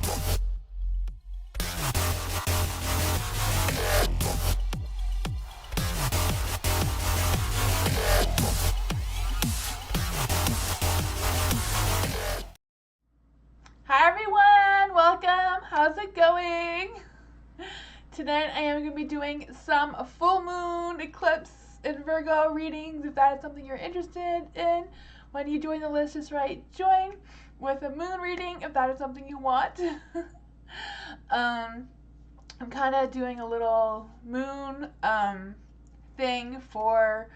Hi everyone, welcome. How's it going? Tonight I am going to be doing some full moon, eclipse, and Virgo readings. If that is something you're interested in, when you join the list, just write join with a moon reading if that is something you want. I'm kind of doing a little moon thing for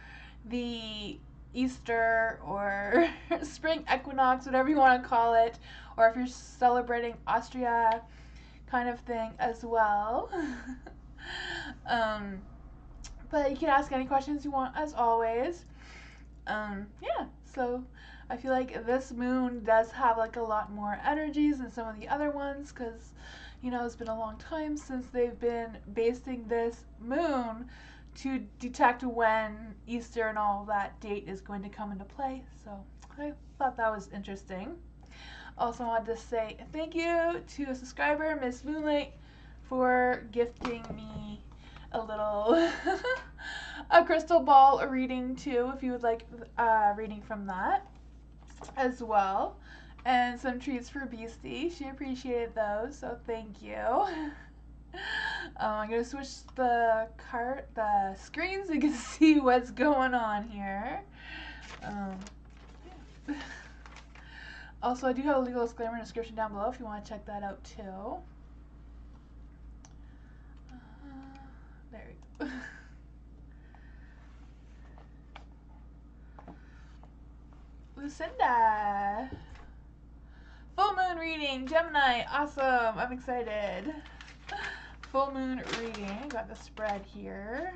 the Easter or spring equinox, whatever you want to call it, or if you're celebrating Austria kind of thing as well. But you can ask any questions you want as always. Yeah, so I feel like this moon does have like a lot more energies than some of the other ones because, you know, it's been a long time since they've been basing this moon to detect when Easter and all that date is going to come into play. So I thought that was interesting. Also wanted to say thank you to a subscriber, Miss Moonlight, for gifting me a little a crystal ball reading too, if you would like reading from that as well. And some treats for Beastie. She appreciated those, so thank you. I'm gonna switch the screen so you can see what's going on here. Yeah. Also, I do have a legal disclaimer in the description down below if you want to check that out too. There we go. Lucinda. Full moon reading, Gemini. Awesome. I'm excited. Full moon reading. Got the spread here.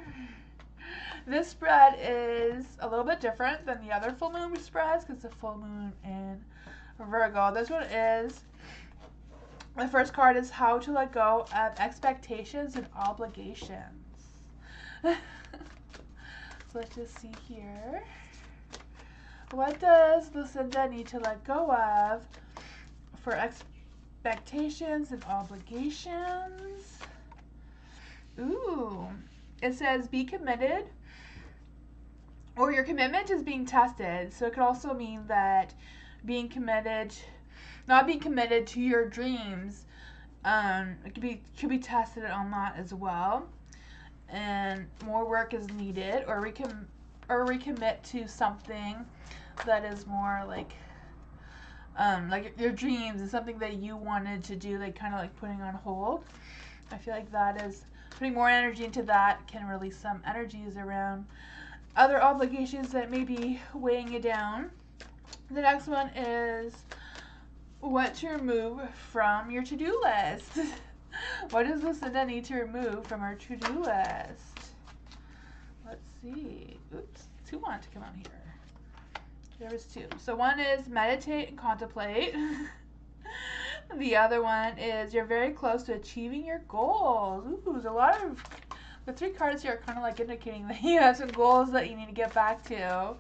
This spread is a little bit different than the other full moon spreads because it's a full moon in Virgo. This one is, the first card is how to let go of expectations and obligations. So let's just see here. What does Lucinda need to let go of for expectations and obligations? Ooh, it says be committed, or your commitment is being tested. So it could also mean that being committed, not being committed to your dreams, it could be tested on that as well, and more work is needed, or recommit to something that is more like your dreams is something that you wanted to do, like kind of like putting on hold. I feel like that is putting more energy into that can release some energies around other obligations that may be weighing you down. The next one is what to remove from your to-do list. What does Lucinda need to remove from her to-do list? Let's see. Oops, two want to come out here. There was two. So one is meditate and contemplate. The other one is you're very close to achieving your goals. Ooh, there's a lot of, the three cards here are kind of like indicating that you have some goals that you need to get back to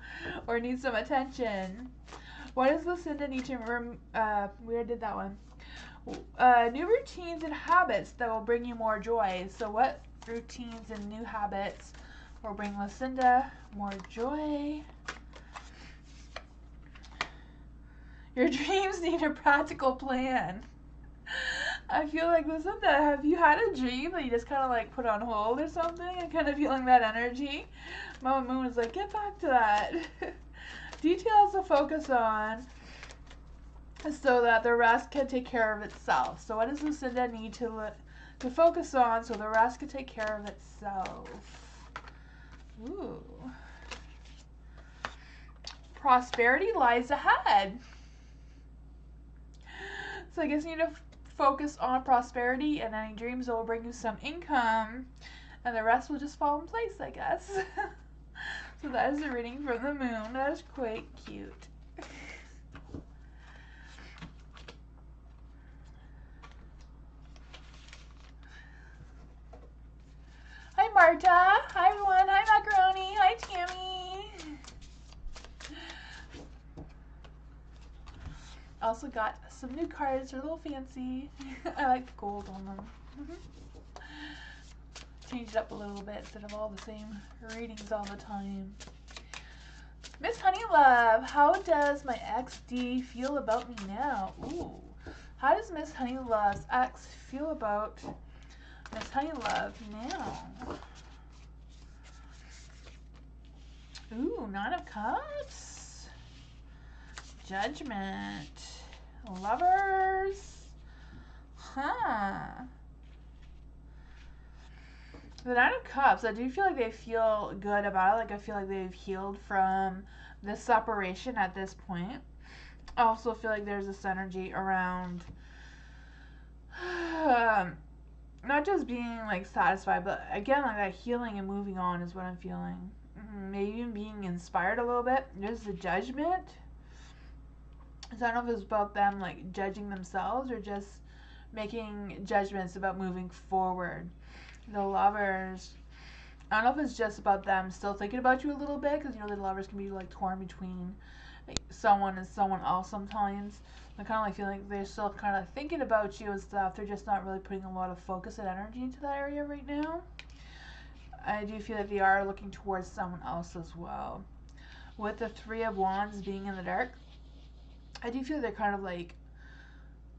or need some attention. What does Lucinda need to remember? We already did that one. New routines and habits that will bring you more joy. So what routines and new habits will bring Lucinda more joy? Your dreams need a practical plan. I feel like, Lucinda, have you had a dream that you just kind of like put on hold or something and kind of feeling that energy? Mama Moon is like, get back to that. Details to focus on so that the rest can take care of itself. So what does Lucinda need to focus on so the rest can take care of itself? Ooh. Prosperity lies ahead. So I guess you need to focus on prosperity and any dreams that will bring you some income, and the rest will just fall in place, I guess. So that is a reading from the moon. That is quite cute. Hi Marta. Hi everyone. Hi Macaroni. Hi Tammy. Also got some new cards. They're a little fancy. I like the gold on them. Change it up a little bit instead of all the same readings all the time. Miss Honeylove, how does my ex-D feel about me now? Ooh. How does Miss Honeylove's ex feel about Miss Honeylove now? Ooh, Nine of Cups. Judgment. Lovers. Huh. The Nine of Cups, I do feel like they feel good about it. Like, I feel like they've healed from this separation at this point. I also feel like there's this energy around not just being, like, satisfied, but, again, like, that healing and moving on is what I'm feeling. Maybe even being inspired a little bit. There's the Judgment. So I don't know if it's about them, like, judging themselves or just making judgments about moving forward. The Lovers, I don't know if it's just about them still thinking about you a little bit, because, you know, the Lovers can be, like, torn between, like, someone and someone else sometimes. I kind of, like, feel like they're still kind of thinking about you and stuff. They're just not really putting a lot of focus and energy into that area right now. I do feel like they are looking towards someone else as well. With the Three of Wands being in the dark, I do feel they're kind of, like,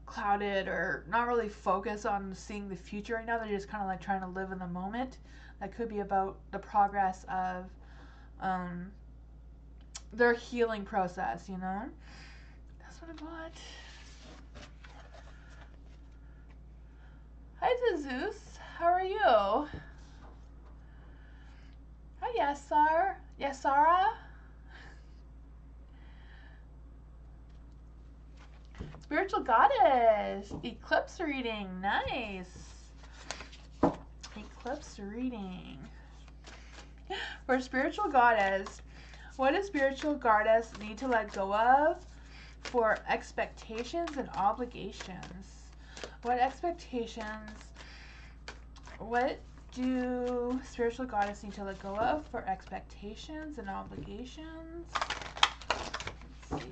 clouded or not really focused on seeing the future right now. They're just kind of like trying to live in the moment. That could be about the progress of their healing process, you know? That's what I got. Hi, Zeus. How are you? Hi, Yasar. Yasara. Spiritual Goddess. Eclipse reading. Nice. Eclipse reading. For Spiritual Goddess, what does Spiritual Goddess need to let go of for expectations and obligations? What expectations, what do Spiritual Goddess need to let go of for expectations and obligations? Let's see.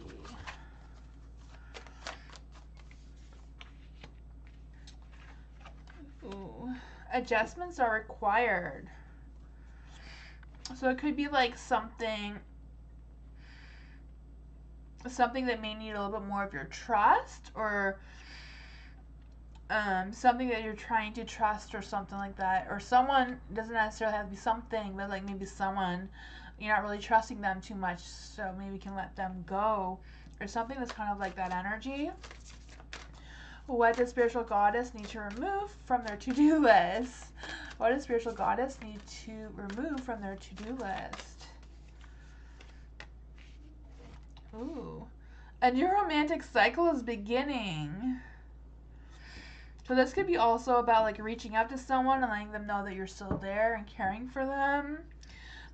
Ooh. Adjustments are required. So it could be like something that may need a little bit more of your trust, or something that you're trying to trust or something like that. Or someone, doesn't necessarily have to be something, but like maybe someone, you're not really trusting them too much, so maybe you can let them go. Or something that's kind of like that energy. What does Spiritual Goddess need to remove from their to-do list? What does Spiritual Goddess need to remove from their to-do list? Ooh. A new romantic cycle is beginning. So this could be also about like reaching out to someone and letting them know that you're still there and caring for them.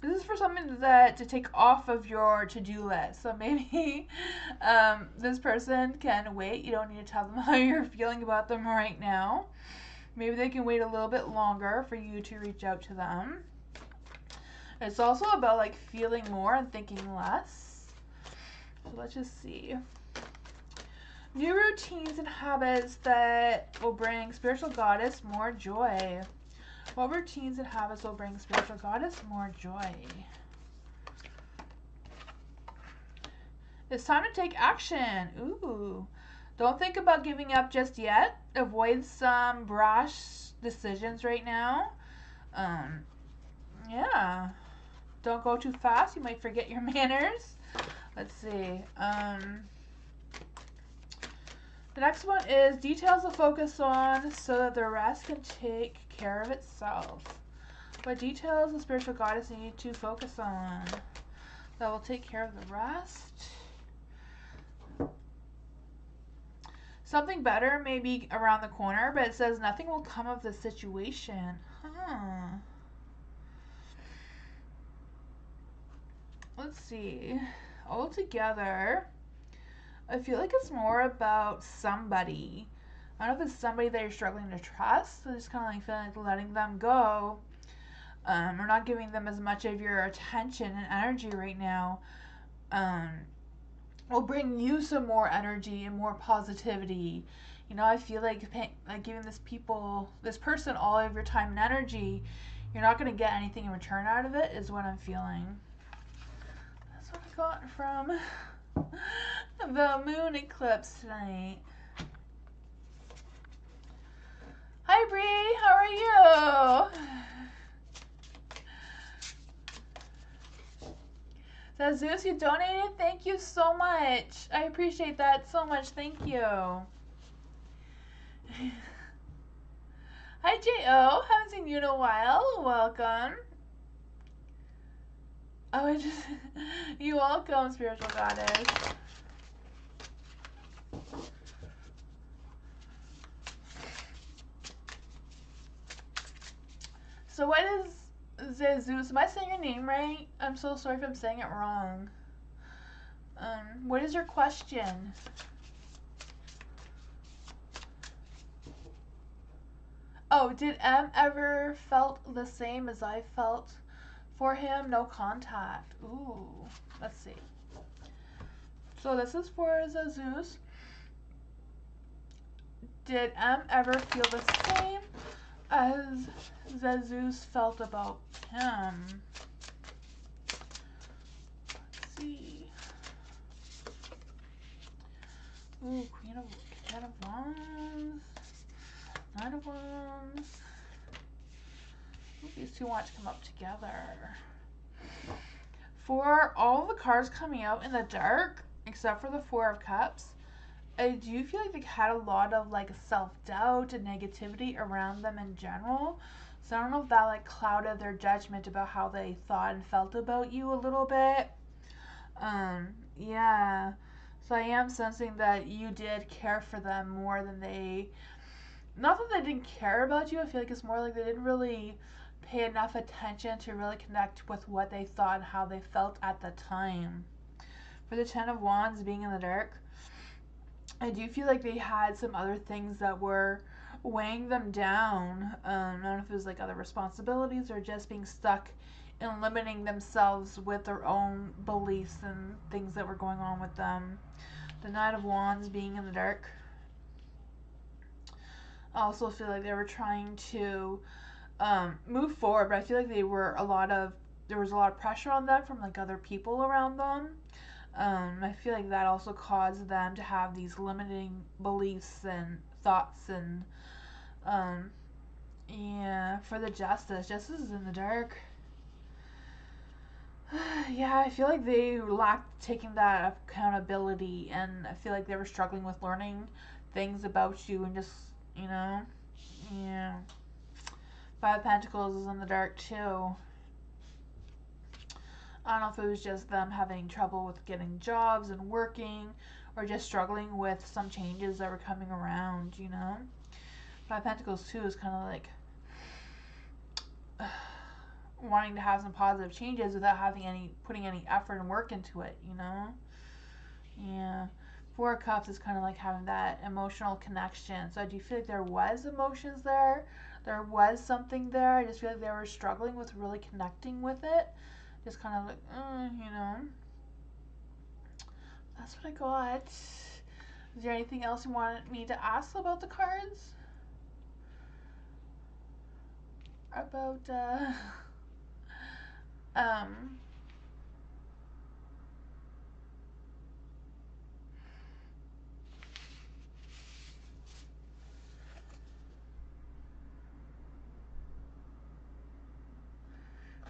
This is for something that to take off of your to-do list. So maybe this person can wait. You don't need to tell them how you're feeling about them right now. Maybe they can wait a little bit longer for you to reach out to them. It's also about like feeling more and thinking less. So let's just see. New routines and habits that will bring Spiritual Goddess more joy. What routines and habits will bring Spiritual Goddess more joy? It's time to take action. Ooh. Don't think about giving up just yet. Avoid some brash decisions right now. Yeah. Don't go too fast. You might forget your manners. Let's see. The next one is details to focus on so that the rest can take care of itself. What details does Spiritual Goddess need to focus on that will take care of the rest? Something better may be around the corner, but it says nothing will come of the situation. Huh. Let's see. Altogether, I feel like it's more about somebody. I don't know if it's somebody that you're struggling to trust, so just kind of like feeling like letting them go, or not giving them as much of your attention and energy right now. will bring you some more energy and more positivity. You know, I feel like giving this person all of your time and energy, you're not going to get anything in return out of it, is what I'm feeling. That's what I got from the moon eclipse tonight. Hi Bree, how are you? Zeus, you donated? Thank you so much. I appreciate that so much. Thank you. Hi J.O. Haven't seen you in a while. Welcome. Oh, you're welcome, spiritual goddess. So what is Zeus? Am I saying your name right? I'm so sorry if I'm saying it wrong. What is your question? Oh, did M ever felt the same as I felt for him? No contact. Ooh, let's see. So this is for Zeus. Did M ever feel the same as Zeus felt about him? Let's see. Ooh, Queen of Wands. Knight of Wands. Ooh, these two want to come up together. For all the cards coming out in the dark, except for the Four of Cups, I do feel like they had a lot of like self-doubt and negativity around them in general. So I don't know if that like clouded their judgment about how they thought and felt about you a little bit. Yeah. So I am sensing that you did care for them more than they, not that they didn't care about you, I feel like it's more like they didn't really pay enough attention to really connect with what they thought and how they felt at the time. For the Ten of Wands being in the dark, I do feel like they had some other things that were weighing them down. I don't know if it was like other responsibilities or just being stuck in limiting themselves with their own beliefs and things that were going on with them. The Knight of Wands being in the dark. I also feel like they were trying to move forward, but I feel like there was a lot of pressure on them from like other people around them. I feel like that also caused them to have these limiting beliefs and thoughts and yeah. For the Justice is in the dark. Yeah, I feel like they lacked taking that accountability, and I feel like they were struggling with learning things about you and just, you know, yeah. Five of Pentacles is in the dark too. I don't know if it was just them having trouble with getting jobs and working, or just struggling with some changes that were coming around, you know. Five of Pentacles too is kind of like wanting to have some positive changes without putting any effort and work into it, you know. Yeah. Four of Cups is kind of like having that emotional connection. So I do feel like there was emotions there. There was something there. I just feel like they were struggling with really connecting with it. Just kind of like, you know. That's what I got. Is there anything else you wanted me to ask about the cards? About,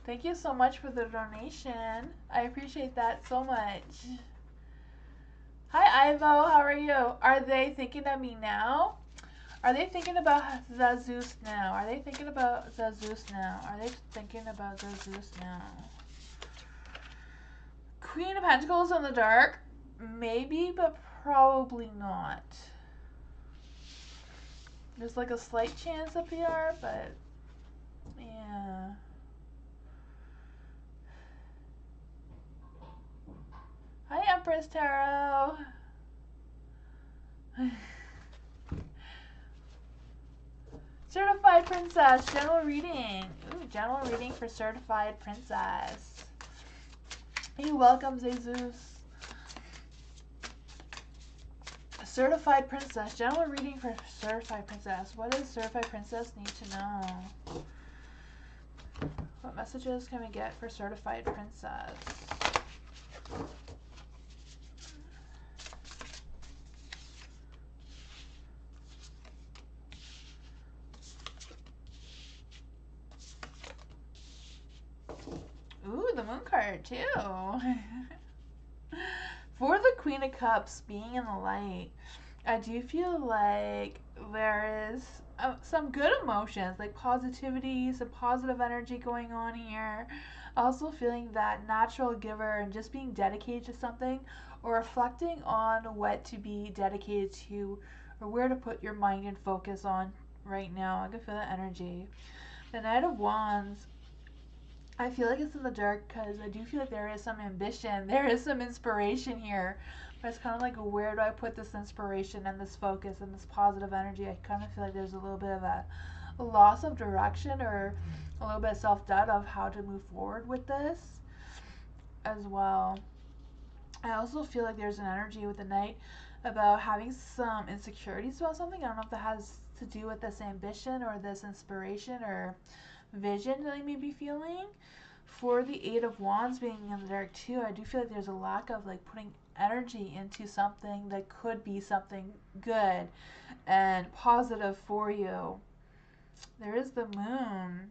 thank you so much for the donation. I appreciate that so much. Hi, Ivo. How are you? Are they thinking of me now? Are they thinking about Zeus now? Are they thinking about Zeus now? Are they thinking about Zeus now? Queen of Pentacles in the dark? Maybe, but probably not. There's like a slight chance that they are, but yeah. Hi, Empress Tarot. Certified Princess, general reading. Ooh, general reading for Certified Princess. You're welcome, Jesus. Certified Princess. General reading for Certified Princess. What does Certified Princess need to know? What messages can we get for Certified Princess? Ooh, the Moon card too. For the Queen of Cups, being in the light, I do feel like there is some good emotions, like positivity, some positive energy going on here. Also feeling that natural giver and just being dedicated to something, or reflecting on what to be dedicated to, or where to put your mind and focus on right now. I can feel that energy. The Knight of Wands, I feel like it's in the dark because I do feel like there is some ambition, there is some inspiration here. But it's kind of like, where do I put this inspiration and this focus and this positive energy? I kind of feel like there's a little bit of a loss of direction, or a little bit of self-doubt of how to move forward with this as well. I also feel like there's an energy with the Knight about having some insecurities about something. I don't know if that has to do with this ambition or this inspiration or vision that I may be feeling. For the Eight of Wands being in the dark too, I do feel like there's a lack of like putting energy into something that could be something good and positive for you. There is the Moon.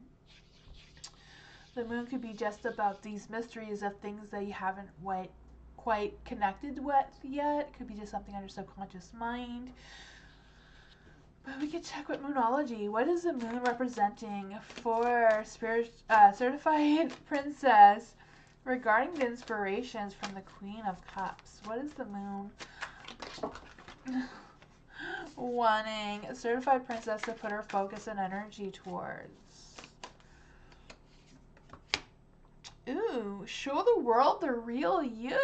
The Moon could be just about these mysteries of things that you haven't quite connected with yet. It could be just something on your subconscious mind. But we could check with Moonology. What is the Moon representing for Certified Princess regarding the inspirations from the Queen of Cups? What is the Moon wanting Certified Princess to put her focus and energy towards? Ooh, show the world the real you.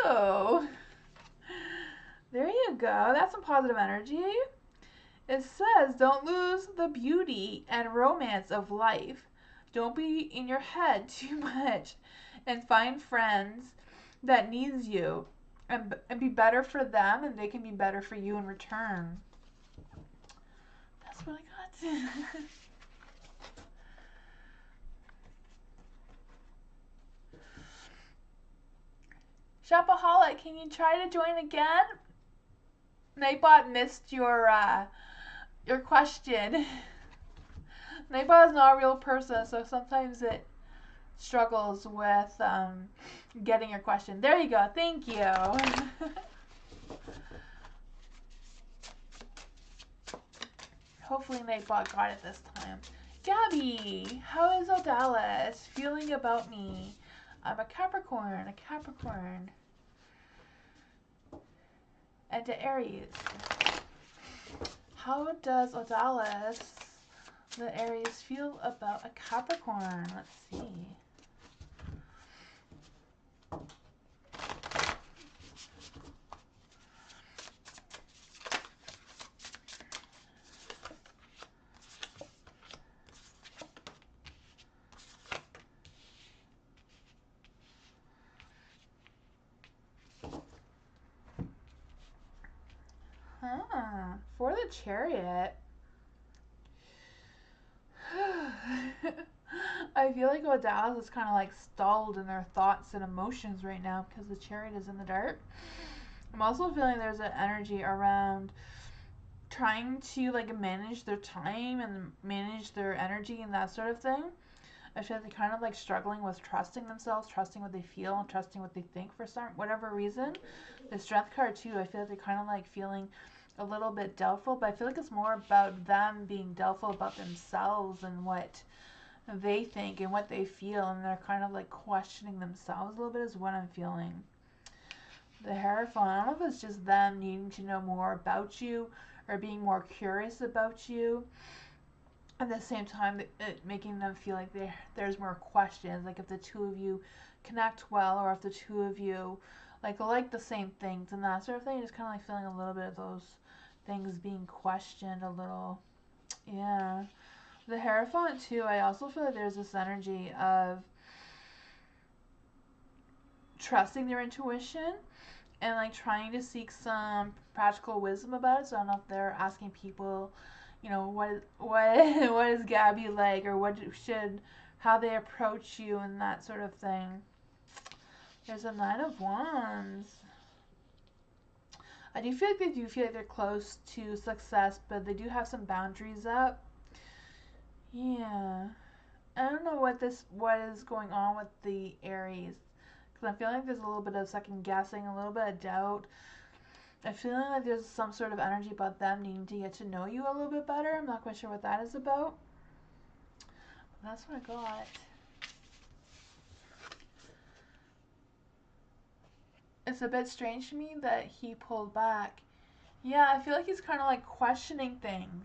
There you go. That's some positive energy. It says, don't lose the beauty and romance of life. Don't be in your head too much, and find friends that needs you, and be better for them, and they can be better for you in return. That's what I got. Shopaholic, can you try to join again? Nightbot missed your question. Nightbot is not a real person, so sometimes it struggles with getting your question. There you go. Thank you. Hopefully Nightbot got it this time. Gabby, how is Odalis feeling about me? I'm a Capricorn, and to Aries. How does Odalis, the Aries, feel about a Capricorn? Let's see. For the Chariot, I feel like Odalis is kind of like stalled in their thoughts and emotions right now because the Chariot is in the dark. I'm also feeling there's an energy around trying to like manage their time and manage their energy and that sort of thing. I feel like they're kind of like struggling with trusting themselves, trusting what they feel, and trusting what they think for some whatever reason. The Strength card too, I feel like they're kind of like feeling a little bit doubtful, but I feel like it's more about them being doubtful about themselves and what they think and what they feel, and they're kind of like questioning themselves a little bit is what I'm feeling. The Hierophant, I don't know if it's just them needing to know more about you or being more curious about you. At the same time, it making them feel like there's more questions, like if the two of you connect well, or if the two of you like the same things and that sort of thing. Just kind of like feeling a little bit of those things being questioned a little. Yeah. The Hierophant too, I also feel like there's this energy of trusting their intuition and like trying to seek some practical wisdom about it. So I don't know if they're asking people, you know, what is Gabby like, or how they approach you and that sort of thing. There's a Nine of Wands. I do feel like they're close to success, but they do have some boundaries up. Yeah. I don't know what is going on with the Aries, because I'm feeling like there's a little bit of second guessing, a little bit of doubt. I'm feeling like there's some sort of energy about them needing to get to know you a little bit better. I'm not quite sure what that is about. That's what I got. It's a bit strange to me that he pulled back. Yeah, I feel like he's kind of like questioning things.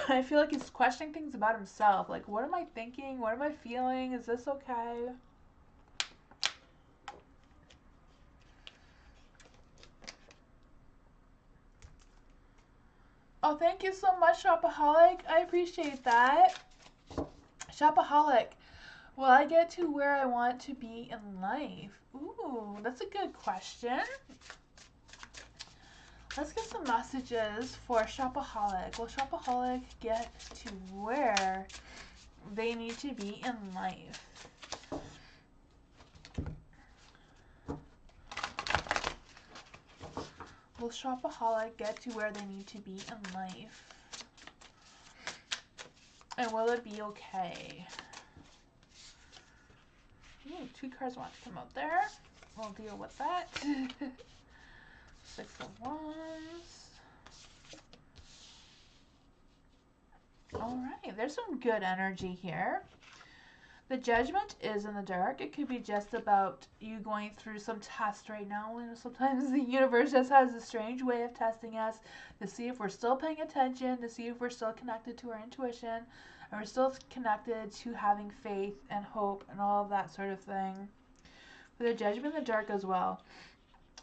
I feel like he's questioning things about himself. Like, what am I thinking? What am I feeling? Is this okay? Oh, thank you so much, Shopaholic. I appreciate that. Shopaholic. Will I get to where I want to be in life? Ooh, that's a good question. Let's get some messages for Shopaholic. Will Shopaholic get to where they need to be in life? Will Shopaholic get to where they need to be in life? And will it be okay? Ooh, 2 cards want to come out there. We'll deal with that. 6 of Wands. Alright, there's some good energy here. The Judgment is in the dark. It could be just about you going through some test right now. You know, sometimes the universe just has a strange way of testing us to see if we're still paying attention, to see if we're still connected to our intuition, and we're still connected to having faith and hope and all of that sort of thing. For the Judgment in the dark as well.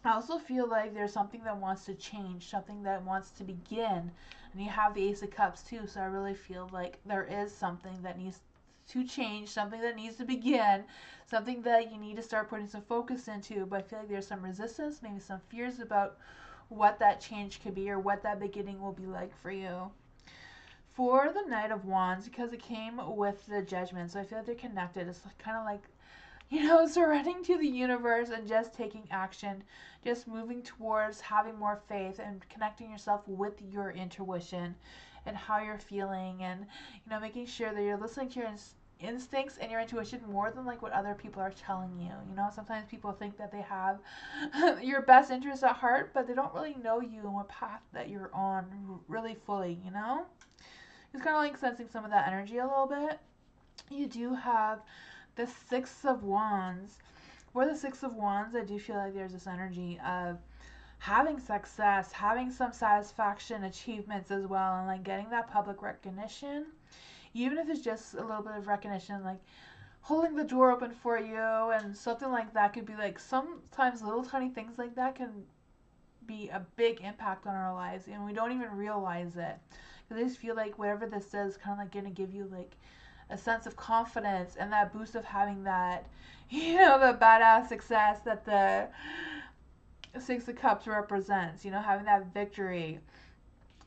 I also feel like there's something that wants to change, something that wants to begin. And you have the Ace of Cups too, so I really feel like there is something that needs to change, something that needs to begin, something that you need to start putting some focus into. But I feel like there's some resistance, maybe some fears about what that change could be or what that beginning will be like for you. For the Knight of Wands, because it came with the Judgment, so I feel like they're connected. It's kind of like, you know, surrendering to the universe and just taking action, just moving towards having more faith and connecting yourself with your intuition and how you're feeling, and, you know, making sure that you're listening to your instincts and your intuition more than like what other people are telling you. You know, sometimes people think that they have your best interests at heart, but they don't really know you and what path that you're on really fully, you know? It's kind of like sensing some of that energy a little bit. You do have the Six of Wands. For the Six of Wands, I do feel like there's this energy of having success, having some satisfaction, achievements as well, and like getting that public recognition. Even if it's just a little bit of recognition, like holding the door open for you, and something like that could be like, sometimes little tiny things like that can be a big impact on our lives, and we don't even realize it. Because I just feel like whatever this is kind of like going to give you like a sense of confidence and that boost of having that, you know, the badass success that the Six of Cups represents, you know, having that victory,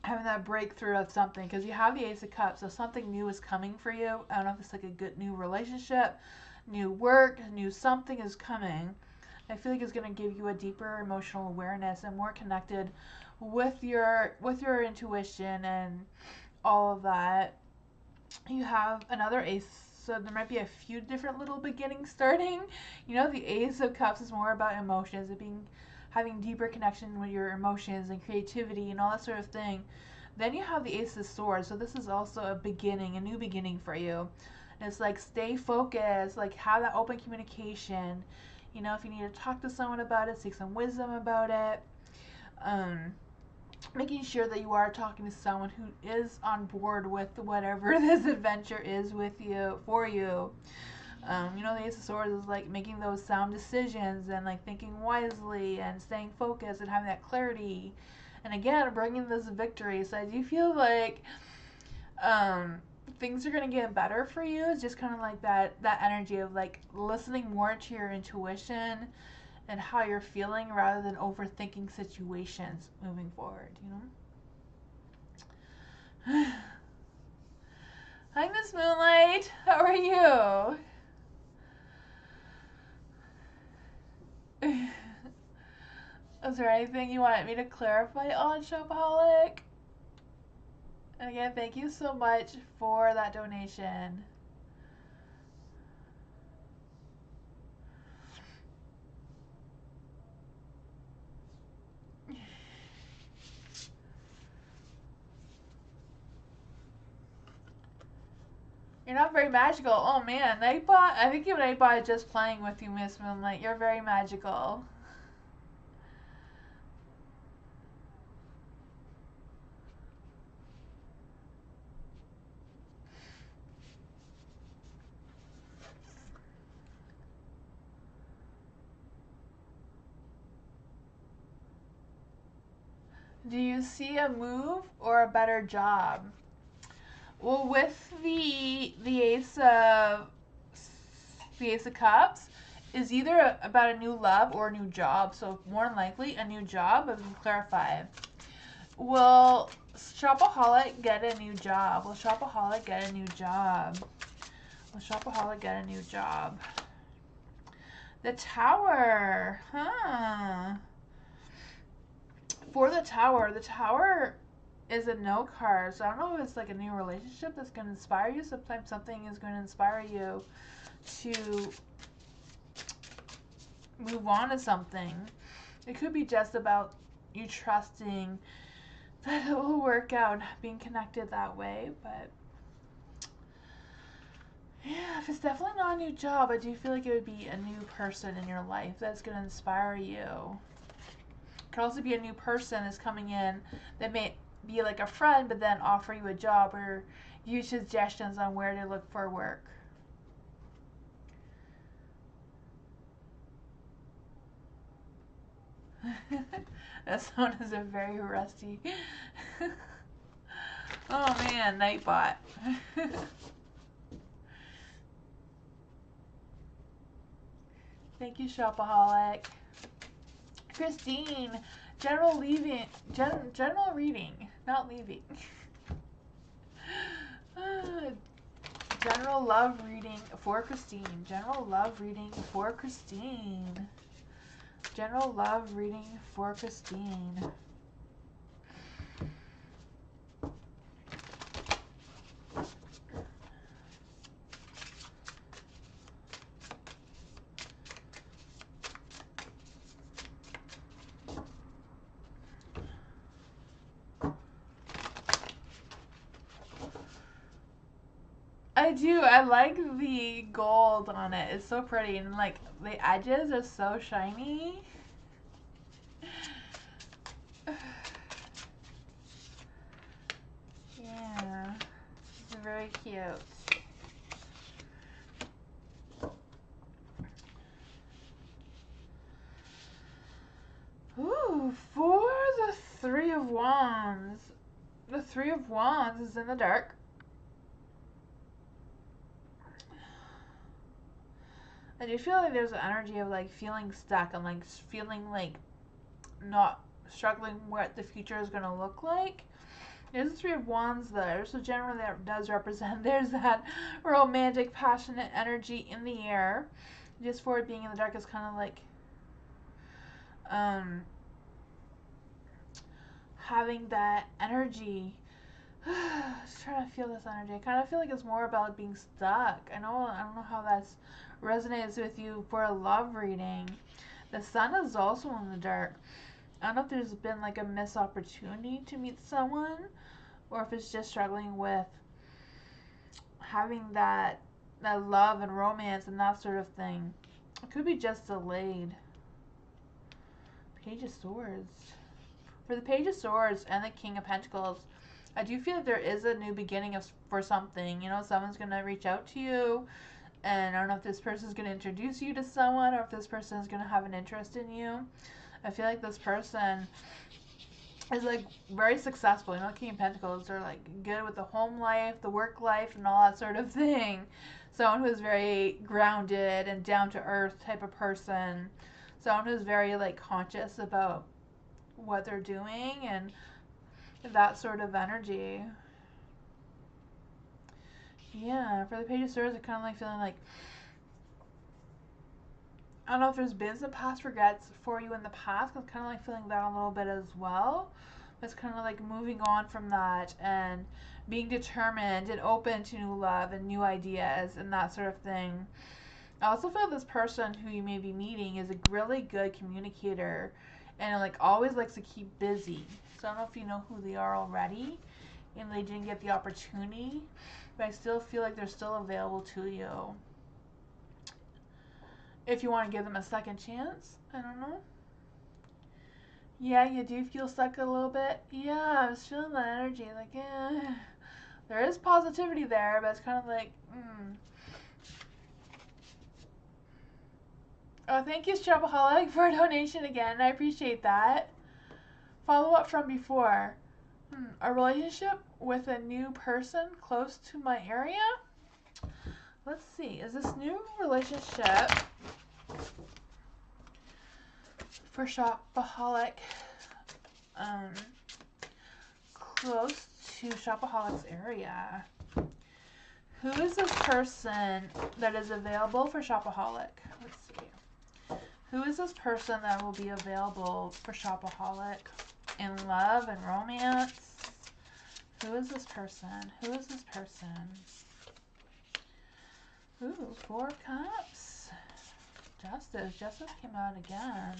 having that breakthrough of something, because you have the Ace of Cups, so something new is coming for you. I don't know if it's like a good new relationship, new work, new something is coming. I feel like it's going to give you a deeper emotional awareness and more connected with your intuition and all of that. You have another ace, so there might be a few different little beginnings starting. You know, the Ace of Cups is more about emotions, it being having deeper connection with your emotions and creativity and all that sort of thing. Then you have the Ace of Swords, so this is also a beginning, a new beginning for you. And it's like, stay focused, like have that open communication. You know, if you need to talk to someone about it, seek some wisdom about it. Making sure that you are talking to someone who is on board with whatever this adventure is with you, for you. You know, the Ace of Swords is like making those sound decisions and like thinking wisely and staying focused and having that clarity. And again, bringing this victory. So I do feel like things are going to get better for you. It's just kind of like that energy of like listening more to your intuition and how you're feeling rather than overthinking situations moving forward, you know? Hi, Miss Moonlight. How are you? Is there anything you want me to clarify on, Shopaholic? And again, thank you so much for that donation. You're not very magical. Oh man, Nightbot. I think even Nightbot is just playing with you, Miss Moonlight. You're very magical. Do you see a move or a better job? Well, with the Ace of Cups is either about a new love or a new job. So more than likely a new job, but we can clarify. Will Shopaholic get a new job? Will Shopaholic get a new job? Will Shopaholic get a new job? The Tower. Huh. For the Tower is a no card. So I don't know if it's like a new relationship that's going to inspire you. Sometimes something is going to inspire you to move on to something. It could be just about you trusting that it will work out, being connected that way. But yeah, if it's definitely not a new job, I do feel like it would be a new person in your life that's going to inspire you. It could also be a new person is coming in that may be like a friend, but then offer you a job or use suggestions on where to look for work. That sound is a very rusty. Oh man, Nightbot. Thank you, Shopaholic. Christine, general reading, not leaving. General love reading for Christine. General love reading for Christine. General love reading for Christine. I do. I like the gold on it. It's so pretty. And like the edges are so shiny. Yeah. It's very cute. Ooh, for the Three of Wands. The Three of Wands is in the dark. I do feel like there's an energy of like feeling stuck and like feeling like not struggling what the future is going to look like. There's the Three of Wands there, so generally that does represent there's that romantic, passionate energy in the air. Just for it being in the dark is kind of like having that energy. Just trying to feel this energy. I kind of feel like it's more about being stuck. I don't know how that resonates with you for a love reading. The Sun is also in the dark. I don't know if there's been like a missed opportunity to meet someone, or if it's just struggling with having that love and romance and that sort of thing. It could be just delayed. Page of Swords. For the Page of Swords and the King of Pentacles, I do feel like there is a new beginning for something. You know, someone's going to reach out to you. And I don't know if this person's going to introduce you to someone or if this person is going to have an interest in you. I feel like this person is like very successful. You know, King of Pentacles are like good with the home life, the work life, and all that sort of thing. Someone who's very grounded and down to earth type of person. someone who's very like conscious about what they're doing and that sort of energy. Yeah, for the Page of Swords, I kind of like feeling like, I don't know if there's been some past regrets for you in the past. I'm kind of like feeling that a little bit as well. It's kind of like moving on from that and being determined and open to new love and new ideas and that sort of thing. I also feel this person who you may be meeting is a really good communicator and like always likes to keep busy. So I don't know if you know who they are already and they didn't get the opportunity, but I still feel like they're still available to you. If you want to give them a second chance, I don't know. Yeah, you do feel stuck a little bit. Yeah, I was feeling that energy. Like, there is positivity there, but it's kind of like, Oh, thank you, Shopaholic, for a donation again. I appreciate that. Follow up from before. A relationship with a new person close to my area? Let's see. Is this new relationship for Shopaholic close to Shopaholic's area? Who is this person that is available for Shopaholic? Let's see. Who is this person that will be available for Shopaholic in love and romance? Who is this person? Who is this person? Ooh, 4 of Cups. Justice. Justice came out again.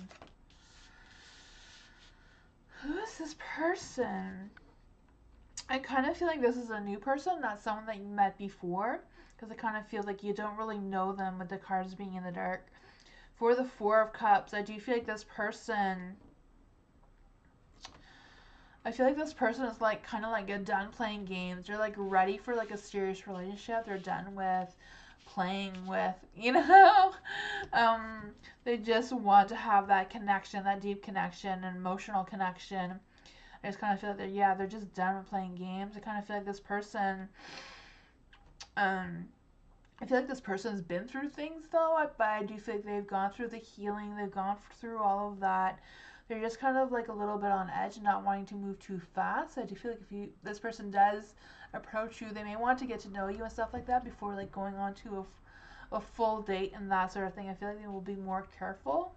Who is this person? I kind of feel like this is a new person, not someone that you met before, because it kind of feels like you don't really know them with the cards being in the dark. For the 4 of Cups, I do feel like this person, is like kind of like done playing games. They're like ready for like a serious relationship. They're done with playing with, they just want to have that connection, that deep connection, and emotional connection. I just kind of feel like they're just done with playing games. I kind of feel like this person, I feel like this person's been through things though, but I do feel like they've gone through the healing, they've gone through all of that. They're just kind of like a little bit on edge, not wanting to move too fast. I do feel like if this person does approach you, they may want to get to know you and stuff like that before like going on to a full date and that sort of thing. I feel like they will be more careful.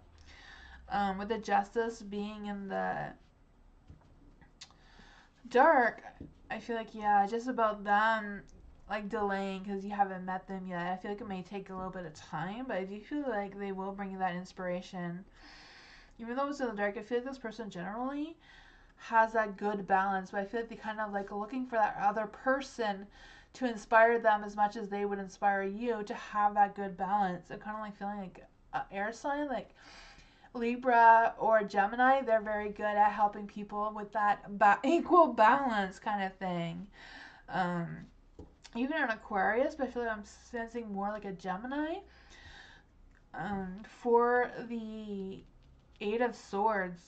With the Justice being in the dark, I feel like just about them like delaying because you haven't met them yet. I feel like it may take a little bit of time, but I do feel like they will bring you that inspiration. Even though it's in the dark, I feel like this person generally has that good balance, but I feel like they kind of like looking for that other person to inspire them as much as they would inspire you to have that good balance. I'm kind of like feeling like an air sign, like Libra or Gemini, they're very good at helping people with that equal balance kind of thing. Even an Aquarius, but I feel like I'm sensing more like a Gemini. For the 8 of Swords,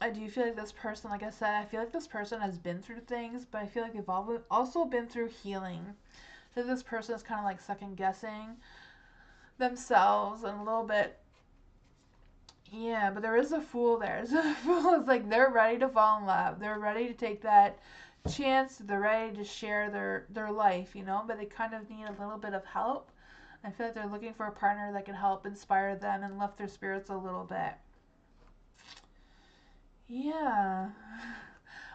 I do feel like this person, like I said, I feel like this person has been through things, but I feel like they've also been through healing. So this person is kind of like second guessing themselves and a little bit. Yeah, but there is a Fool there. So the Fool is like they're ready to fall in love. They're ready to take that chance. They're ready to share their life, but they kind of need a little bit of help. I feel like they're looking for a partner that can help inspire them and lift their spirits a little bit. Yeah.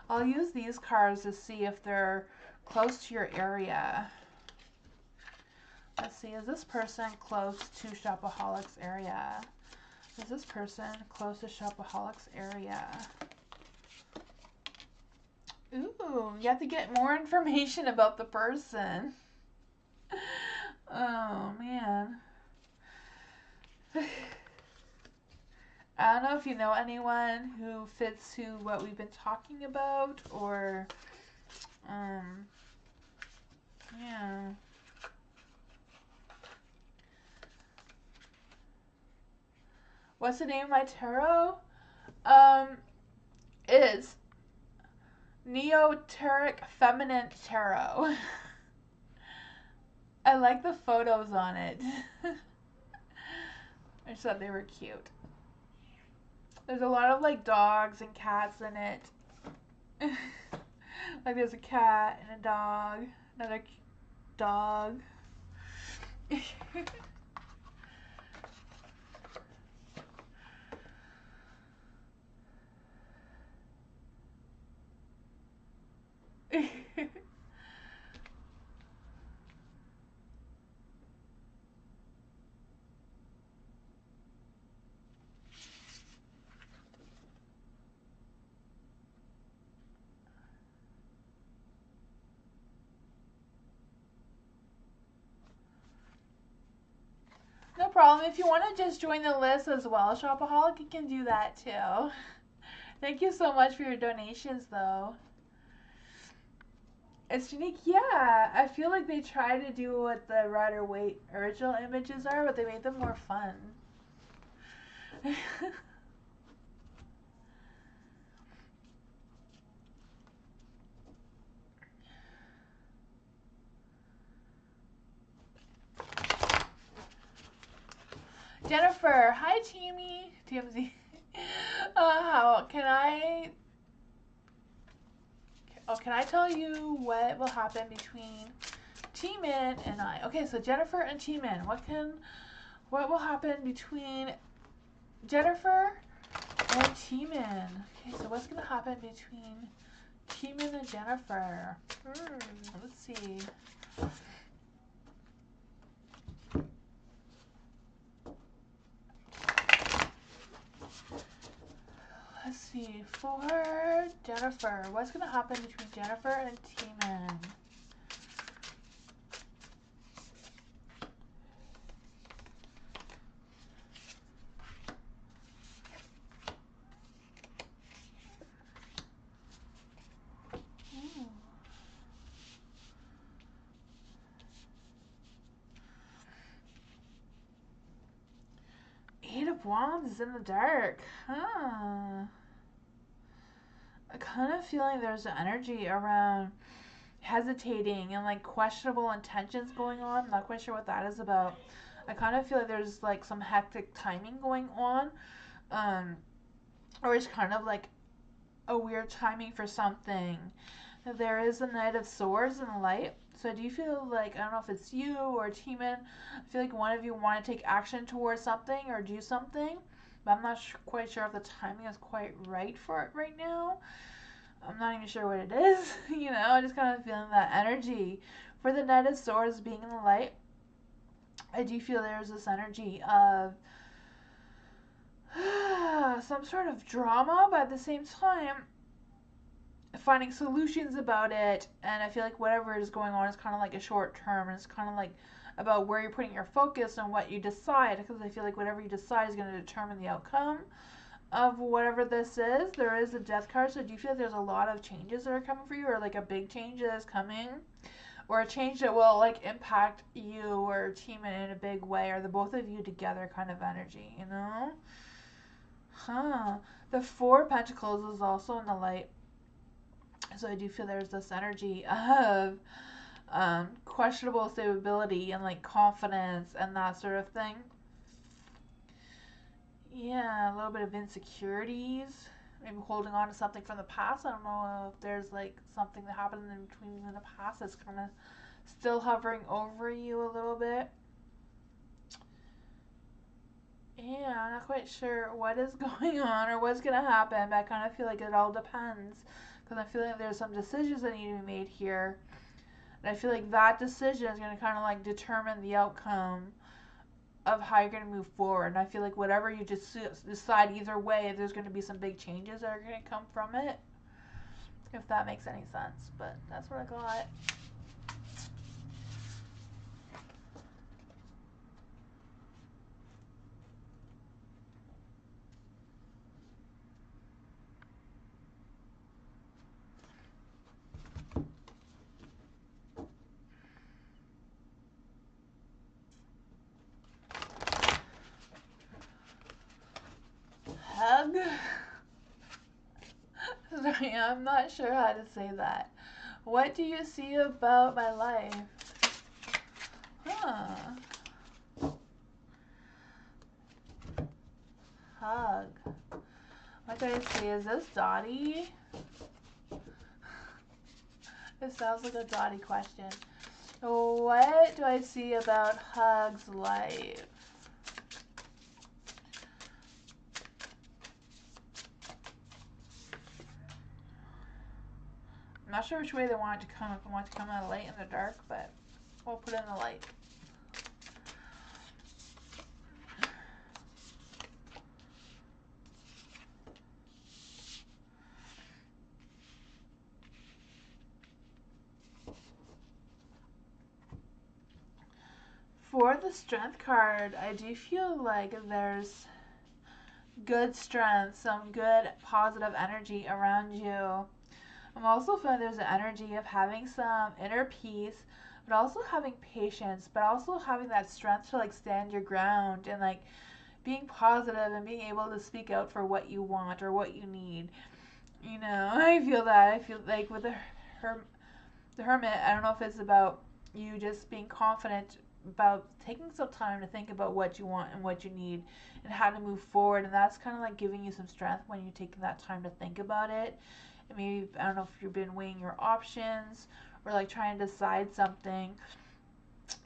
I'll use these cards to see if they're close to your area. Let's see, is this person close to Shopaholic's area? Is this person close to Shopaholic's area? Ooh, you have to get more information about the person. Oh, man. I don't know if you know anyone who fits to what we've been talking about, or, yeah. What's the name of my tarot? It is Neoteric Feminine Tarot. I like the photos on it. I just thought they were cute. There's a lot of like dogs and cats in it. Like there's a cat and a dog, another dog. No problem. If you want to just join the list as well, Shopaholic, you can do that too. Thank you so much for your donations, though. It's unique. Yeah, I feel like they try to do what the Rider Waite original images are, but they made them more fun. Jennifer, hi Tammy. Tamsy. How can I? Oh, can I tell you what will happen between T-Min and I? Okay, so Jennifer and T-Min. What will happen between Jennifer and T-Min? Okay, so what's gonna happen between T-Min and Jennifer? Let's see. Let's see, for Jennifer, what's going to happen between Jennifer and T-Man? Eight of Wands is in the dark. Huh. I kind of feel like there's an energy around hesitating and like questionable intentions going on. I'm not quite sure what that is about. I kind of feel like there's like some hectic timing going on. Or it's kind of like a weird timing for something. There is a Knight of Swords in the light. So do you feel like, I don't know if it's you or T-Min, I feel like one of you want to take action towards something or do something, but I'm not quite sure if the timing is quite right for it right now. I'm not even sure what it is, you know, I'm just kind of feeling that energy. For the Knight of Swords being in the light, I do feel there's this energy of some sort of drama, but at the same time, finding solutions about it. And I feel like whatever is going on is kind of like a short term, and it's kind of like about where you're putting your focus and what you decide, because I feel like whatever you decide is going to determine the outcome of whatever this is. There is a Death card, so do you feel like there's a lot of changes that are coming for you, or like a big change that is coming, or a change that will like impact you or T-Min in a big way, or the both of you together kind of energy, you know? The Four of Pentacles is also in the light. So I do feel there's this energy of questionable stability and like confidence and that sort of thing. Yeah, a little bit of insecurities. Maybe holding on to something from the past. I don't know if there's like something that happened in between you in the past that's kind of still hovering over you a little bit. Yeah, I'm not quite sure what is going on or what's going to happen, but I kind of feel like it all depends. Because I feel like there's some decisions that need to be made here. And I feel like that decision is going to kind of like determine the outcome of how you're going to move forward. And I feel like whatever you just decide either way, there's going to be some big changes that are going to come from it. If that makes any sense. But that's what I got. Hug. Sorry, I'm not sure how to say that. What do you see about my life? Huh. hug? What do I see? Is this Dottie? It sounds like a Dottie question. What do I see about Hug's life? I'm not sure which way they want it to come. If they want it to come out of light in the dark, but we'll put it in the light. For the Strength card, I do feel like there's good strength, some good positive energy around you. I'm also feeling there's an energy of having some inner peace, but also having patience, but also having that strength to like stand your ground and like being positive and being able to speak out for what you want or what you need. You know, I feel that. I feel like with the Hermit, I don't know if it's about you just being confident about taking some time to think about what you want and what you need and how to move forward, and that's kind of like giving you some strength when you're taking that time to think about it. And maybe, I don't know if you've been weighing your options or like trying to decide something.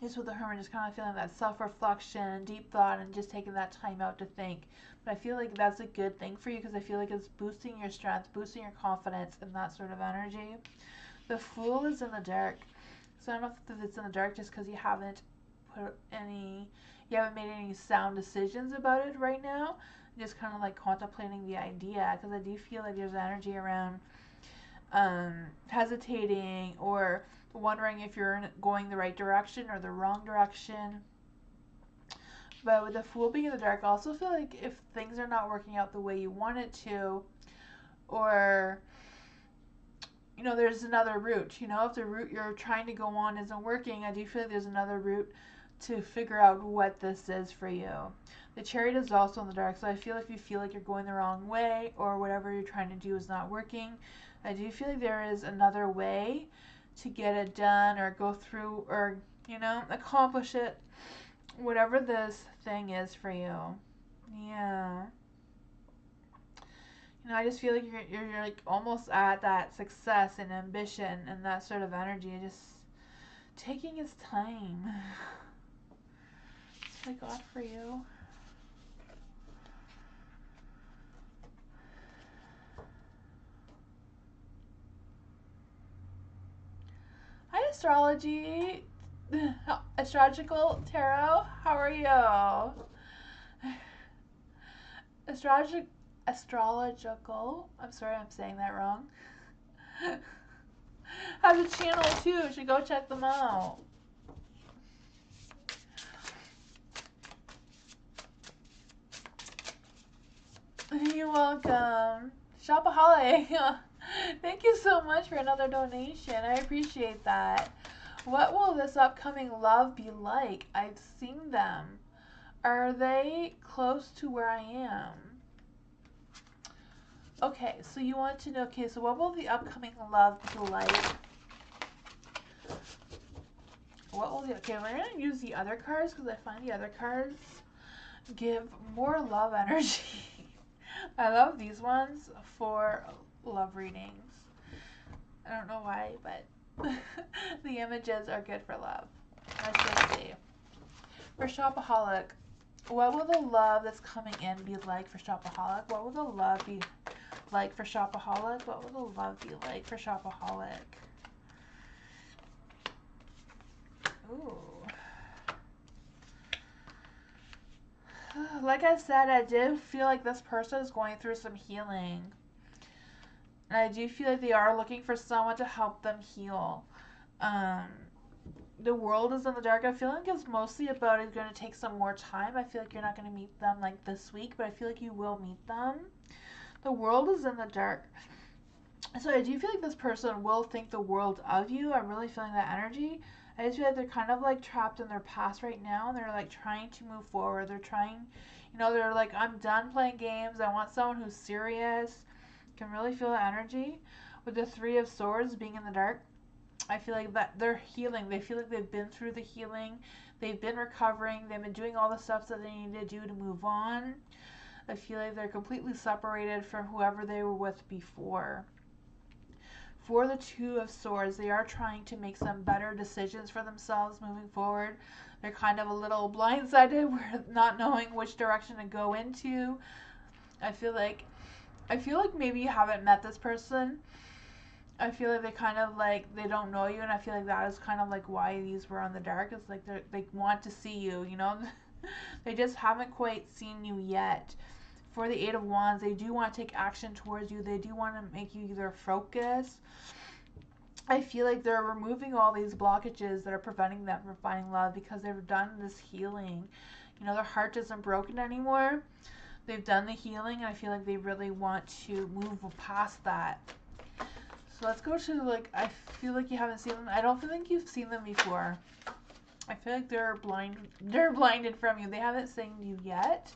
Just with the Hermit, just kind of feeling that self-reflection, deep thought, and just taking that time out to think. But I feel like that's a good thing for you because I feel like it's boosting your strength, boosting your confidence, and that sort of energy. The Fool is in the dark. So I don't know if it's in the dark just because you haven't made any sound decisions about it right now. Just kind of like contemplating the idea, because I do feel like there's energy around hesitating or wondering if you're going the right direction or the wrong direction. But with the Fool being in the dark, I also feel like if things are not working out the way you want it to, or you know, there's another route. You know, if the route you're trying to go on isn't working, I do feel like there's another route to figure out what this is for you. The Chariot is also in the dark, so I feel like if you feel like you're going the wrong way or whatever you're trying to do is not working, I do feel like there is another way to get it done or go through or, you know, accomplish it, whatever this thing is for you. Yeah. You know, I just feel like you're like almost at that success and ambition and that sort of energy, just taking its time. That's what I got for you. Hi, astrology, astrological tarot. How are you? Astrological. I'm sorry, I'm saying that wrong. Have a channel too. You should go check them out. You're welcome. Shopaholic. Thank you so much for another donation. I appreciate that. What will this upcoming love be like? I've seen them. Are they close to where I am? Okay, so you want to know, okay, so what will the upcoming love be like? Okay, we're going to use the other cards because I find the other cards give more love energy. I love these ones for love readings. I don't know why, but the images are good for love. Let's just see. For Shopaholic, what will the love that's coming in be like for Shopaholic? What will the love be like for Shopaholic? What will the love be like for Shopaholic? Ooh. Like I said, I do feel like this person is going through some healing. And I do feel like they are looking for someone to help them heal. The World is in the dark. I feel like it's mostly about it's going to take some more time. I feel like you're not going to meet them like this week, but I feel like you will meet them. The World is in the dark. So I do feel like this person will think the world of you. I'm really feeling that energy. I just feel like they're kind of like trapped in their past right now, and they're like trying to move forward. They're trying, you know, they're like, I'm done playing games. I want someone who's serious. Can really feel the energy. With the Three of Swords being in the dark, I feel like that they're healing. They feel like they've been through the healing. They've been recovering. They've been doing all the steps that they need to do to move on. I feel like they're completely separated from whoever they were with before. For the Two of Swords, they are trying to make some better decisions for themselves moving forward. They're kind of a little blindsided, not knowing which direction to go into. I feel like maybe you haven't met this person. I feel like they kind of like, they don't know you, and I feel like that is kind of like why these were on the dark. It's like they want to see you, you know? They just haven't quite seen you yet. For the Eight of Wands, they do want to take action towards you. They do want to make you either focus. I feel like they're removing all these blockages that are preventing them from finding love because they've done this healing. You know, their heart isn't broken anymore. They've done the healing, and I feel like they really want to move past that. So let's go to, like, I feel like you haven't seen them. I don't think you've seen them before. I feel like they're blinded from you. They haven't seen you yet.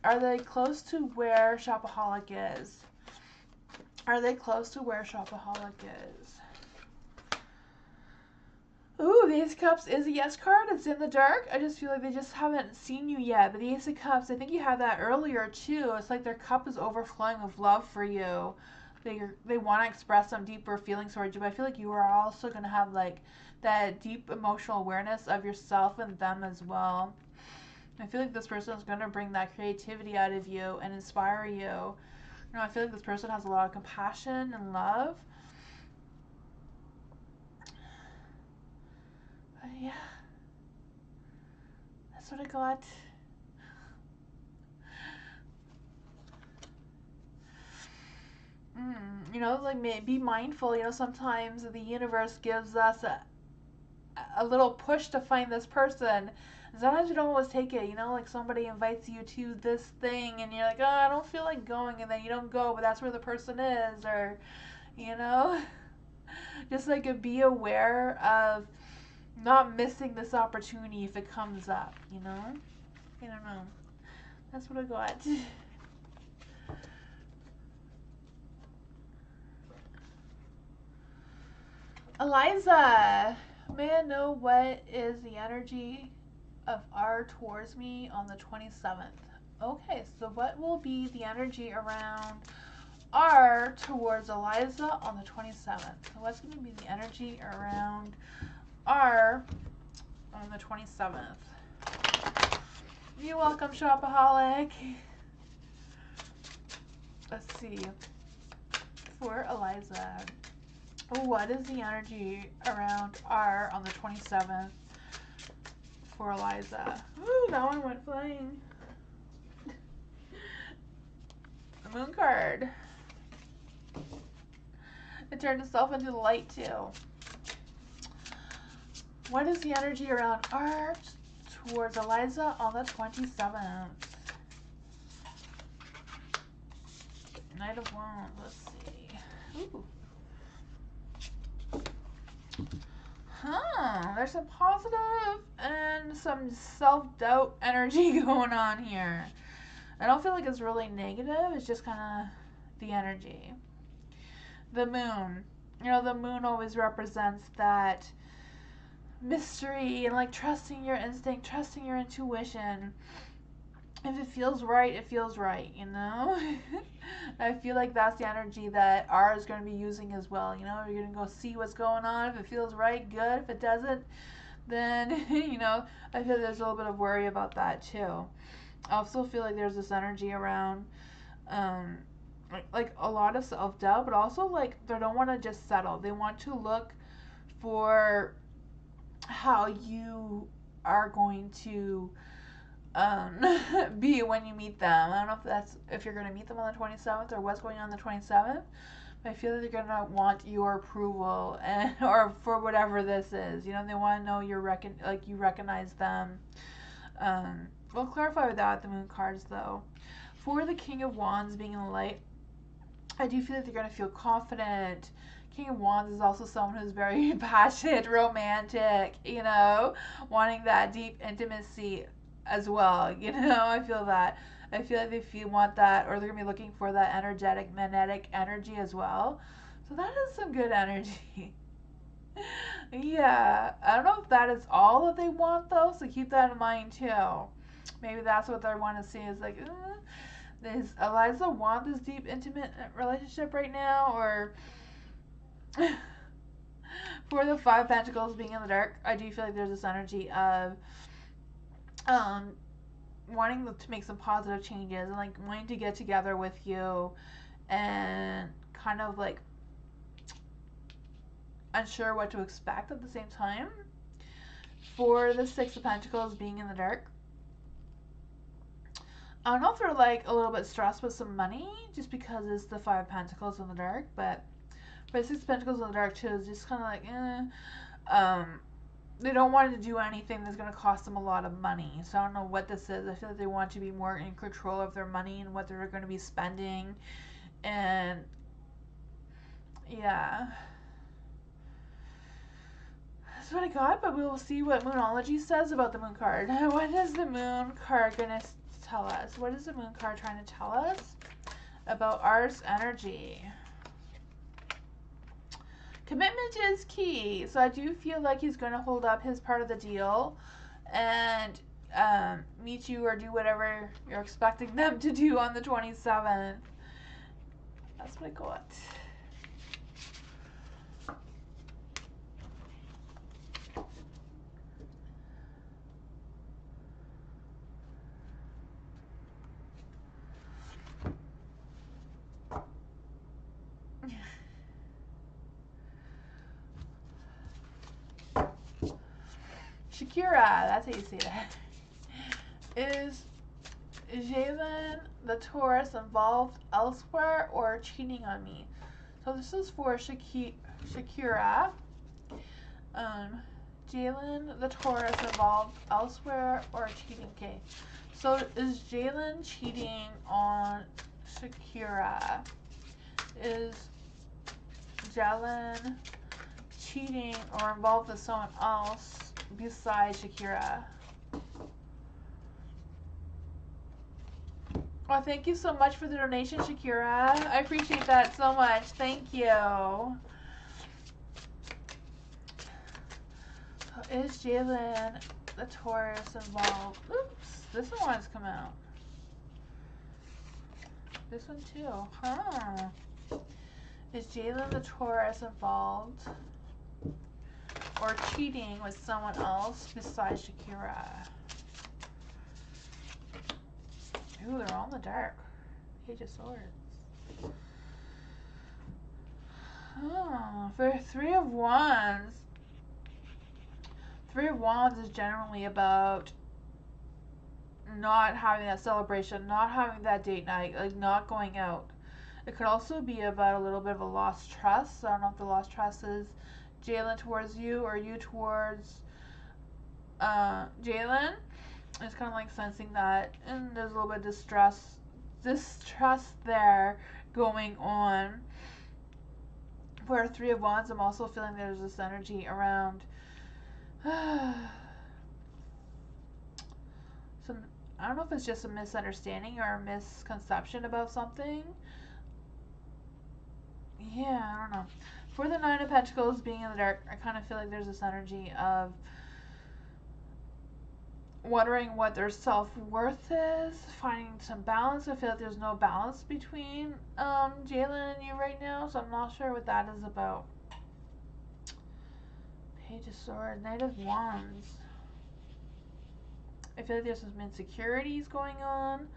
Are they close to where Shopaholic is? Are they close to where Shopaholic is? Ooh, the Ace of Cups is a yes card. It's in the dark. I just feel like they just haven't seen you yet. But the Ace of Cups, I think you had that earlier too. It's like their cup is overflowing with love for you. They want to express some deeper feelings towards you. But I feel like you are also going to have like that deep emotional awareness of yourself and them as well. I feel like this person is going to bring that creativity out of you and inspire you. You know, I feel like this person has a lot of compassion and love. But yeah, that's what I got. You know, like, be mindful. You know, sometimes the universe gives us a little push to find this person. Sometimes you don't always take it, you know, like somebody invites you to this thing and you're like, oh, I don't feel like going, and then you don't go, but that's where the person is, or, you know, just like be aware of not missing this opportunity if it comes up, you know? I don't know. That's what I got. Eliza, may I know what is the energy of R towards me on the 27th? Okay, so what will be the energy around R towards Eliza on the 27th? So what's going to be the energy around R on the 27th? You're welcome, Shopaholic. Let's see. For Eliza, what is the energy around R on the 27th for Eliza? Ooh, that one went flying. The Moon card. It turned itself into the light too. What is the energy around R towards Eliza on the 27th? Knight of Wands. Let's see. Ooh. There's some positive and some self-doubt energy going on here. I don't feel like it's really negative. It's just kind of the energy. The Moon. You know, the Moon always represents that mystery and like trusting your instinct, trusting your intuition. If it feels right, it feels right, you know? I feel like that's the energy that R is going to be using as well, you know? You're going to go see what's going on. If it feels right, good. If it doesn't, then, you know, I feel there's a little bit of worry about that too. I also feel like there's this energy around, like a lot of self-doubt, but also like they don't want to just settle. They want to look for how you are going to be when you meet them. I don't know if you're going to meet them on the 27th or what's going on the 27th, but I feel that they're going to want your approval or for whatever this is. You know, they want to know you recognize them. We'll clarify with that with the Moon cards though. For the King of Wands being in the light, I do feel that they're going to feel confident. King of Wands is also someone who's very passionate, romantic, you know, wanting that deep intimacy as well, you know. I feel that. I feel like they want that, or they're going to be looking for that energetic, magnetic energy as well. So that is some good energy. Yeah. I don't know if that is all that they want, though, so keep that in mind, too. Maybe that's what they want to see is like, does Eliza want this deep, intimate relationship right now? Or for the Five of Pentacles being in the dark, I do feel like there's this energy of wanting to make some positive changes and like wanting to get together with you and kind of like unsure what to expect at the same time. For the Six of Pentacles being in the dark, I don't know if they're like a little bit stressed with some money just because it's the Five of Pentacles in the dark, but for the Six of Pentacles in the dark too, it's just kind of like, they don't want to do anything that's going to cost them a lot of money. So I don't know what this is. I feel like they want to be more in control of their money and what they're going to be spending. And yeah. That's what I got, but we will see what Moonology says about the Moon card. What is the Moon card going to tell us? What is the Moon card trying to tell us about Ars energy? Commitment is key, so I do feel like he's going to hold up his part of the deal and meet you or do whatever you're expecting them to do on the 27th. That's what I got. Shakira, that's how you say that. Is Jalen the Taurus involved elsewhere or cheating on me? So this is for Shakira. Jalen the Taurus involved elsewhere or cheating? Okay. So is Jalen cheating on Shakira? Is Jalen cheating or involved with someone else besides Shakira? Well, thank you so much for the donation, Shakira. I appreciate that so much. Thank you. So is Jalen the Taurus involved? Oops, this one wants to come out. This one too. Huh. Is Jalen the Taurus involved or cheating with someone else besides Shakira? Ooh, they're all in the dark. Page of Swords. Oh, for Three of Wands. Three of Wands is generally about not having that celebration, not having that date night, like not going out. It could also be about a little bit of a lost trust. I don't know if the lost trust is Jalen towards you or you towards Jalen. It's kind of like sensing that, and there's a little bit of distrust there going on. For Three of Wands, I'm also feeling there's this energy around some, I don't know if it's just a misunderstanding or a misconception about something. Yeah, I don't know. For the Nine of Pentacles being in the dark, I kind of feel like there's this energy of wondering what their self-worth is, finding some balance. I feel like there's no balance between Jalen and you right now, so I'm not sure what that is about. Page of Swords, Knight of Wands. I feel like there's some insecurities going on.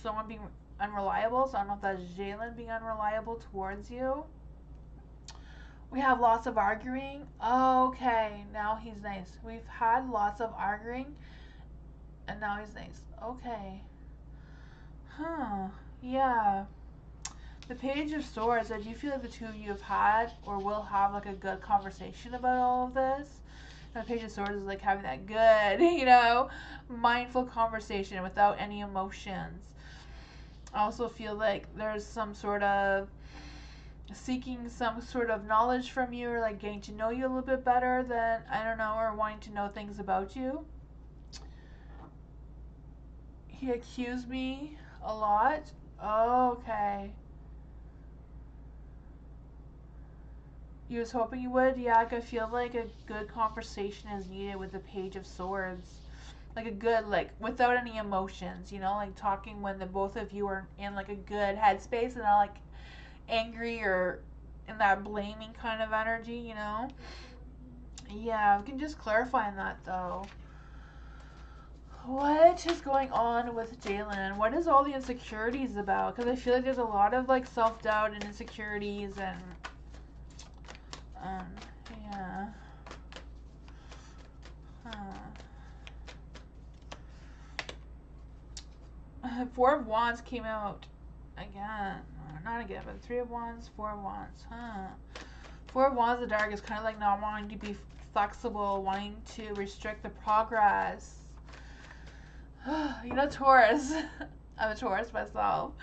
Someone being unreliable, so I don't know if that's Jalen being unreliable towards you. We have lots of arguing. Okay, now he's nice. We've had lots of arguing, and now he's nice. Okay. Huh. Yeah. The Page of Swords, I do feel like the two of you have had or will have like a good conversation about all of this. And the Page of Swords is like having that good, mindful conversation without any emotions. I also feel like there's some sort of seeking some sort of knowledge from you, or like getting to know you a little bit better than, I don't know, or wanting to know things about you. He accused me a lot. Okay. You was hoping you would? Yeah, I could feel like a good conversation is needed with the Page of Swords. like a good, like without any emotions, you know, like talking when the both of you are in like a good headspace and not like angry or in that blaming kind of energy, you know. Yeah, we can just clarify on that though. What is going on with Jalen? What is all the insecurities about? Because I feel like there's a lot of like self-doubt and insecurities and um yeah. Four of Wands came out again. Not again, but Three of Wands, Four of Wands. Four of Wands in the dark is kind of like not wanting to be flexible, wanting to restrict the progress. You know, Taurus. I'm a Taurus myself.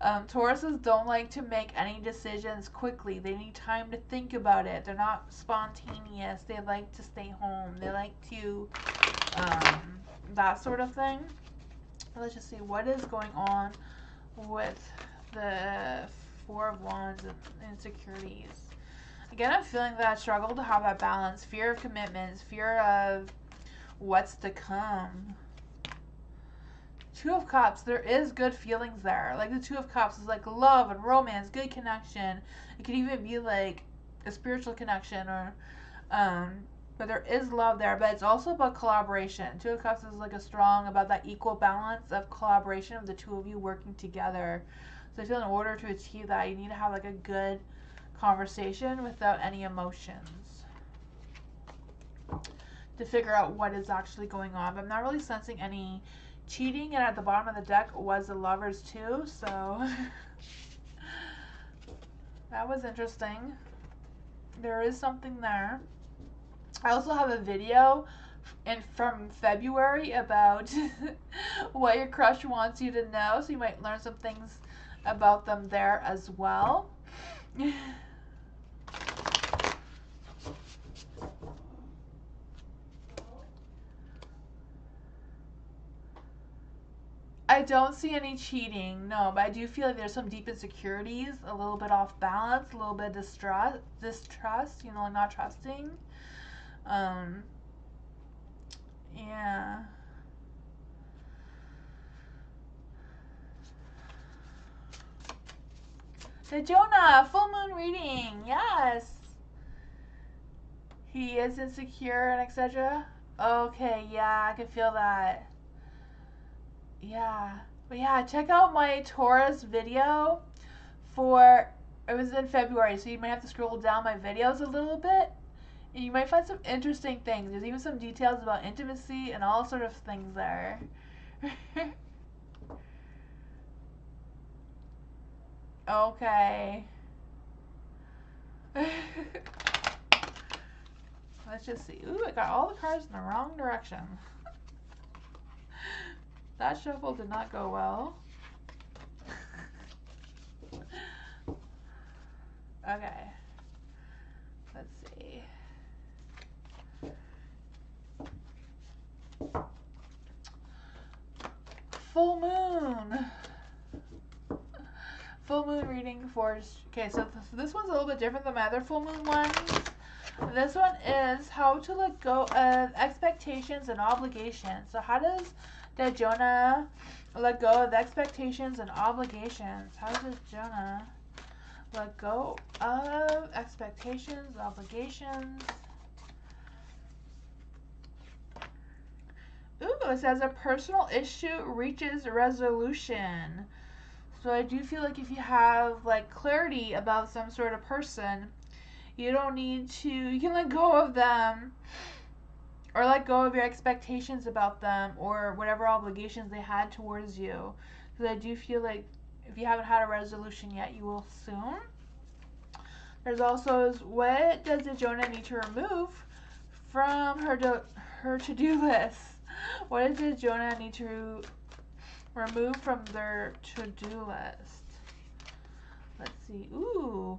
Tauruses don't like to make any decisions quickly. They need time to think about it. They're not spontaneous. They like to stay home. They like to, that sort of thing. Let's just see what is going on with the Four of Wands and insecurities. Again, I'm feeling that struggle to have that balance. Fear of commitments. Fear of what's to come. Two of Cups, there is good feelings there. Like the Two of Cups is like love and romance, good connection. It could even be like a spiritual connection or but there is love there, but it's also about collaboration. Two of Cups is like a strong about that equal balance of collaboration of the two of you working together. So I feel in order to achieve that, you need to have like a good conversation without any emotions to figure out what is actually going on. But I'm not really sensing any cheating, and at the bottom of the deck was the Lovers too, so that was interesting. There is something there. I also have a video from February about what your crush wants you to know, so you might learn some things about them there as well. I don't see any cheating, no, but I do feel like there's some deep insecurities, a little bit off balance, a little bit distrust, you know, like not trusting. Yeah. The Jonah, full moon reading, yes. He is insecure and etc. Okay, yeah, I can feel that. Yeah. But yeah, check out my Taurus video it was in February, so you might have to scroll down my videos a little bit. And you might find some interesting things. There's even some details about intimacy and all sort of things there. Okay. Let's just see. Ooh, I got all the cards in the wrong direction. That shuffle did not go well. Okay. Let's see. Full moon. Full moon reading for... Okay, so this one's a little bit different than my other full moon ones. This one is how to let go of expectations and obligations. So how does the Jonah let go of expectations and obligations? How does Jonah let go of expectations, obligations? Ooh, it says a personal issue reaches resolution. So I do feel like if you have like clarity about some sort of person, you don't need to, you can let go of them or let go of your expectations about them or whatever obligations they had towards you. Because I do feel like if you haven't had a resolution yet, you will soon. There's also, what does the Jonah need to remove from her to-do list? What does the Jonah need to remove from their to-do list? Let's see. Ooh.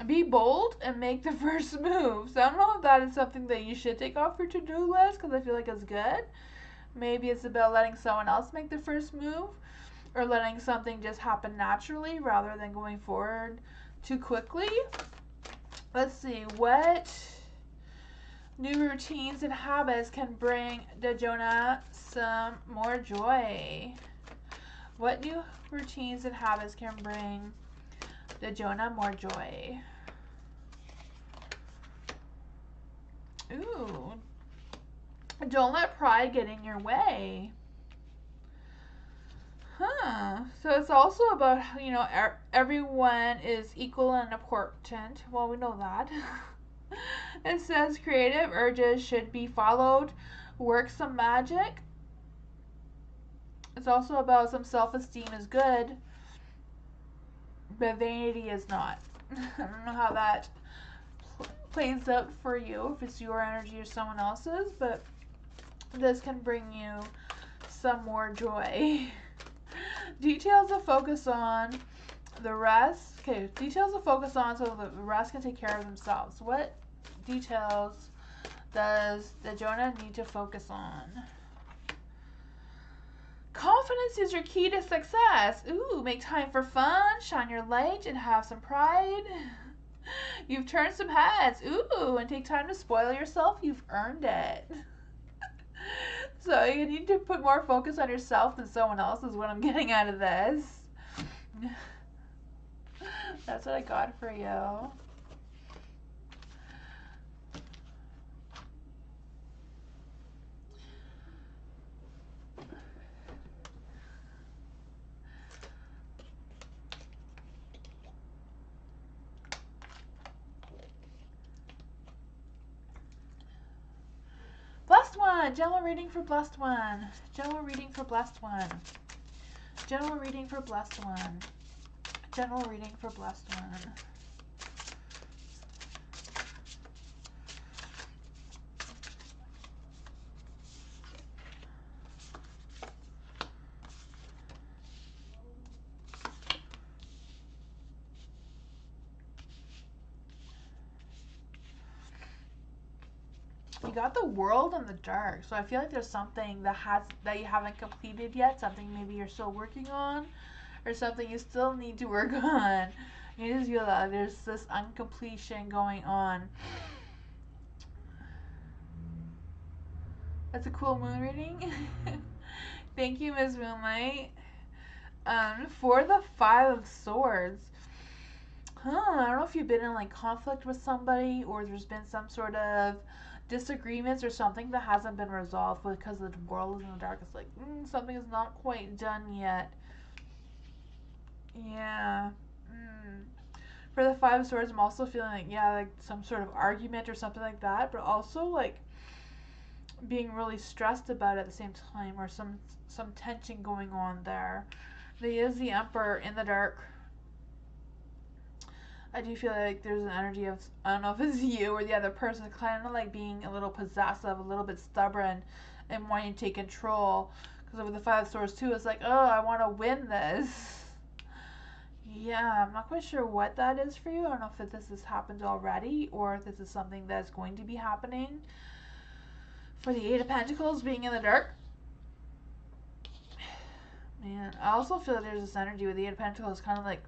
Be bold and make the first move. So I don't know if that is something that you should take off your to-do list because I feel like it's good. Maybe it's about letting someone else make the first move or letting something just happen naturally rather than going forward too quickly. Let's see. What New routines and habits can bring the Jonah some more joy. What new routines and habits can bring the Jonah more joy? Ooh. Don't let pride get in your way. Huh. So it's also about, you know, everyone is equal and important. Well, we know that. It says creative urges should be followed. Work some magic. It's also about some self-esteem is good, but vanity is not. I don't know how that plays out for you, if it's your energy or someone else's, but this can bring you some more joy. Details to focus on, the rest. Okay, details to focus on so the rest can take care of themselves. What details does the Jonah need to focus on? Confidence is your key to success. Ooh, make time for fun, shine your light, and have some pride. You've turned some heads. Ooh, and take time to spoil yourself. You've earned it. So you need to put more focus on yourself than someone else is what I'm getting out of this. That's what I got for you. Blessed one. General reading for blessed one. General reading for blessed one. General reading for blessed one. General reading for blessed one. You got the World and the Dark, so I feel like there's something that you haven't completed yet, something maybe you're still working on, or something you still need to work on. You just feel that there's this uncompletion going on. That's a cool moon reading. Thank you, Ms. Moonlight. For the Five of Swords. I don't know if you've been in like conflict with somebody, or there's been some sort of disagreements or something that hasn't been resolved because the World is in the Dark. It's like something is not quite done yet. Yeah. For the Five of Swords, I'm also feeling like, yeah, like some sort of argument or something like that, but also like being really stressed about it at the same time, or some tension going on there. There is the Emperor in the Dark. I do feel like there's an energy of, I don't know if it's you or the other person, kind of like being a little possessive, a little bit stubborn, and wanting to take control. Because with the Five of Swords too, it's like, oh, I want to win this. Yeah, I'm not quite sure what that is for you. I don't know if this has happened already, or if this is something that's going to be happening. For the Eight of Pentacles being in the Dark. Man, I also feel that there's this energy with the Eight of Pentacles, kind of like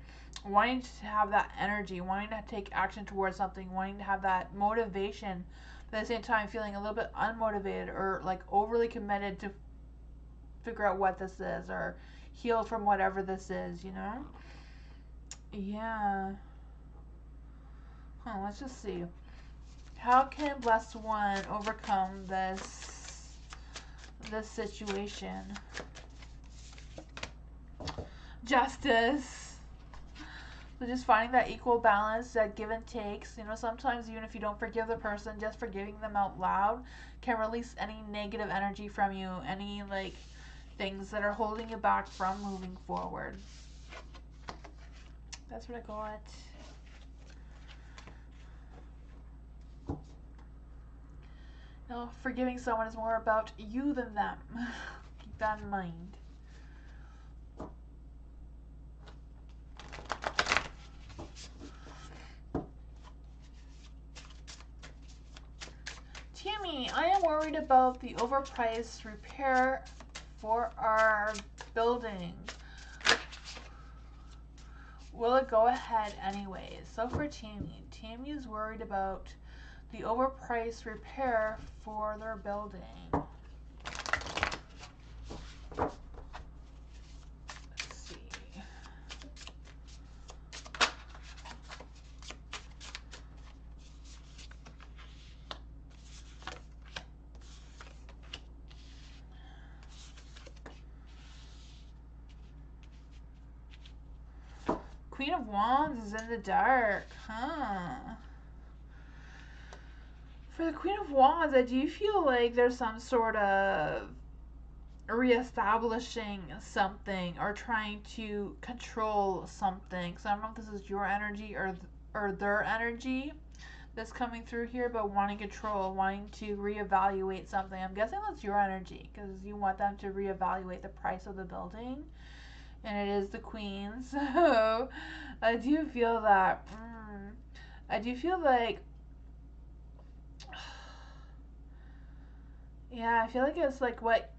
wanting to have that energy, wanting to take action towards something, wanting to have that motivation, but at the same time feeling a little bit unmotivated or like overly committed to figure out what this is or heal from whatever this is, you know? Yeah. Let's just see. How can Blessed One overcome this situation? Justice. So just finding that equal balance, that give and takes. You know, sometimes even if you don't forgive the person, just forgiving them out loud can release any negative energy from you, any like things that are holding you back from moving forward. That's what I got. No, forgiving someone is more about you than them. Keep that in mind. Tammy, I am worried about the overpriced repair for our building. Will it go ahead anyways? So for Tammy, Tammy is worried about the overpriced repair for their building. Let's see. Queen of Wands is in the dark, huh? For the Queen of Wands, I do feel like there's some sort of reestablishing something or trying to control something. So I don't know if this is your energy or their energy that's coming through here, but wanting control, wanting to reevaluate something. I'm guessing that's your energy because you want them to reevaluate the price of the building. And it is the Queen, so I do feel that. I do feel like, yeah, I feel like it's like what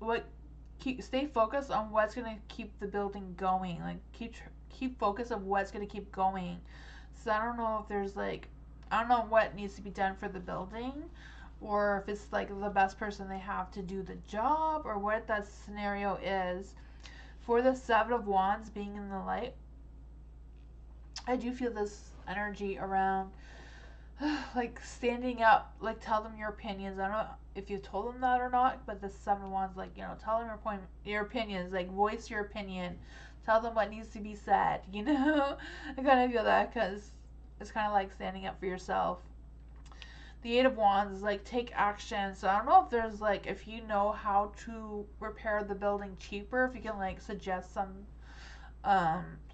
stay focused on what's gonna keep the building going. Like keep focus of what's gonna keep going. So I don't know if there's like, I don't know what needs to be done for the building, or if it's like the best person they have to do the job, or what that scenario is. For the Seven of Wands being in the light, I do feel this energy around like standing up, like tell them your opinions. I don't know if you told them that or not, but the Seven of Wands, like, you know, tell them your opinions, like voice your opinion, tell them what needs to be said, you know. I kind of feel that because it's kind of like standing up for yourself. The Eight of Wands is like take action. So I don't know if there's like, if you know how to repair the building cheaper, if you can like suggest some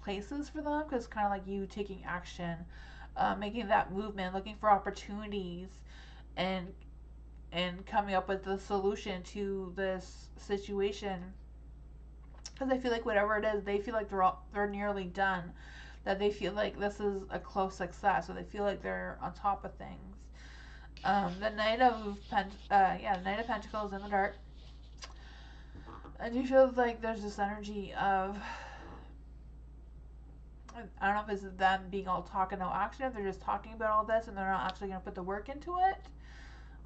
places for them, because it's kind of like you taking action, making that movement, looking for opportunities, and coming up with the solution to this situation. Because I feel like whatever it is, they feel like they're nearly done. That they feel like this is a close success, so they feel like they're on top of things. The Knight of Knight of Pentacles in the dark. I do feel like there's this energy of, I don't know if it's them being all talk and no action, if they're just talking about all this and they're not actually going to put the work into it,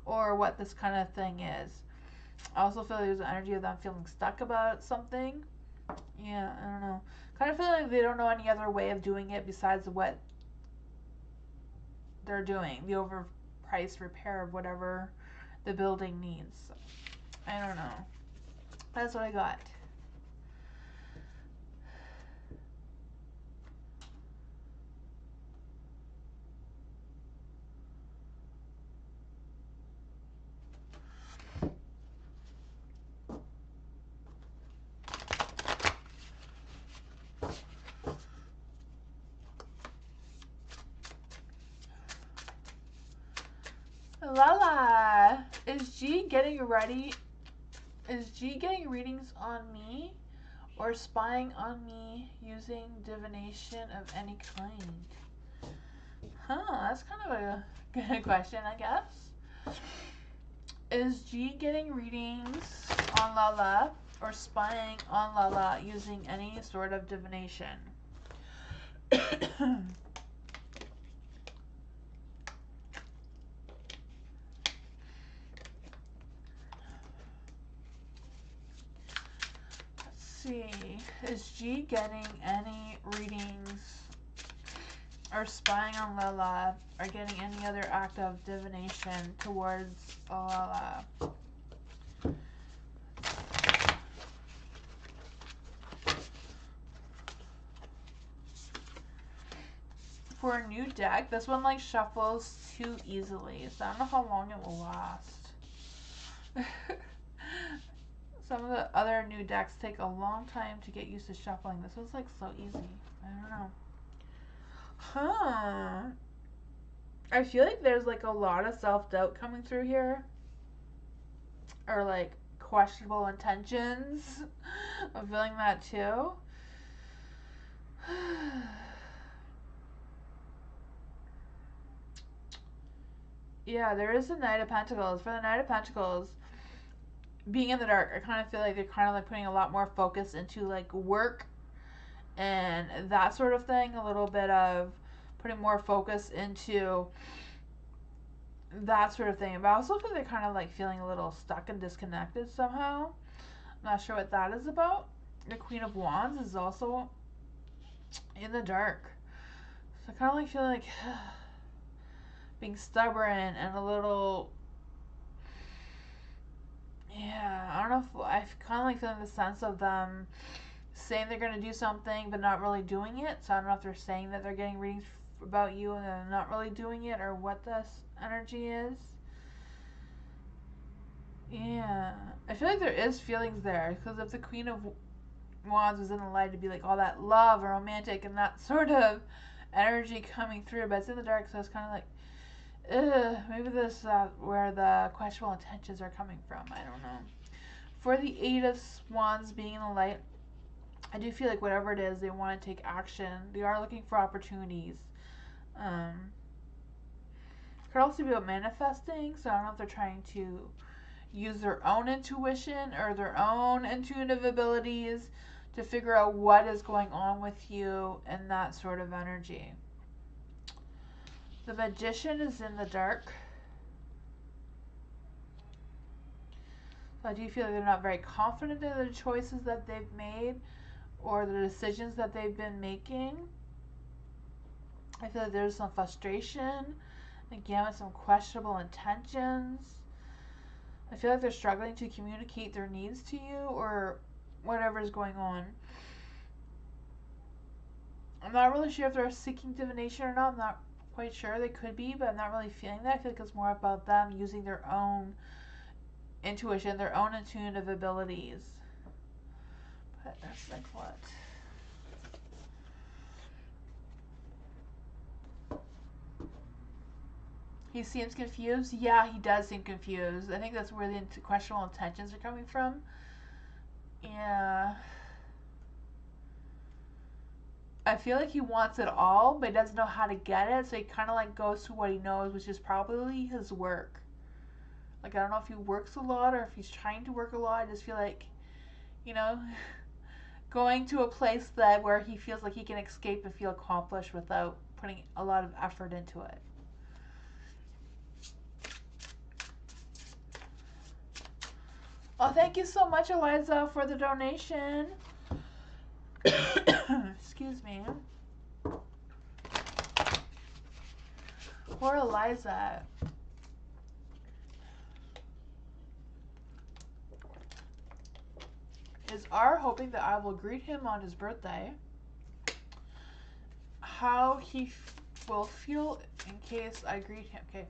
or what this kind of thing is. I also feel like there's an energy of them feeling stuck about something. Yeah, I don't know. Kind of feel like they don't know any other way of doing it besides what they're doing. The overpriced repair of whatever the building needs. I don't know. That's what I got. Lala, is G getting ready? Is G getting readings on me or spying on me using divination of any kind? Huh, that's kind of a good question, I guess. Is G getting readings on Lala or spying on Lala using any sort of divination? See, is G getting any readings or spying on Lala or getting any other act of divination towards Lala? For a new deck, this one like shuffles too easily, so I don't know how long it will last. Some of the other new decks take a long time to get used to shuffling. This was like so easy. I don't know. Huh. I feel like there's like a lot of self-doubt coming through here. Or like questionable intentions. I'm feeling that too. Yeah, there is a Knight of Pentacles. For the Knight of Pentacles, being in the dark, I kind of feel like they're kind of like putting a lot more focus into like work and that sort of thing. A little bit of putting more focus into that sort of thing. But I also feel they're kind of like feeling a little stuck and disconnected somehow. I'm not sure what that is about. The Queen of Wands is also in the dark. So I kind of like feel like being stubborn and a little, yeah, I don't know if I kind of like feeling the sense of them saying they're going to do something but not really doing it. So I don't know if they're saying that they're getting readings about you and they're not really doing it, or what this energy is. Yeah, I feel like there is feelings there, because if the Queen of Wands was in the light, it'd be like all that love and romantic and that sort of energy coming through, but it's in the dark, so it's kind of like, ugh, maybe this is where the questionable intentions are coming from. I don't know. For the Eight of Wands being in the light, I do feel like whatever it is, they want to take action. They are looking for opportunities. Could also be about manifesting, so I don't know if they're trying to use their own intuition or their own intuitive abilities to figure out what is going on with you and that sort of energy. The Magician is in the dark. So I do feel like they're not very confident in the choices that they've made or the decisions that they've been making. I feel like there's some frustration, again with some questionable intentions. I feel like they're struggling to communicate their needs to you or whatever is going on. I'm not really sure if they're seeking divination or not. I'm not quite sure. They could be, but I'm not really feeling that. I feel like it's more about them using their own intuition, their own intuitive abilities. But that's like what? He seems confused. Yeah, he does seem confused. I think that's where the questionable intentions are coming from. Yeah. I feel like he wants it all, but he doesn't know how to get it, so he kind of like goes to what he knows, which is probably his work. Like, I don't know if he works a lot or if he's trying to work a lot. I just feel like, you know, going to a place that where he feels like he can escape and feel accomplished without putting a lot of effort into it. Oh, thank you so much, Eliza, for the donation. Excuse me. Poor Eliza. Is R hoping that I will greet him on his birthday? How he will feel in case I greet him. Okay.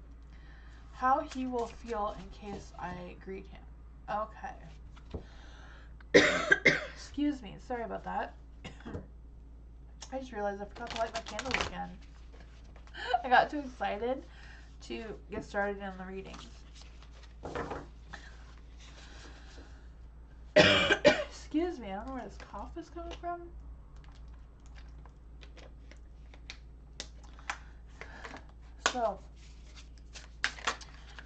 How he will feel in case I greet him. Okay. Excuse me. Sorry about that. I just realized I forgot to light my candles again. I got too excited to get started in the readings. Excuse me, I don't know where this cough is coming from. So,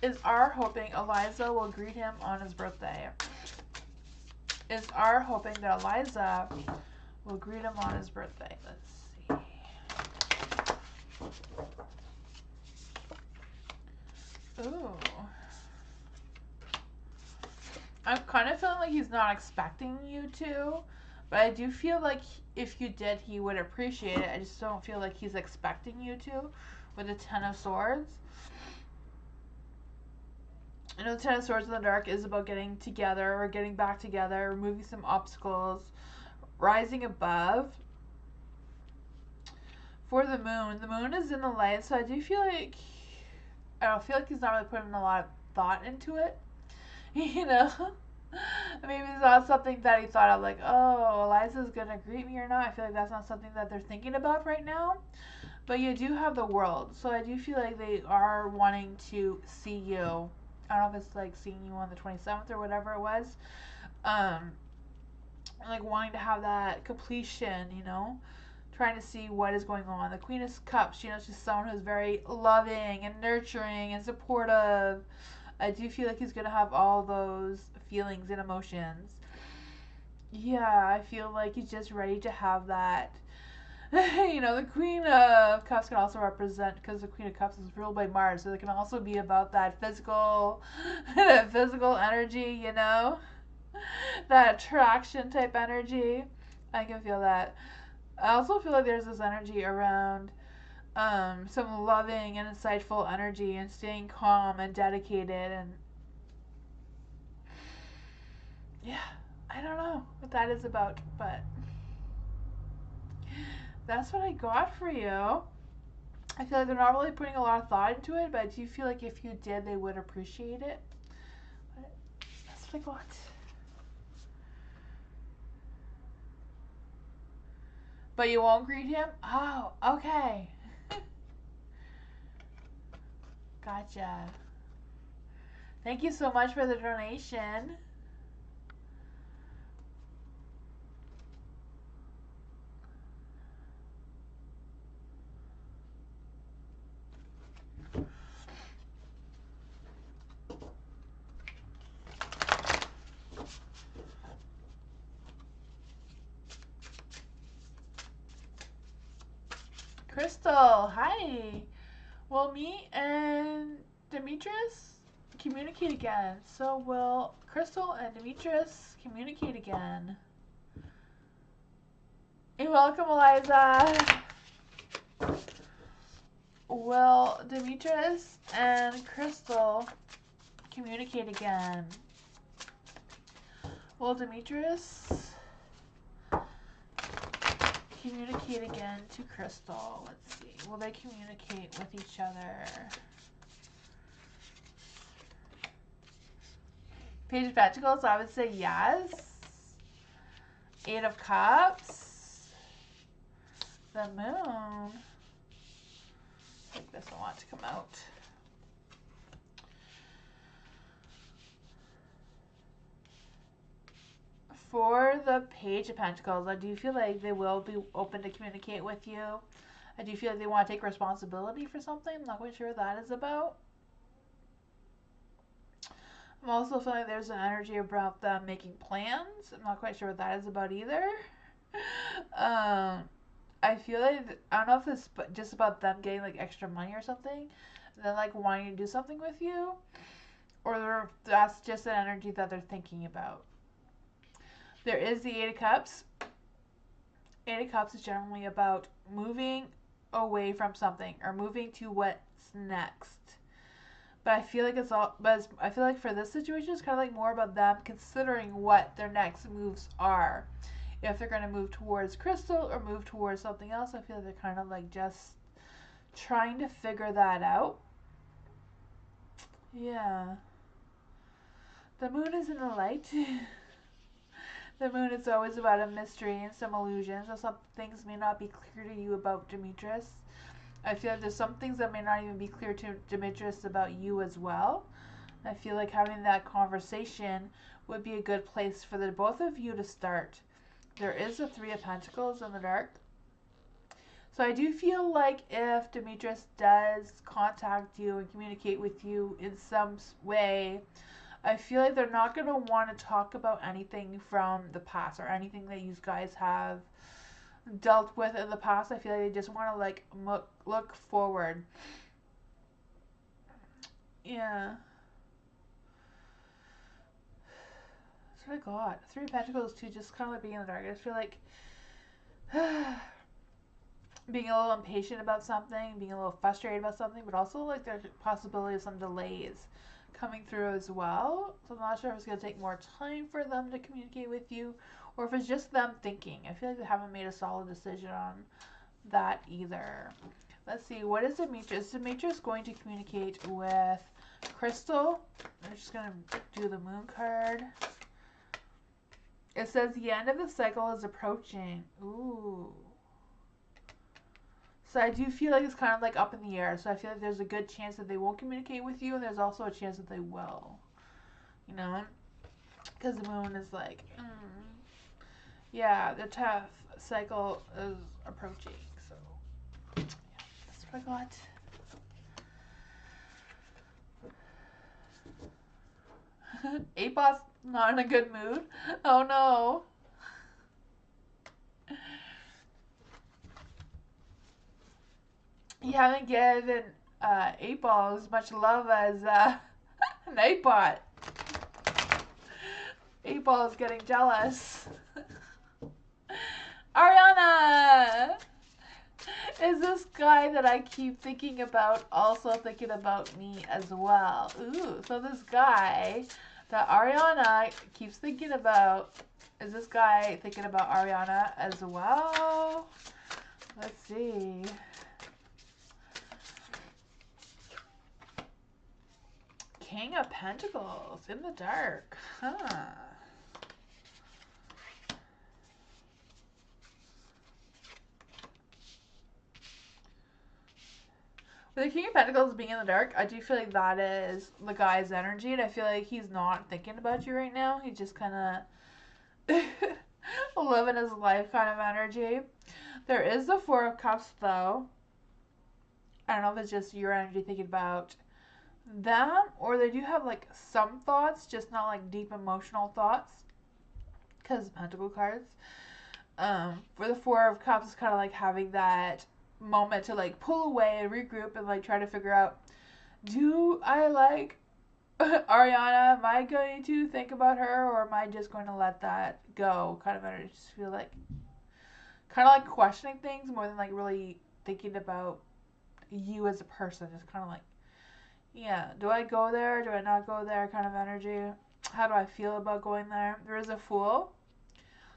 is R hoping Eliza will greet him on his birthday? Is R hoping that Eliza will greet him on his birthday? Let's see. Ooh. I'm kind of feeling like he's not expecting you to, but I do feel like if you did, he would appreciate it. I just don't feel like he's expecting you to with the Ten of Swords. I know the Ten of Swords in the dark is about getting together or getting back together, removing some obstacles, rising above. For the moon is in the light, so I do feel like, I don't feel like he's not really putting a lot of thought into it. You know? Maybe it's not something that he thought of, like, oh, Eliza's gonna greet me or not. I feel like that's not something that they're thinking about right now. But you do have the world, so I do feel like they are wanting to see you. I don't know if it's like seeing you on the 27th or whatever it was. Like wanting to have that completion, you know? Trying to see what is going on. The Queen of Cups, you know, she's someone who's very loving and nurturing and supportive. I do feel like he's going to have all those feelings and emotions. Yeah, I feel like he's just ready to have that You know, the Queen of Cups can also represent, because the Queen of Cups is ruled by Mars, so it can also be about that physical, that physical energy, you know, that attraction type energy. I can feel that. I also feel like there's this energy around some loving and insightful energy and staying calm and dedicated, and yeah, I don't know what that is about, but that's what I got for you. I feel like they're not really putting a lot of thought into it, but I do feel like if you did, they would appreciate it. But that's what I got. But you won't greet him? Oh, okay. Gotcha. Thank you so much for the donation. Crystal, hi. Will me and Demetrius communicate again? So will Crystal and Demetrius communicate again? Hey, welcome, Eliza. Will Demetrius and Crystal communicate again? Will Demetrius communicate again to Crystal? Let's see. Will they communicate with each other? Page of Pentacles, I would say yes. Eight of Cups. The Moon. I think this one wants to come out. For the Page of Pentacles, I do feel like they will be open to communicate with you. I do feel like they want to take responsibility for something. I'm not quite sure what that is about. I'm also feeling there's an energy about them making plans. I'm not quite sure what that is about either. I feel like, I don't know if it's just about them getting like extra money or something, and then like wanting to do something with you, or that's just an energy that they're thinking about. There is the Eight of Cups. Eight of Cups is generally about moving away from something or moving to what's next. But I feel like I feel like for this situation, it's kind of like more about them considering what their next moves are. If they're going to move towards Crystal or move towards something else, I feel like they're kind of like just trying to figure that out. Yeah. The Moon is in the light. The Moon is always about a mystery and some illusions, so some things may not be clear to you about Demetrius. I feel like there's some things that may not even be clear to Demetrius about you as well. I feel like having that conversation would be a good place for the both of you to start. There is a Three of Pentacles in the dark. So I do feel like if Demetrius does contact you and communicate with you in some way, I feel like they're not going to want to talk about anything from the past or anything that you guys have dealt with in the past. I feel like they just want to like look forward. Yeah. That's what I got. Three of Pentacles too, just kind of like being in the dark. I just feel like being a little impatient about something, being a little frustrated about something, but also like there's a possibility of some delays coming through as well. So I'm not sure if it's going to take more time for them to communicate with you or if it's just them thinking. I feel like they haven't made a solid decision on that either. Let's see, what is Demetrius? Is Demetrius going to communicate with Crystal? I'm just going to do the Moon card. It says the end of the cycle is approaching. Ooh. So I do feel like it's kind of like up in the air. So I feel like there's a good chance that they won't communicate with you, and there's also a chance that they will. You know? Because the Moon is like, yeah, the tough cycle is approaching. So, yeah, that's what I got. 8-Bot's not in a good mood. Oh no. You haven't given 8 Ball as much love as Nightbot. 8 Ball is getting jealous. Ariana! Is this guy that I keep thinking about also thinking about me as well? Ooh, so this guy that Ariana keeps thinking about, is this guy thinking about Ariana as well? Let's see. King of Pentacles in the dark. Huh. With the King of Pentacles being in the dark, I do feel like that is the guy's energy, and I feel like he's not thinking about you right now. He's just kind of living his life kind of energy. There is the Four of Cups, though. I don't know if it's just your energy thinking about them, or they do have like some thoughts, just not like deep emotional thoughts, because Pentacle cards. For the Four of Cups, is kind of like having that moment to like pull away and regroup and like try to figure out, do I like Ariana? Am I going to think about her, or am I just going to let that go? Kind of energy. Just feel like kind of like questioning things more than like really thinking about you as a person. Just kind of like, yeah, do I go there? Do I not go there? Kind of energy. How do I feel about going there? There is a Fool.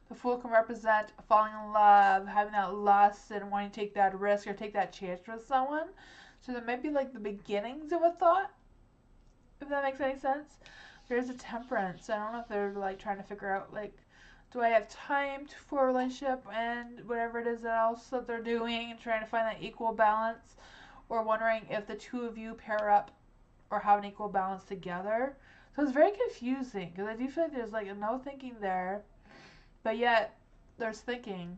The Fool can represent falling in love, having that lust, and wanting to take that risk or take that chance with someone. So there might be like the beginnings of a thought, if that makes any sense. There's a Temperance. I don't know if they're like trying to figure out like, do I have time for a relationship and whatever it is else that they're doing, and trying to find that equal balance, or wondering if the two of you pair up or have an equal balance together. So it's very confusing because I do feel like there's like no thinking there. But yet, there's thinking.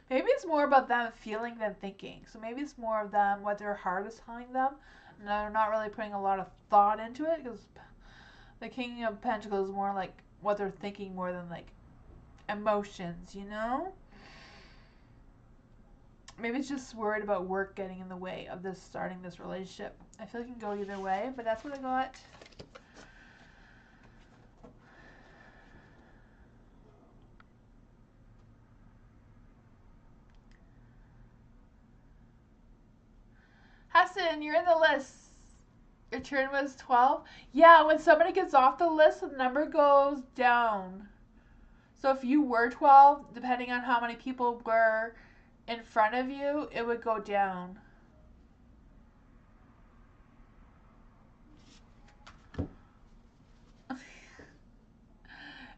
Maybe it's more about them feeling than thinking. So maybe it's more of them, what their heart is telling them. And they're not really putting a lot of thought into it. Because the King of Pentacles is more like what they're thinking more than like emotions, you know? Maybe it's just worried about work getting in the way of this starting this relationship. I feel like it can go either way, but that's what I got. Hassan, you're in the list. Your turn was 12. Yeah, when somebody gets off the list, the number goes down. So if you were 12, depending on how many people were in front of you, it would go down.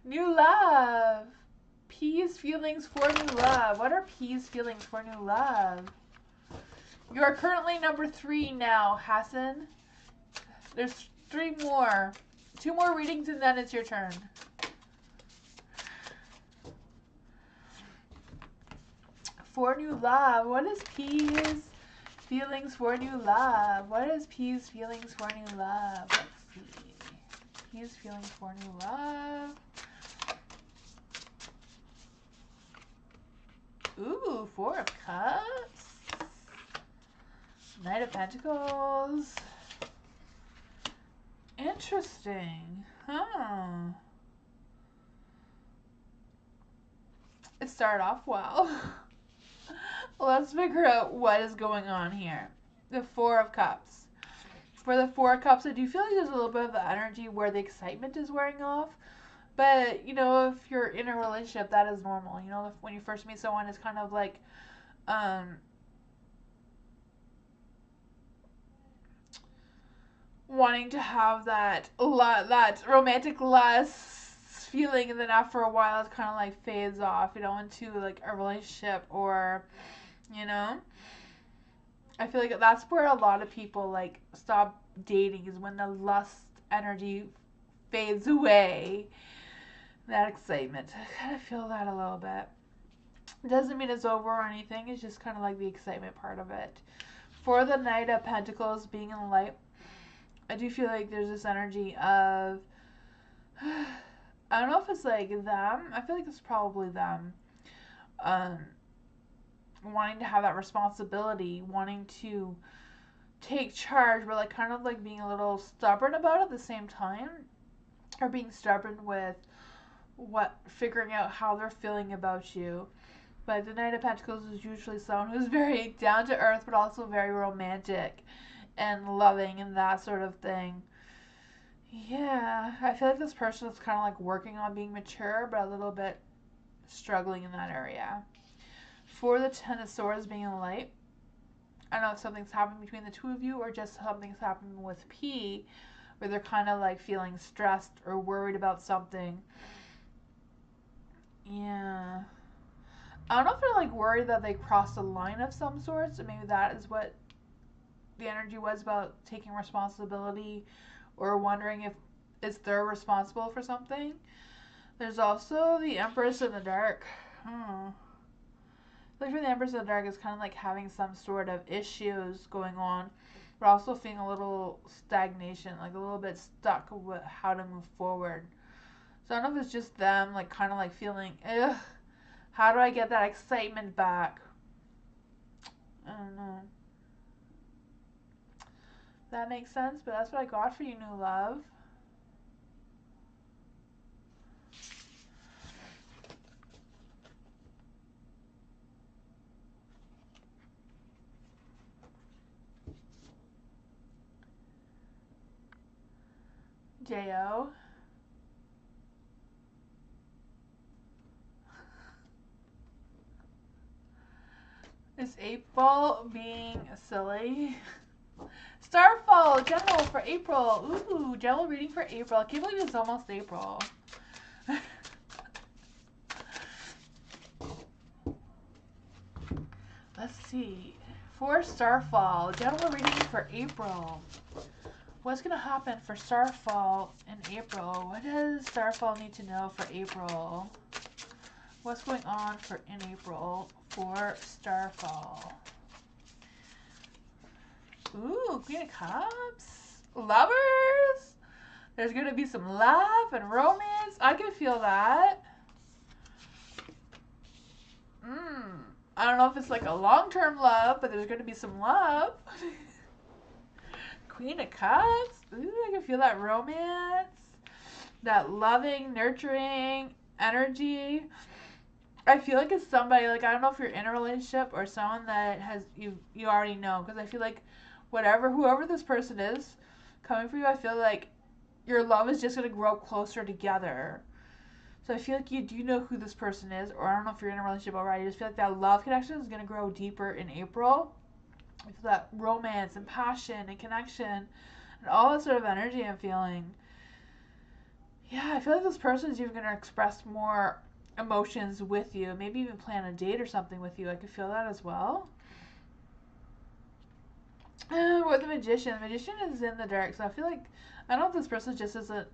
New love. P's feelings for new love. What are P's feelings for new love? You are currently number 3 now, Hassan. There's 3 more. 2 more readings and then it's your turn. For new love. What is P's feelings for new love? What is P's feelings for new love? Let's see. P's feelings for new love. Ooh, 4 of Cups. Knight of Pentacles. Interesting. Huh. It started off well. Let's figure out what is going on here. The 4 of Cups. For the 4 of Cups, I do feel like there's a little bit of the energy where the excitement is wearing off. But, you know, if you're in a relationship, that is normal. You know, when you first meet someone, it's kind of like, wanting to have that romantic lust feeling, and then after a while, it kind of like fades off, you know, into like a relationship, or, you know, I feel like that's where a lot of people like stop dating, is when the lust energy fades away. That excitement. I kind of feel that a little bit. It doesn't mean it's over or anything. It's just kind of like the excitement part of it. For the Knight of Pentacles being in the light, I do feel like there's this energy of, I don't know if it's like them. I feel like it's probably them. wanting to have that responsibility, wanting to take charge, but like kind of like being a little stubborn about it at the same time, or being stubborn with figuring out how they're feeling about you. But the Knight of Pentacles is usually someone who's very down to earth, but also very romantic and loving and that sort of thing. Yeah, I feel like this person is kind of like working on being mature, but a little bit struggling in that area. For the Ten of Swords being a light, I don't know if something's happening between the two of you or just something's happening with P, where they're kind of like feeling stressed or worried about something. Yeah. I don't know if they're like worried that they crossed a line of some sorts, or maybe that is what the energy was about, taking responsibility or wondering if they're responsible for something. There's also the Empress in the Dark. Like for the Empress in the Dark, is kind of like having some sort of issues going on, but also feeling a little stagnation, like a little bit stuck with how to move forward. So I don't know if it's just them, like kind of like feeling, ugh, how do I get that excitement back? I don't know. That makes sense, but that's what I got for you, new love. J.O. Is April being silly? Starfall, general for April. Ooh, general reading for April. I can't believe it's almost April. Let's see. For Starfall, general reading for April. What's going to happen for Starfall in April? What does Starfall need to know for April? What's going on in April for Starfall? Ooh, Queen of Cups. Lovers. There's going to be some love and romance. I can feel that. I don't know if it's like a long-term love, but there's going to be some love. Queen of Cups. Ooh, I can feel that romance. That loving, nurturing energy. I feel like it's somebody, like, I don't know if you're in a relationship or someone that has, you already know. Because I feel like whoever this person is coming for you, I feel like your love is just going to grow closer together. So I feel like you do know who this person is, or I don't know if you're in a relationship already. I just feel like that love connection is going to grow deeper in April. I feel that romance and passion and connection and all that sort of energy I'm feeling. Yeah, I feel like this person is even going to express more emotions with you. Maybe even plan a date or something with you. I could feel that as well. With the Magician. The Magician is in the dark, so I feel like, I don't know if this person just isn't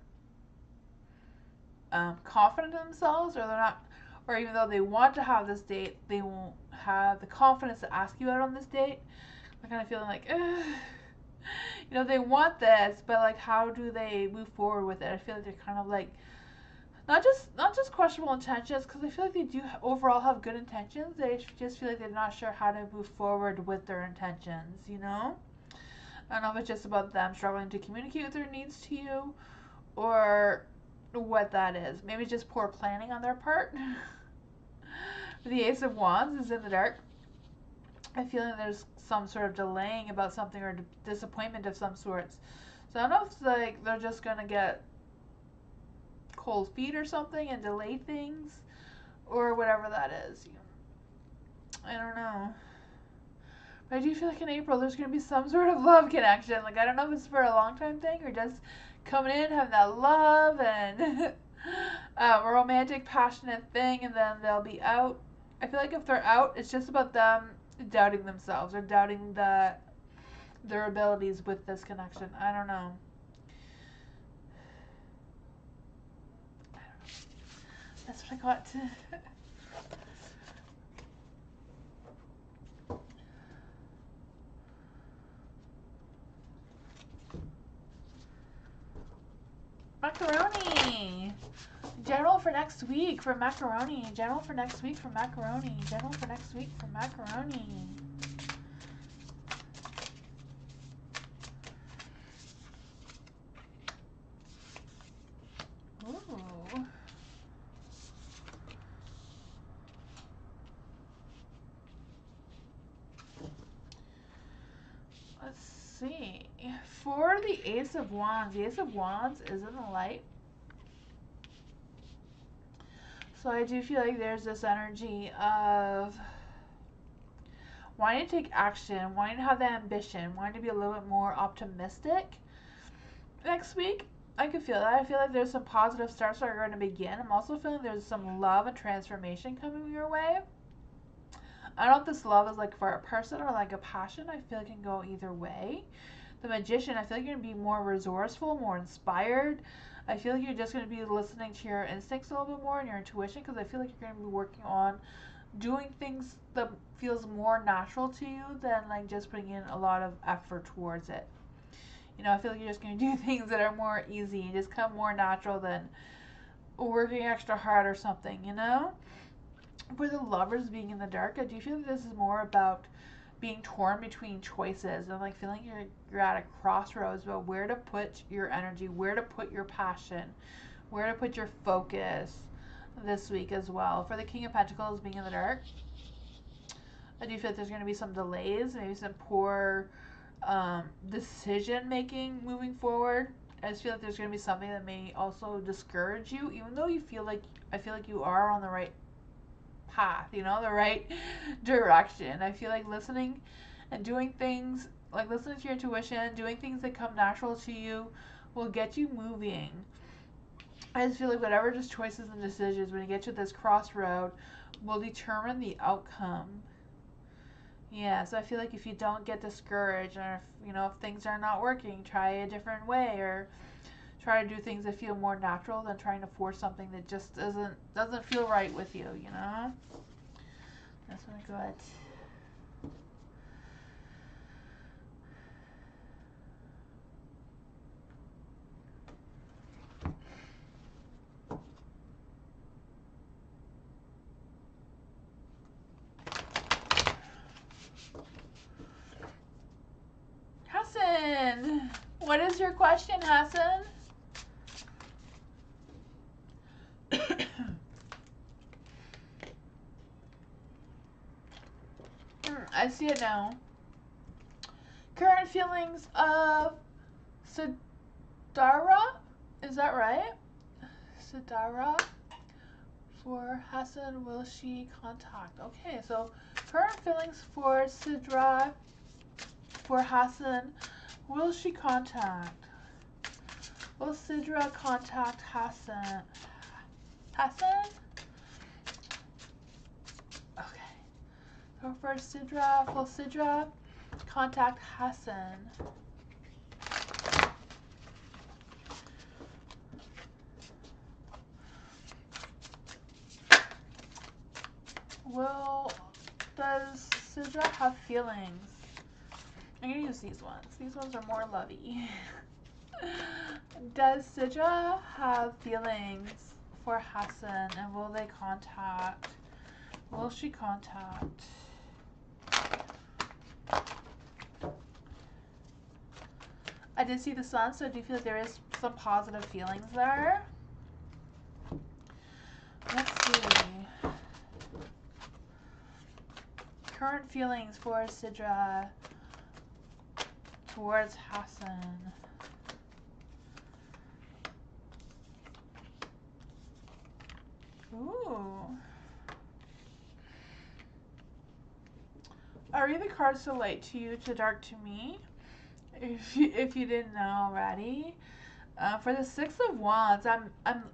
confident in themselves, or they're not, or even though they want to have this date, they won't have the confidence to ask you out on this date. I'm kind of feeling like, ugh. You know, they want this, but like, how do they move forward with it? I feel like they're kind of like, not just questionable intentions, because I feel like they do overall have good intentions. They just feel like they're not sure how to move forward with their intentions, you know? I don't know if it's just about them struggling to communicate with their needs to you, or what that is. Maybe just poor planning on their part. The Ace of Wands is in the dark. I feel like there's some sort of delaying about something, or disappointment of some sorts. So I don't know if it's like they're just going to get cold feet or something and delay things, or whatever that is. I don't know. But I do feel like in April there's going to be some sort of love connection. Like, I don't know if it's for a long time thing or just coming in, having that love and a romantic, passionate thing, and then they'll be out. I feel like if they're out, it's just about them doubting themselves or doubting their abilities with this connection. I don't know. That's what I got to. Macaroni. General for next week for macaroni. General for next week for macaroni. General for next week for macaroni. Ooh. Let's see. For the Ace of Wands, the Ace of Wands is in the light. So I do feel like there's this energy of wanting to take action, wanting to have that ambition, wanting to be a little bit more optimistic next week. I can feel that. I feel like there's some positive starts that are going to begin. I'm also feeling there's some love and transformation coming your way. I don't know if this love is like for a person or like a passion. I feel it can go either way. The Magician, I feel like you're going to be more resourceful, more inspired. I feel like you're just going to be listening to your instincts a little bit more and your intuition, because I feel like you're going to be working on doing things that feels more natural to you than like just putting in a lot of effort towards it. You know, I feel like you're just going to do things that are more easy and just come more natural than working extra hard or something, you know? For the Lovers being in the dark, I do feel like this is more about being torn between choices and like feeling you're at a crossroads about where to put your energy, where to put your passion, where to put your focus this week as well. For the King of Pentacles being in the dark, I do feel like there's going to be some delays, maybe some poor decision making moving forward. I just feel like there's going to be something that may also discourage you, even though you feel like, I feel like you are on the right path, you know, the right direction. I feel like listening and doing things, like listening to your intuition, doing things that come natural to you will get you moving. I just feel like whatever just choices and decisions when you get to this crossroad will determine the outcome. Yeah, so I feel like if you don't get discouraged, or if, you know, if things are not working, try a different way, or try to do things that feel more natural than trying to force something that just doesn't feel right with you, you know? That's what I got. Hassan, what is your question, Hassan? I see it now. Current feelings of Sidara? Is that right? Sidara? For Hassan, will she contact? Okay, so current feelings for Sidra, for Hassan, will she contact? Will Sidra contact Hassan? Hassan? Okay. So for Sidra, will Sidra contact Hassan? Does Sidra have feelings? I'm gonna use these ones. These ones are more lovey. Does Sidra have feelings for Hassan, and will they contact? Will she contact? I did see the sun, so I do feel like there is some positive feelings there. Let's see. Current feelings for Sidra towards Hassan. Ooh. I read the cards to light to you, to dark to me. If you didn't know already. For the Six of Wands,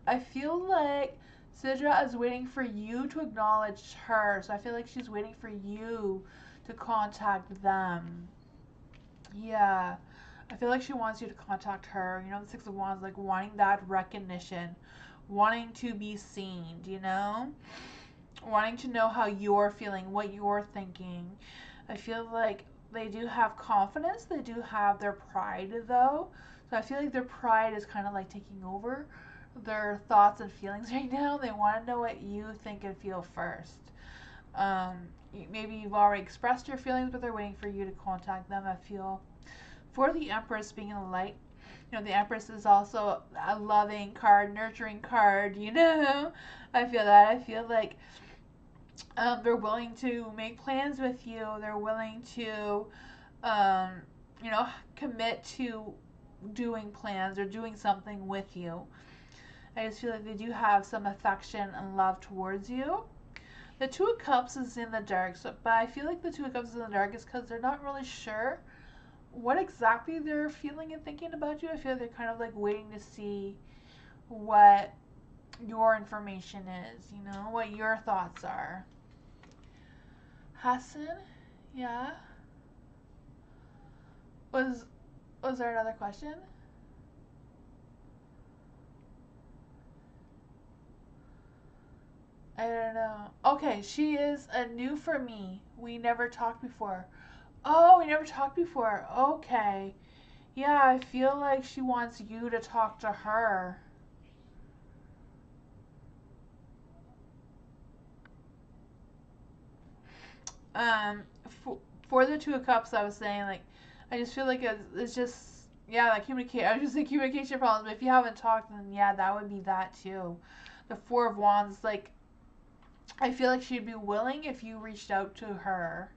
I feel like Sidra is waiting for you to acknowledge her. So I feel like she's waiting for you to contact them. Yeah. I feel like she wants you to contact her. You know, the Six of Wands, like wanting that recognition, wanting to be seen, you know? Wanting to know how you're feeling, what you're thinking. I feel like they do have confidence. They do have their pride, though. So I feel like their pride is kind of like taking over their thoughts and feelings right now. They want to know what you think and feel first. Maybe you've already expressed your feelings, but they're waiting for you to contact them. I feel for the Empress being in the light, you know, the Empress is also a loving card, nurturing card, you know. I feel that. I feel like they're willing to make plans with you. They're willing to, um, you know, commit to doing plans or doing something with you. I just feel like they do have some affection and love towards you. The Two of Cups is in the dark, but I feel like the Two of Cups is in the dark is because they're not really sure what exactly they're feeling and thinking about you. I feel like they're kind of like waiting to see what your information is, you know, what your thoughts are. Hassan, yeah. Was there another question? I don't know. Okay, she is a new for me. We never talked before. Oh, we never talked before. Okay. Yeah, I feel like she wants you to talk to her. Um, for the Two of Cups, I was saying, like, I just feel like it's just, yeah, like communicate. I was just like communication problems. But if you haven't talked, then yeah, that would be that too. The Four of Wands, like, I feel like she'd be willing if you reached out to her.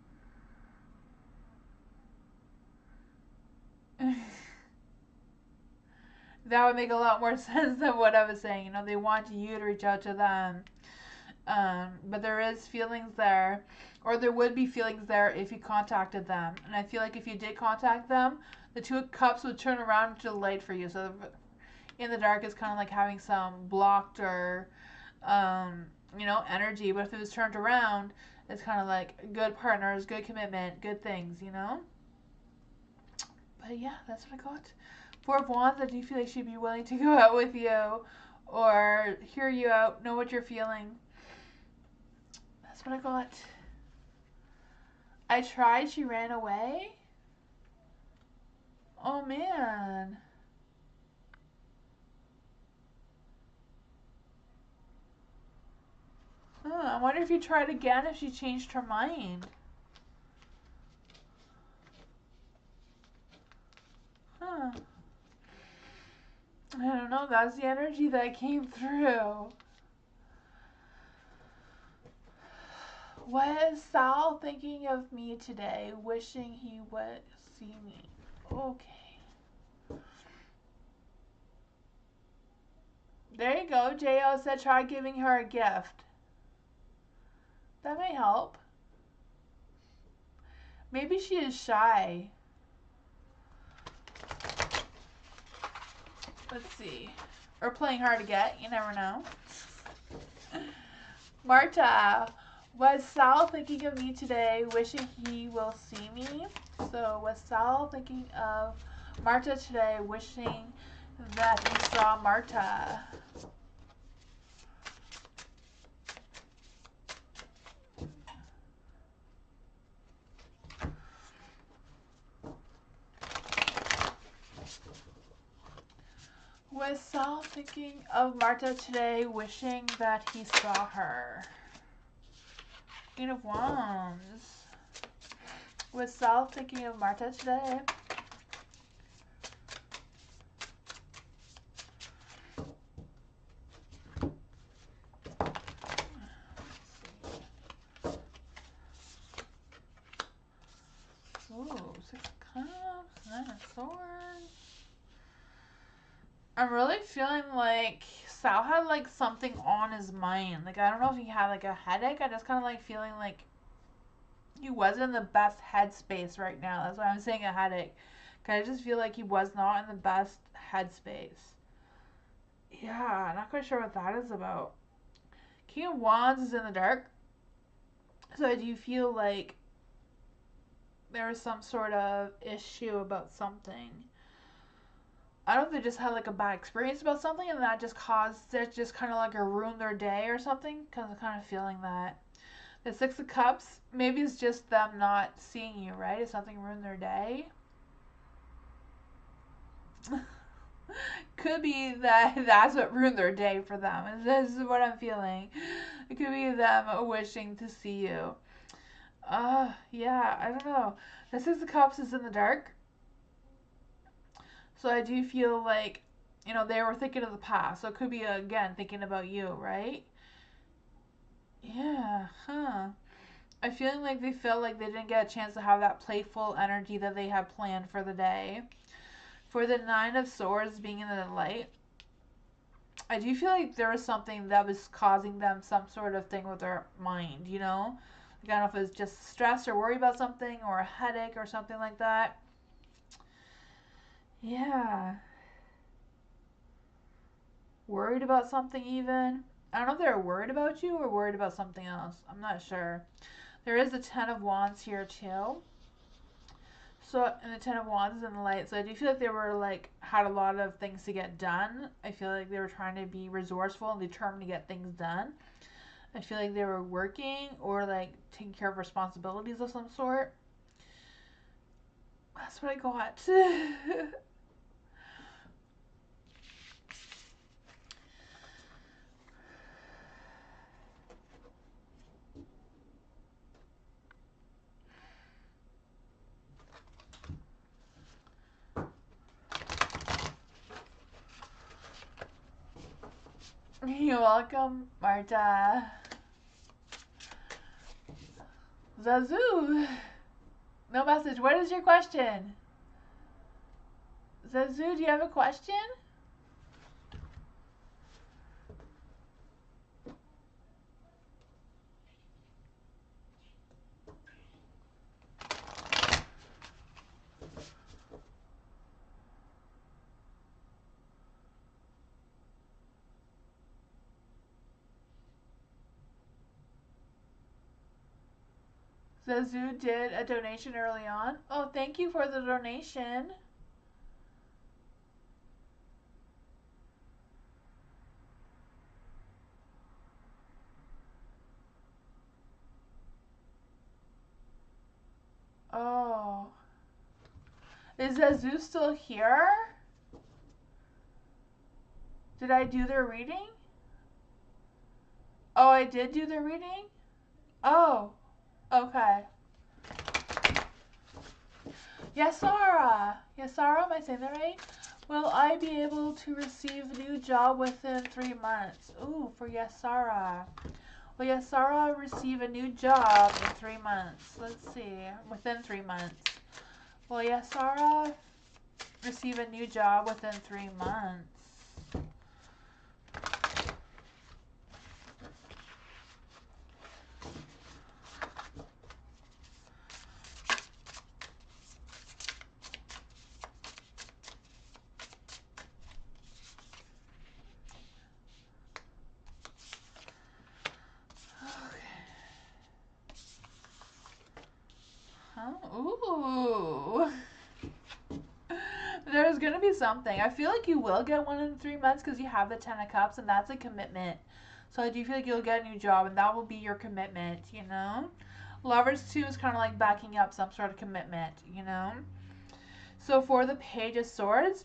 That would make a lot more sense than what I was saying. You know, they want you to reach out to them. But there is feelings there, or there would be feelings there if you contacted them. And I feel like if you did contact them, the Two of Cups would turn around to the light for you. So in the dark is kind of like having some blocked or, you know, energy. But if it was turned around, it's kind of like good partners, good commitment, good things, you know? But yeah, that's what I got. Four of Wands, I do feel like she'd be willing to go out with you or hear you out, know what you're feeling. That's what I got. I tried, she ran away? Oh man. I wonder if you tried again, if she changed her mind. Huh. I don't know, that's the energy that came through. Was Sal thinking of me today, wishing he would see me? Okay. There you go. J.O. said try giving her a gift. That may help. Maybe she is shy. Let's see. Or playing hard to get. You never know. Marta. Was Sal thinking of me today, wishing he will see me? So was Sal thinking of Marta today, wishing that he saw Marta? Was Sal thinking of Marta today, wishing that he saw her? Queen of Wands. Was Sal thinking of Marta today? Ooh, Six of Cups, Nine of Swords. I'm really feeling like Sal had like something on his mind. Like I don't know if he had like a headache. I just kind of like feeling like he wasn't in the best headspace right now. That's why I'm saying a headache. Cause I just feel like he was not in the best headspace. Yeah, not quite sure what that is about. King of Wands is in the dark. So do you feel like there was some sort of issue about something? I don't know if they just had like a bad experience about something and that just caused it just kind of like a ruin their day or something. Because I'm kind of feeling that. The Six of Cups, maybe it's just them not seeing you, right? If something ruined their day. Could be that that's what ruined their day for them. This is what I'm feeling. It could be them wishing to see you. Yeah, I don't know. The Six of Cups is in the dark. So I do feel like, they were thinking of the past. So it could be, again, thinking about you, right? Yeah, huh. I'm feeling like they felt like they didn't get a chance to have that playful energy that they had planned for the day. For the Nine of Swords being in the light, I do feel like there was something that was causing them some sort of thing with their mind, Like, I don't know if it's just stress or worry about something or a headache or something like that. Yeah. Worried about something even. I don't know if they're worried about you or worried about something else. I'm not sure. There is the Ten of Wands here too. So, and the Ten of Wands is in the light. So I do feel like they were like, had a lot of things to get done. I feel like they were trying to be resourceful and determined to get things done. I feel like they were working or like taking care of responsibilities of some sort. That's what I got. You're welcome, Marta. Zazu. No message. What is your question? Zazu, do you have a question? Zazu did a donation early on. Oh, thank you for the donation. Oh. Is Zazu still here? Did I do their reading? Oh, I did do their reading? Oh, okay. Yasara! Yasara, am I saying that right? Will I be able to receive a new job within 3 months? Ooh, for Yasara. Will Yasara receive a new job in 3 months? Let's see. Within 3 months. Will Yasara receive a new job within 3 months? Ooh. There's gonna be something. I feel like you will get one in 3 months because you have the Ten of Cups, and that's a commitment. So I do feel like you'll get a new job, and that will be your commitment, Lovers, too, is kind of like backing up some sort of commitment, So for the Page of Swords,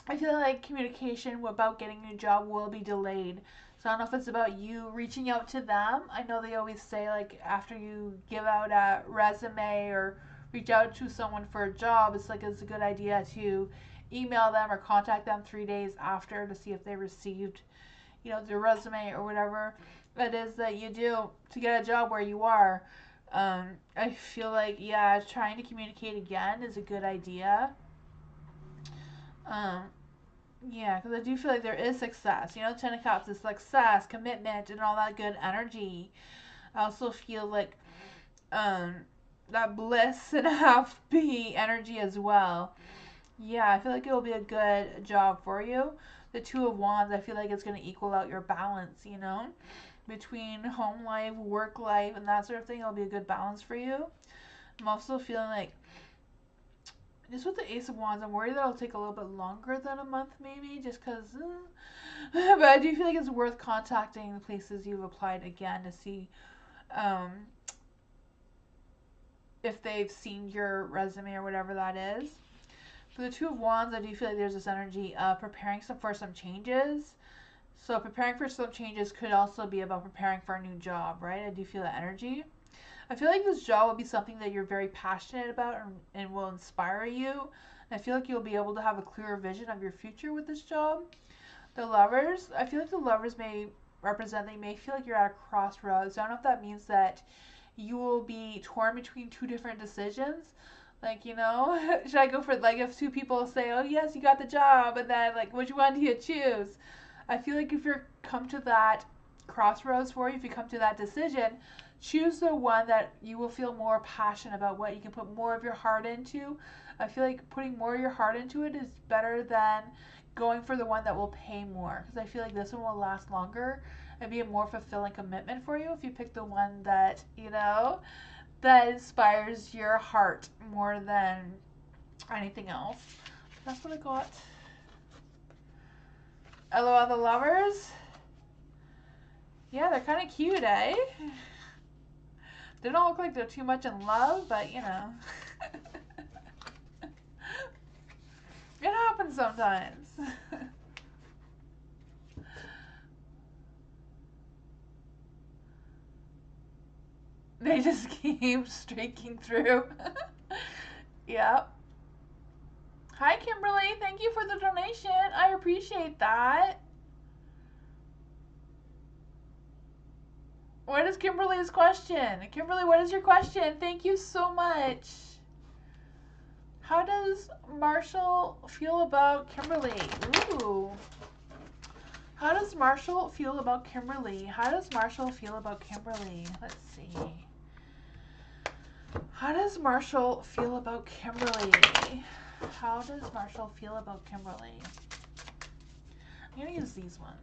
I feel like communication about getting a new job will be delayed. So I don't know if it's about you reaching out to them. I know they always say, like, after you give out a resume or reach out to someone for a job, it's a good idea to email them or contact them 3 days after to see if they received, their resume or whatever it is that you do to get a job where you are. I feel like, yeah, trying to communicate again is a good idea. Um, Yeah, because I do feel like there is success. Ten of Cups is success, commitment, and all that good energy. I also feel like that bliss and happy energy as well. Yeah, I feel like it will be a good job for you. The Two of Wands, I feel like it's going to equal out your balance, between home life, work life, and that sort of thing. It'll be a good balance for you. I'm also feeling like just with the Ace of Wands, I'm worried that it'll take a little bit longer than a month, maybe, just because. But I do feel like it's worth contacting the places you've applied again to see if they've seen your resume or whatever that is. For the Two of Wands, I do feel like there's this energy of preparing for some changes. So preparing for some changes could also be about preparing for a new job, right? I do feel that energy. I feel like this job will be something that you're very passionate about and will inspire you. And I feel like you'll be able to have a clearer vision of your future with this job. The Lovers, I feel like the Lovers may represent that you may feel like you're at a crossroads. I don't know if that means that you will be torn between two different decisions. Like, you know, should I go for, like, if two people say, oh, yes, you got the job, and then, like, which one do you choose? I feel like if you're come to that crossroads for you, if you come to that decision, choose the one that you will feel more passionate about, what you can put more of your heart into. I feel like putting more of your heart into it is better than going for the one that will pay more, because I feel like this one will last longer and be a more fulfilling commitment for you if you pick the one that, you know, that inspires your heart more than anything else. That's what I got. LOL, the Lovers. Yeah, they're kind of cute, eh? They don't look like they're too much in love, but, you know. It happens sometimes. They just keep streaking through. Yep. Hi, Kimberly. Thank you for the donation. I appreciate that. What is Kimberly's question? Kimberly, what is your question? Thank you so much. How does Marshall feel about Kimberly? Ooh. How does Marshall feel about Kimberly? How does Marshall feel about Kimberly? Let's see. How does Marshall feel about Kimberly? How does Marshall feel about Kimberly? I'm going to use these ones.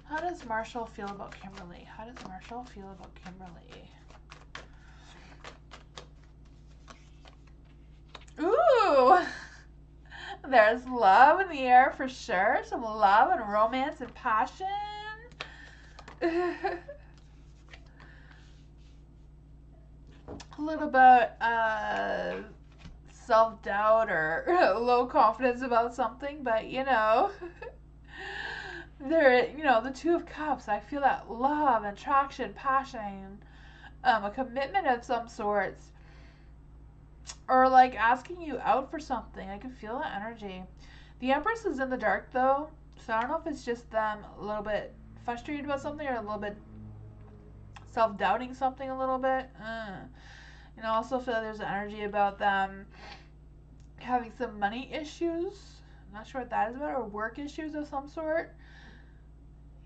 How does Marshall feel about Kimberly? How does Marshall feel about Kimberly? Ooh! There's love in the air for sure. Some love and romance and passion. A little bit self-doubt or low confidence about something, but you know, there, you know, the Two of Cups, I feel that love, attraction, passion, a commitment of some sorts, or like asking you out for something. I can feel that energy. The Empress is in the dark though, so I don't know if it's just them a little bit frustrated about something or a little bit self-doubting something a little bit. And I also feel like there's an energy about them having some money issues. I'm not sure what that is about, or work issues of some sort.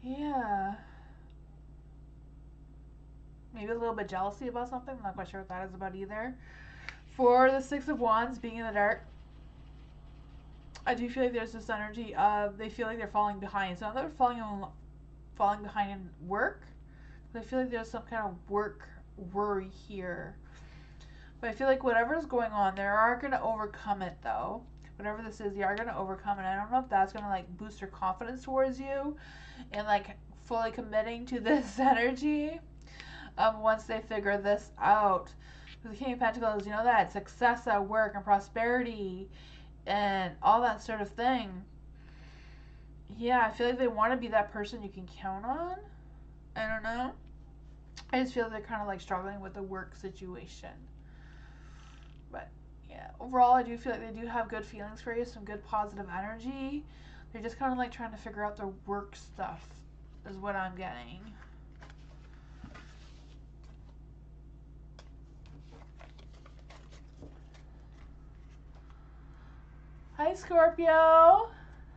Yeah. Maybe a little bit jealousy about something. I'm not quite sure what that is about either. For the Six of Wands being in the dark, I do feel like there's this energy of they feel like they're falling behind. So they're falling behind in work. I feel like there's some kind of work worry here. But I feel like whatever's going on, they are going to overcome it though. Whatever this is, you are going to overcome it. I don't know if that's going to like boost your confidence towards you and like fully committing to this energy once they figure this out. The King of Pentacles, you know that success at work and prosperity and all that sort of thing. Yeah, I feel like they want to be that person you can count on. I don't know. I just feel like they're kind of like struggling with the work situation. But yeah, overall, I do feel like they do have good feelings for you, some good positive energy. They're just kind of like trying to figure out their work stuff, is what I'm getting. Hi, Scorpio.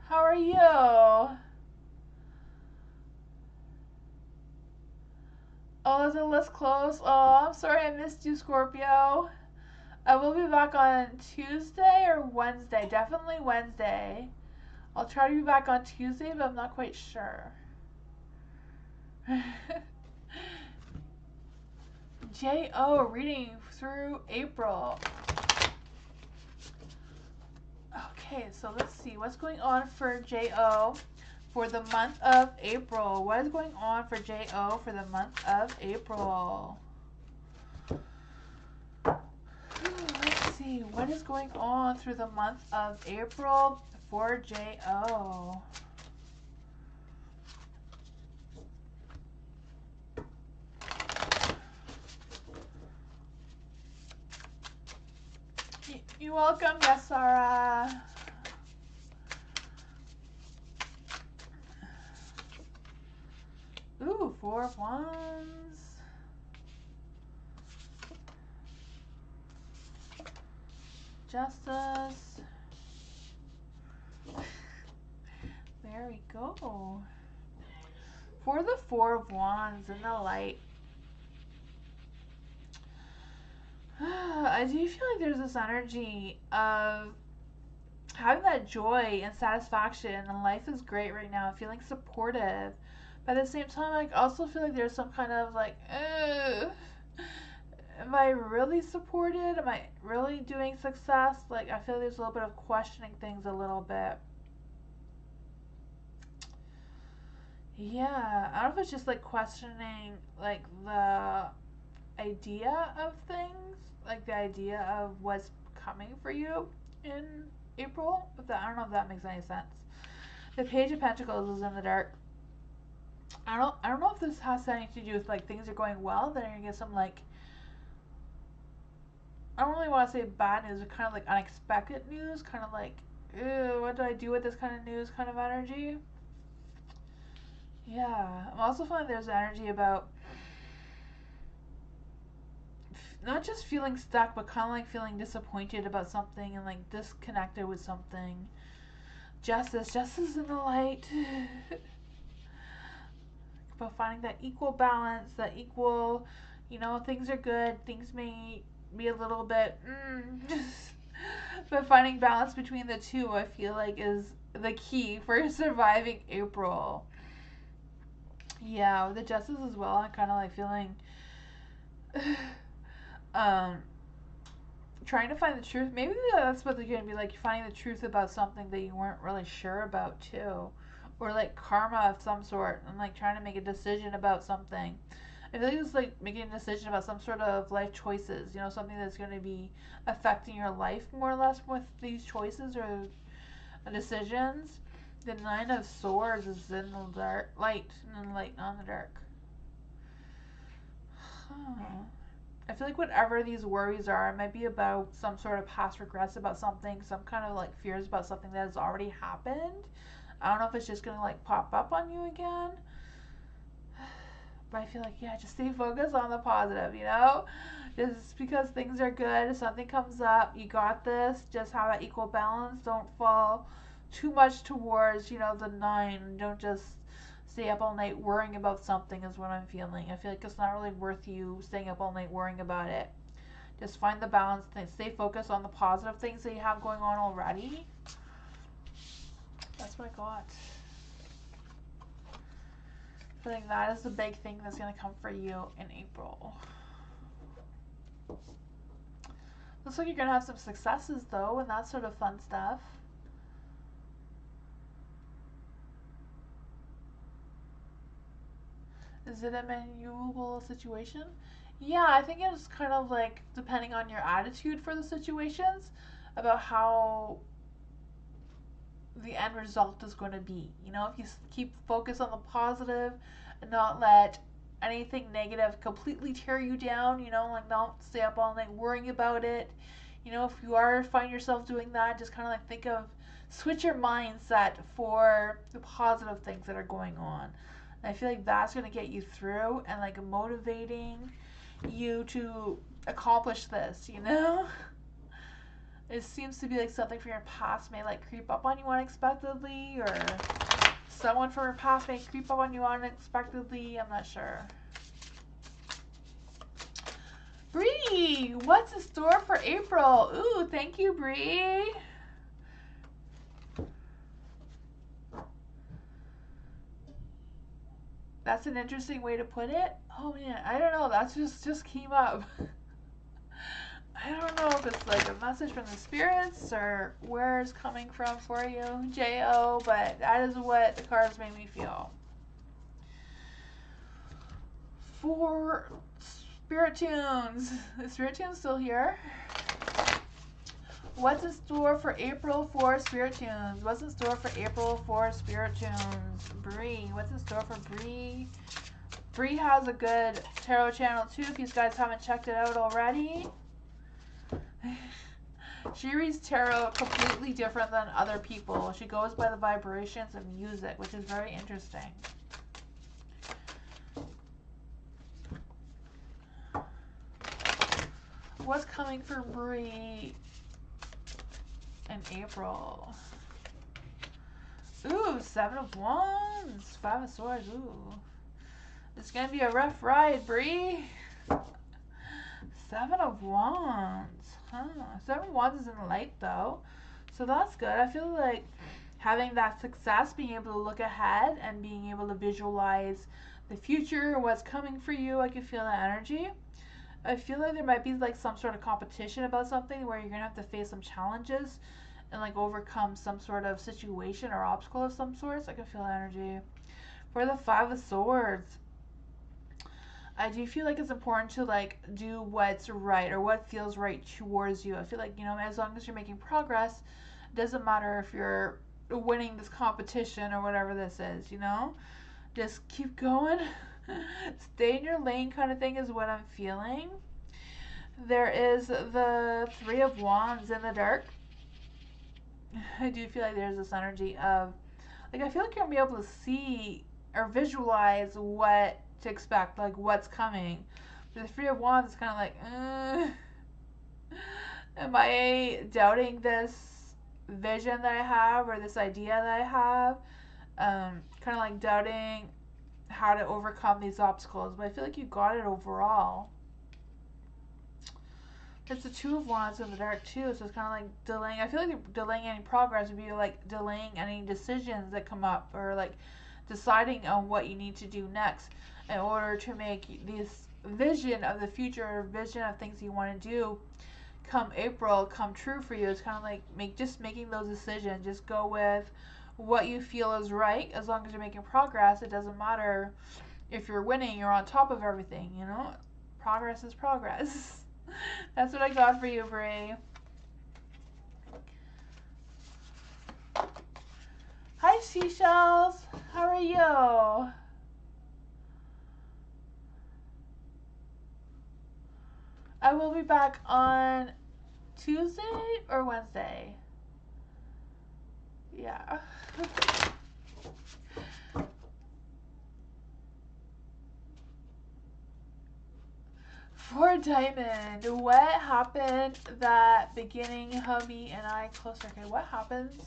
How are you? Oh, is the list closed? Oh, I'm sorry I missed you, Scorpio. I will be back on Tuesday or Wednesday. Definitely Wednesday. I'll try to be back on Tuesday, but I'm not quite sure. J.O. reading through April. Okay, so let's see. What's going on for J.O. for the month of April? What is going on for J.O. for the month of April? Let's see, what is going on through the month of April for J.O.? You're welcome, yes, Sarah. Ooh, 4 of Wands. Justice. There we go. For the 4 of Wands in the light. I do feel like there's this energy of having that joy and satisfaction, and life is great right now, feeling supportive. But at the same time, I also feel like there's some kind of like, am I really supported? Am I really doing success? Like, I feel there's a little bit of questioning things a little bit. Yeah, I don't know if it's just like questioning like the idea of things, like the idea of what's coming for you in April. But I don't know if that makes any sense. The Page of Pentacles is in the dark. I don't know if this has anything to do with like things are going well, then you're gonna get some like, I don't really want to say bad news, but kind of like unexpected news, kind of like, ew, what do I do with this kind of news kind of energy. Yeah, I'm also feeling there's energy about not just feeling stuck, but kind of like feeling disappointed about something and like disconnected with something. Justice in the light. But finding that equal balance, that equal, you know, things are good, things may be a little bit, but finding balance between the two, I feel like, is the key for surviving April. Yeah, with the Justice as well, I'm kind of like feeling, trying to find the truth. Maybe that's what they're going to be like, finding the truth about something that you weren't really sure about too. Or like karma of some sort, and like trying to make a decision about something. I feel like it's like making a decision about some sort of life choices, you know, something that's going to be affecting your life more or less with these choices or decisions. The Nine of Swords is in the dark, light, and light, not in the dark. Huh. I feel like whatever these worries are, it might be about some sort of past regrets about something, some kind of like fears about something that has already happened. I don't know if it's just gonna like pop up on you again. But I feel like, yeah, just stay focused on the positive, you know? Just because things are good, if something comes up, you got this. Just have that equal balance. Don't fall too much towards, you know, the 9. Don't just stay up all night worrying about something is what I'm feeling. I feel like it's not really worth you staying up all night worrying about it. Just find the balance. Stay focused on the positive things that you have going on already. That's what I got. I think that is the big thing that's going to come for you in April. Looks like you're going to have some successes, though, and that sort of fun stuff. Is it a maneuverable situation? Yeah, I think it's kind of like depending on your attitude for the situations about how the end result is going to be. You know, if you keep focus on the positive and not let anything negative completely tear you down, you know, like don't stay up all night worrying about it. You know, if you find yourself doing that, just kind of like think of, switch your mindset for the positive things that are going on. And I feel like that's going to get you through and like motivating you to accomplish this, you know? It seems to be like something from your past may like creep up on you unexpectedly, or someone from your past may creep up on you unexpectedly. I'm not sure. Bree, what's in store for April? Ooh, thank you, Bree. That's an interesting way to put it. Oh man, I don't know. That's just came up. I don't know if it's like a message from the spirits or where it's coming from for you, J.O., but that is what the cards made me feel. For Spirit Tunes. Is Spirit Tunes still here? What's in store for April for Spirit Tunes? What's in store for April for Spirit Tunes? Bree, what's in store for Bree? Bree has a good tarot channel too, if you guys haven't checked it out already. She reads tarot completely different than other people. She goes by the vibrations of music, which is very interesting. What's coming for Bree in April? Ooh, 7 of Wands, 5 of Swords. Ooh, it's gonna be a rough ride, Bree. 7 of Wands. Huh. 7 of Wands is in the light though, so that's good. I feel like having that success, being able to look ahead and being able to visualize the future and what's coming for you. I can feel that energy. I feel like there might be like some sort of competition about something where you're gonna have to face some challenges and like overcome some sort of situation or obstacle of some sorts. I can feel energy. For the 5 of Swords, I do feel like it's important to like do what's right or what feels right towards you. I feel like, you know, as long as you're making progress, it doesn't matter if you're winning this competition or whatever this is, you know? Just keep going. Stay in your lane kind of thing is what I'm feeling. There is the 3 of Wands in the dark. I do feel like there's this energy of, like, I feel like you're going to be able to see or visualize what to expect, like what's coming. The 3 of Wands is kind of like, am I doubting this vision that I have or this idea that I have? Kind of like doubting how to overcome these obstacles, but I feel like you got it overall. It's the 2 of Wands in the dark too, so it's kind of like delaying. I feel like delaying any progress would be like delaying any decisions that come up, or like deciding on what you need to do next in order to make this vision of the future or vision of things you want to do come April come true for you. It's kind of like just making those decisions. Just go with what you feel is right. As long as you're making progress, it doesn't matter if you're winning, you're on top of everything, you know? Progress is progress. That's what I got for you, Brie. Hi, seashells. How are you? I will be back on Tuesday or Wednesday. Yeah. For Diamond, what happened that beginning hubby and I closer? Okay, what happens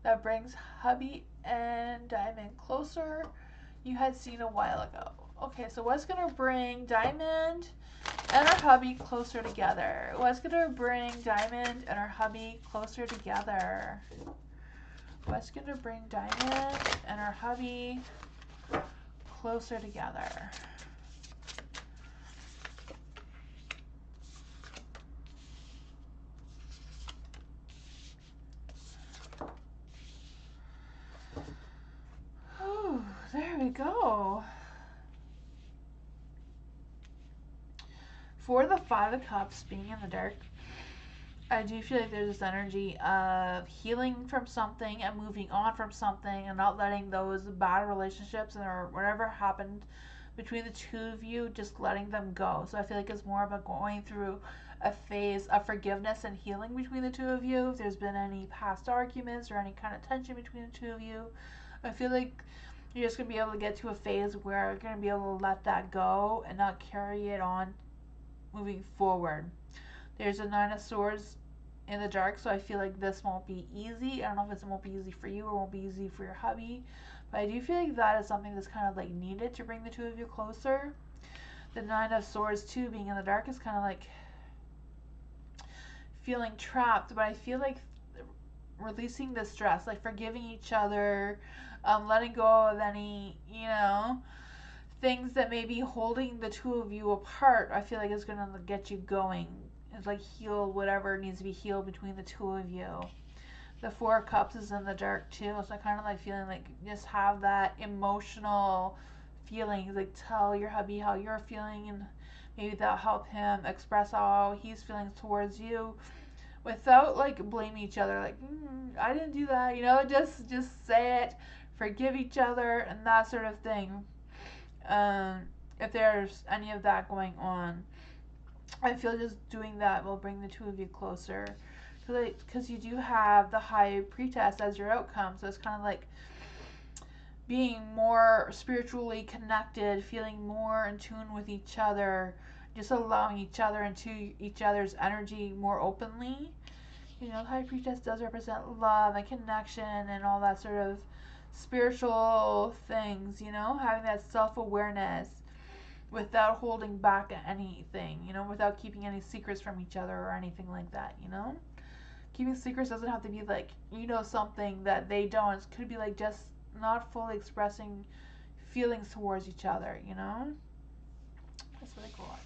that brings hubby and Diamond closer? You had seen a while ago. Okay, so what's gonna bring Diamond and our hubby closer together? What's gonna bring Diamond and our hubby closer together? What's gonna bring Diamond and our hubby closer together? Oh, there we go. For the 5 of Cups being in the dark, I do feel like there's this energy of healing from something and moving on from something and not letting those bad relationships or whatever happened between the two of you, just letting them go. So I feel like it's more about going through a phase of forgiveness and healing between the two of you. If there's been any past arguments or any kind of tension between the two of you, I feel like you're just going to be able to get to a phase where you're going to be able to let that go and not carry it on moving forward. There's a 9 of Swords in the dark, so I feel like this won't be easy. I don't know if it won't be easy for you or won't be easy for your hubby, but I do feel like that is something that's kind of like needed to bring the two of you closer. The 9 of Swords too being in the dark is kind of like feeling trapped, but I feel like releasing the stress, like forgiving each other, letting go of any, you know, things that may be holding the two of you apart. I feel like it's going to get you going. It's like heal whatever needs to be healed between the two of you. The 4 of Cups is in the dark too, so I kind of like feeling like just have that emotional feelings, like tell your hubby how you're feeling, and maybe that'll help him express how he's feeling towards you without like blaming each other, like I didn't do that, you know, just say it, forgive each other, and that sort of thing. If there's any of that going on, I feel just doing that will bring the two of you closer, because you do have the High Priestess as your outcome, so it's kind of like being more spiritually connected, feeling more in tune with each other, just allowing each other into each other's energy more openly. You know, the High Priestess does represent love and connection and all that sort of spiritual things, you know, having that self-awareness without holding back anything, you know, without keeping any secrets from each other or anything like that, you know. Keeping secrets doesn't have to be like, you know, something that they don't. It could be like just not fully expressing feelings towards each other, you know. That's really cool.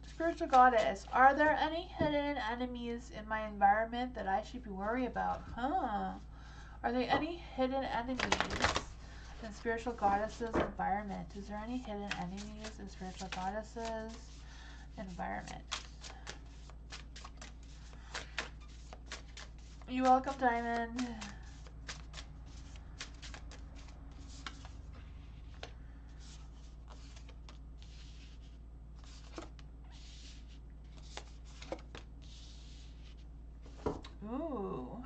Spiritual goddess, are there any hidden enemies in my environment that I should be worried about? Are there any hidden enemies in spiritual goddesses' environment? Is there any hidden enemies in spiritual goddesses' environment? You're welcome, Diamond. Ooh.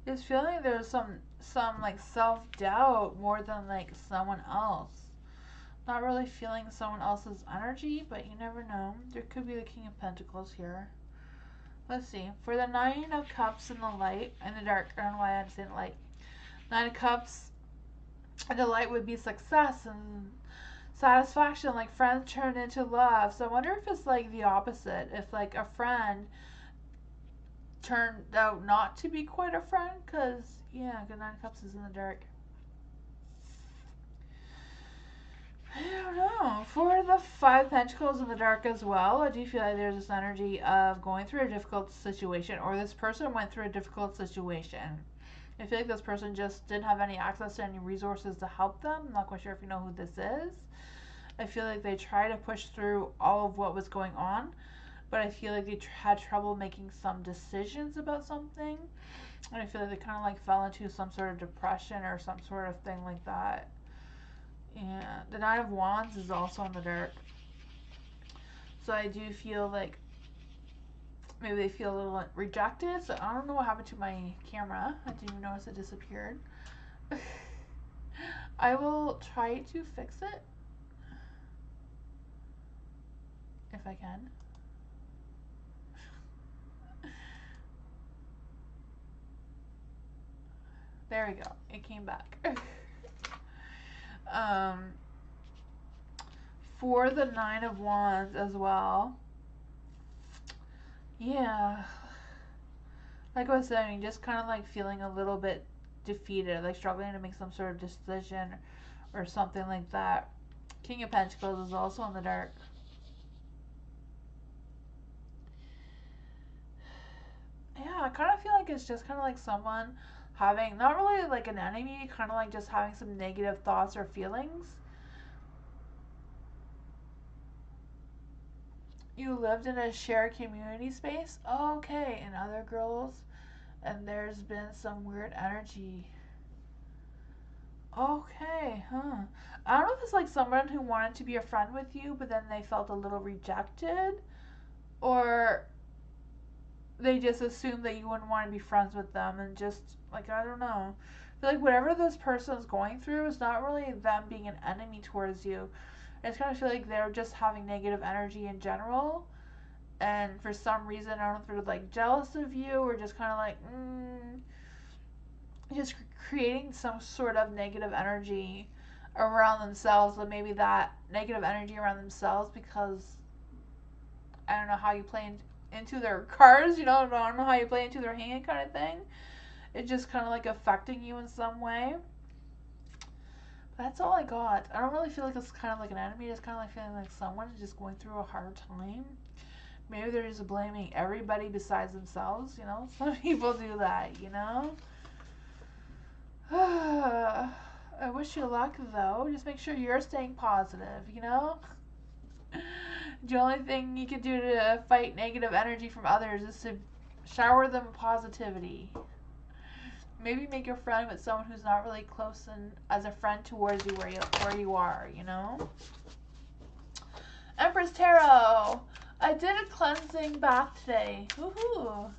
Just feeling there's some like self-doubt more than like someone else. Not really feeling someone else's energy, but you never know. There could be the King of Pentacles here. Let's see. For the Nine of Cups in the light, in the dark, I don't know why I'm saying light. Nine of Cups in the light would be success and satisfaction, like friends turn into love. So I wonder if it's like the opposite. If like a friend turned out not to be quite a friend, because yeah, the Nine of Cups is in the dark. I don't know. For the Five Pentacles in the dark as well, I do feel like there's this energy of going through a difficult situation, or this person went through a difficult situation. I feel like this person just didn't have any access to any resources to help them. I'm not quite sure if you know who this is. I feel like they tried to push through all of what was going on, but I feel like they had trouble making some decisions about something. And I feel like they kind of like fell into some sort of depression or some sort of thing like that. Yeah, the Nine of Wands is also in the dark. So I do feel like maybe they feel a little rejected. So I don't know what happened to my camera. I didn't even notice it disappeared. I will try to fix it if I can. There we go. It came back. For the Nine of Wands as well. Yeah. Like I was saying, just kind of like feeling a little bit defeated, like struggling to make some sort of decision or something like that. King of Pentacles is also in the dark. Yeah, I kind of feel like it's just kind of like someone having, not really like an enemy, kind of like just having some negative thoughts or feelings. You lived in a shared community space? Okay, and other girls, and there's been some weird energy. Okay, huh. I don't know if it's like someone who wanted to be a friend with you, but then they felt a little rejected, or they just assumed that you wouldn't want to be friends with them, and just, like, I don't know. I feel like whatever this person's going through is not really them being an enemy towards you. I just kind of feel like they're just having negative energy in general, and for some reason, I don't know if they're like jealous of you, or just kind of like, just creating some sort of negative energy around themselves, but maybe that negative energy around themselves because I don't know how you play into their cards, you know, I don't know how you play into their hand kind of thing. it's just kind of like affecting you in some way. That's all I got. I don't really feel like it's kind of like an enemy. It's kind of like feeling like someone is just going through a hard time. Maybe they're just blaming everybody besides themselves, you know? Some people do that, you know? I wish you luck, though. Just make sure you're staying positive, you know? The only thing you can do to fight negative energy from others is to shower them with positivity. Maybe make a friend with someone who's not really close and as a friend towards you where you are, you know? Empress Tarot. I did a cleansing bath today. Woohoo!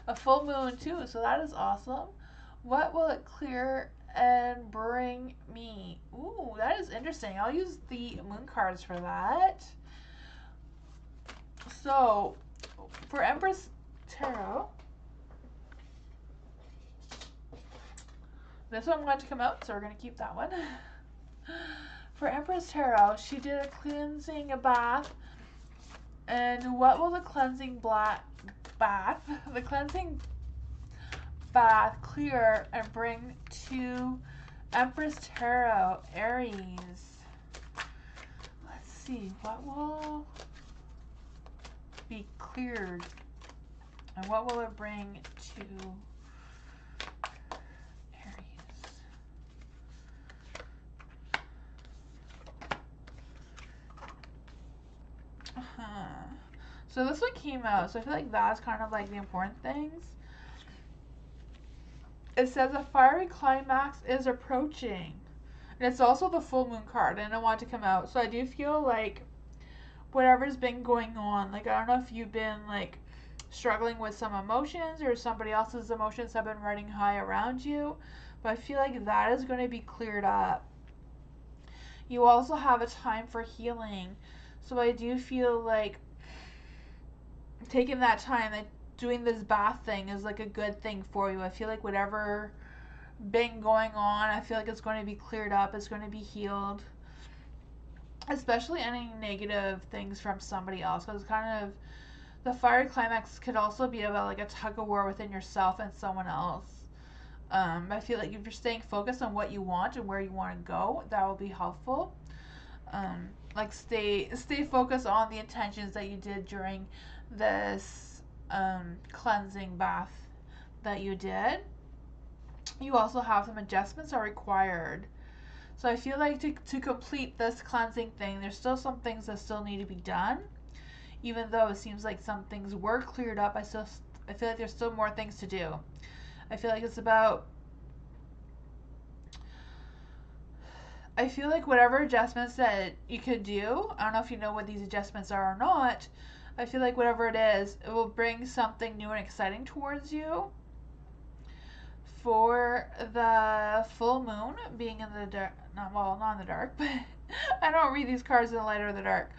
A full moon too, so that is awesome. What will it clear and bring me? Ooh, that is interesting. I'll use the moon cards for that. So, for Empress Tarot, this one wanted to come out, so we're going to keep that one. For Empress Tarot, she did a cleansing bath. And what will the cleansing the cleansing bath clear and bring to Empress Tarot, Aries? Let's see, what will be cleared and what will it bring to Aries? So this one came out, so I feel like that's kind of like the important things. It says a fiery climax is approaching. And it's also the full moon card, and I want it to come out. So I do feel like whatever's been going on, like I don't know if you've been like struggling with some emotions or somebody else's emotions have been running high around you, but I feel like that is going to be cleared up. You also have a time for healing. So I do feel like taking that time, that doing this bath thing is like a good thing for you. I feel like whatever been going on, I feel like it's going to be cleared up. It's going to be healed. Especially any negative things from somebody else. Because kind of the fiery climax could also be about like a tug of war within yourself and someone else. I feel like if you're staying focused on what you want and where you want to go, that will be helpful. Like stay focused on the intentions that you did during this cleansing bath that you did. You also have some adjustments are required. So I feel like to complete this cleansing thing, there's still some things that still need to be done. Even though it seems like some things were cleared up, I feel like there's still more things to do. I feel like it's about, I feel like whatever adjustments that you could do, I don't know if you know what these adjustments are or not, I feel like whatever it is, it will bring something new and exciting towards you. For the full moon being in the dark, not in the dark, but I don't read these cards in the light or the dark.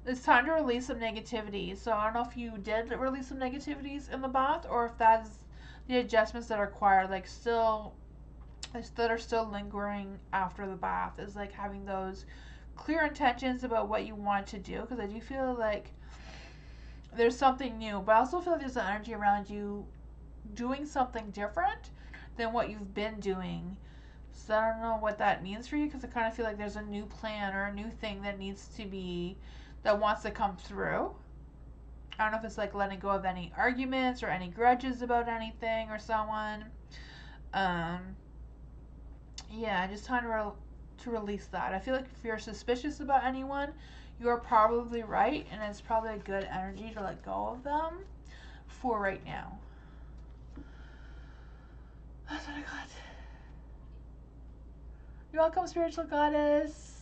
It's time to release some negativity. So I don't know if you did release some negativities in the bath or if that's the adjustments that are required, like that are still lingering after the bath, is like having those clear intentions about what you want to do, because I do feel like there's something new, but I also feel like there's an energy around you doing something different than what you've been doing. So I don't know what that means for you, because I kind of feel like there's a new plan or a new thing that needs to be, that wants to come through. I don't know if it's like letting go of any arguments or any grudges about anything or someone. Yeah, just time to release that. I feel like if you're suspicious about anyone, you're probably right, and it's probably a good energy to let go of them for right now. That's what I got. You're welcome, spiritual goddess.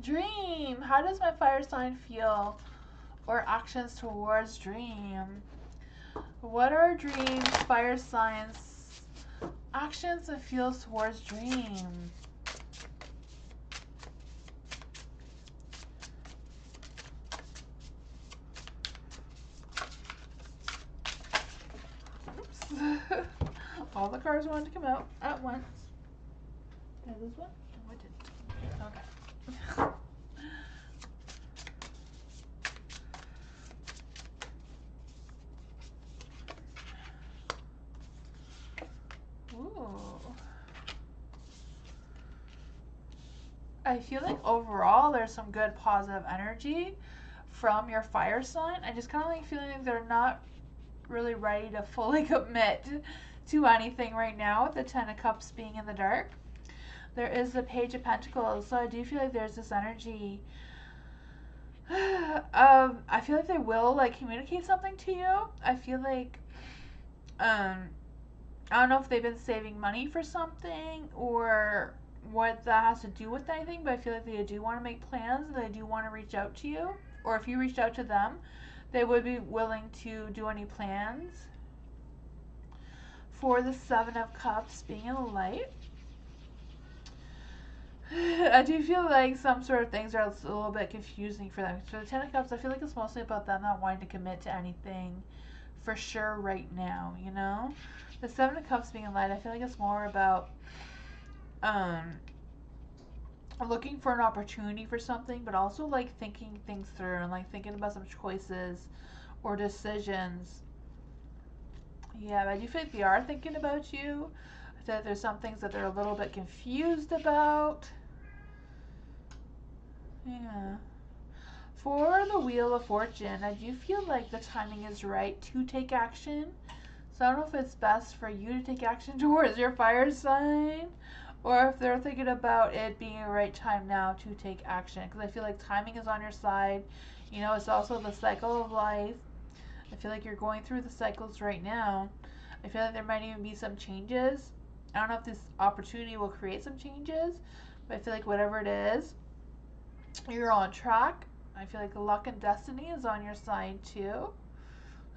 Dream. How does my fire sign feel, or actions towards dream? What are dreams, fire signs, actions and feels towards dream? Oops. All the cards wanted to come out at once. Is this one? No, it didn't. Okay. Ooh. I feel like overall there's some good positive energy from your fire sign. I just kind of like feeling like they're not really ready to fully commit to anything right now, with the Ten of Cups being in the dark. There is the Page of Pentacles, so I do feel like there's this energy. I feel like they will like communicate something to you. I feel like I don't know if they've been saving money for something or what that has to do with anything, but I feel like they do want to make plans and they do want to reach out to you. Or if you reached out to them, they would be willing to do any plans. For the Seven of Cups being in the light, I do feel like some sort of things are a little bit confusing for them. For the Ten of Cups, I feel like it's mostly about them not wanting to commit to anything for sure right now, you know? The Seven of Cups being in light, I feel like it's more about looking for an opportunity for something, but also like thinking things through and like thinking about some choices or decisions. Yeah, but I do feel like they are thinking about you. I feel like there's some things that they're a little bit confused about. Yeah. For the Wheel of Fortune, I do feel like the timing is right to take action. So I don't know if it's best for you to take action towards your fire sign, or if they're thinking about it being a right time now to take action. Because I feel like timing is on your side. You know, it's also the cycle of life. I feel like you're going through the cycles right now. I feel like there might even be some changes. I don't know if this opportunity will create some changes, but I feel like whatever it is, you're on track. I feel like luck and destiny is on your side too.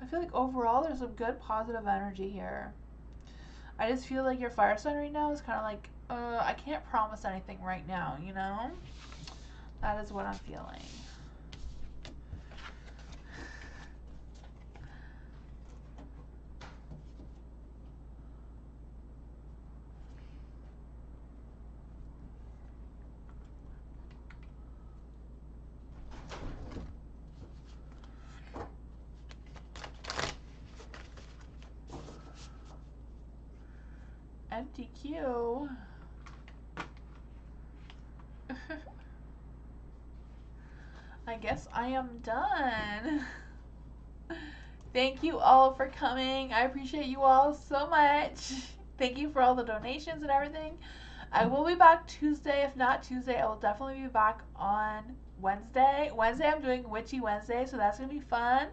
I feel like overall there's some good positive energy here. I just feel like your fire sign right now is kind of like, I can't promise anything right now, you know? That is what I'm feeling. MTQ. I guess I am done. Thank you all for coming. I appreciate you all so much. Thank you for all the donations and everything. I will be back Tuesday. If not Tuesday, I will definitely be back on Wednesday. Wednesday I'm doing Witchy Wednesday, so that's going to be fun.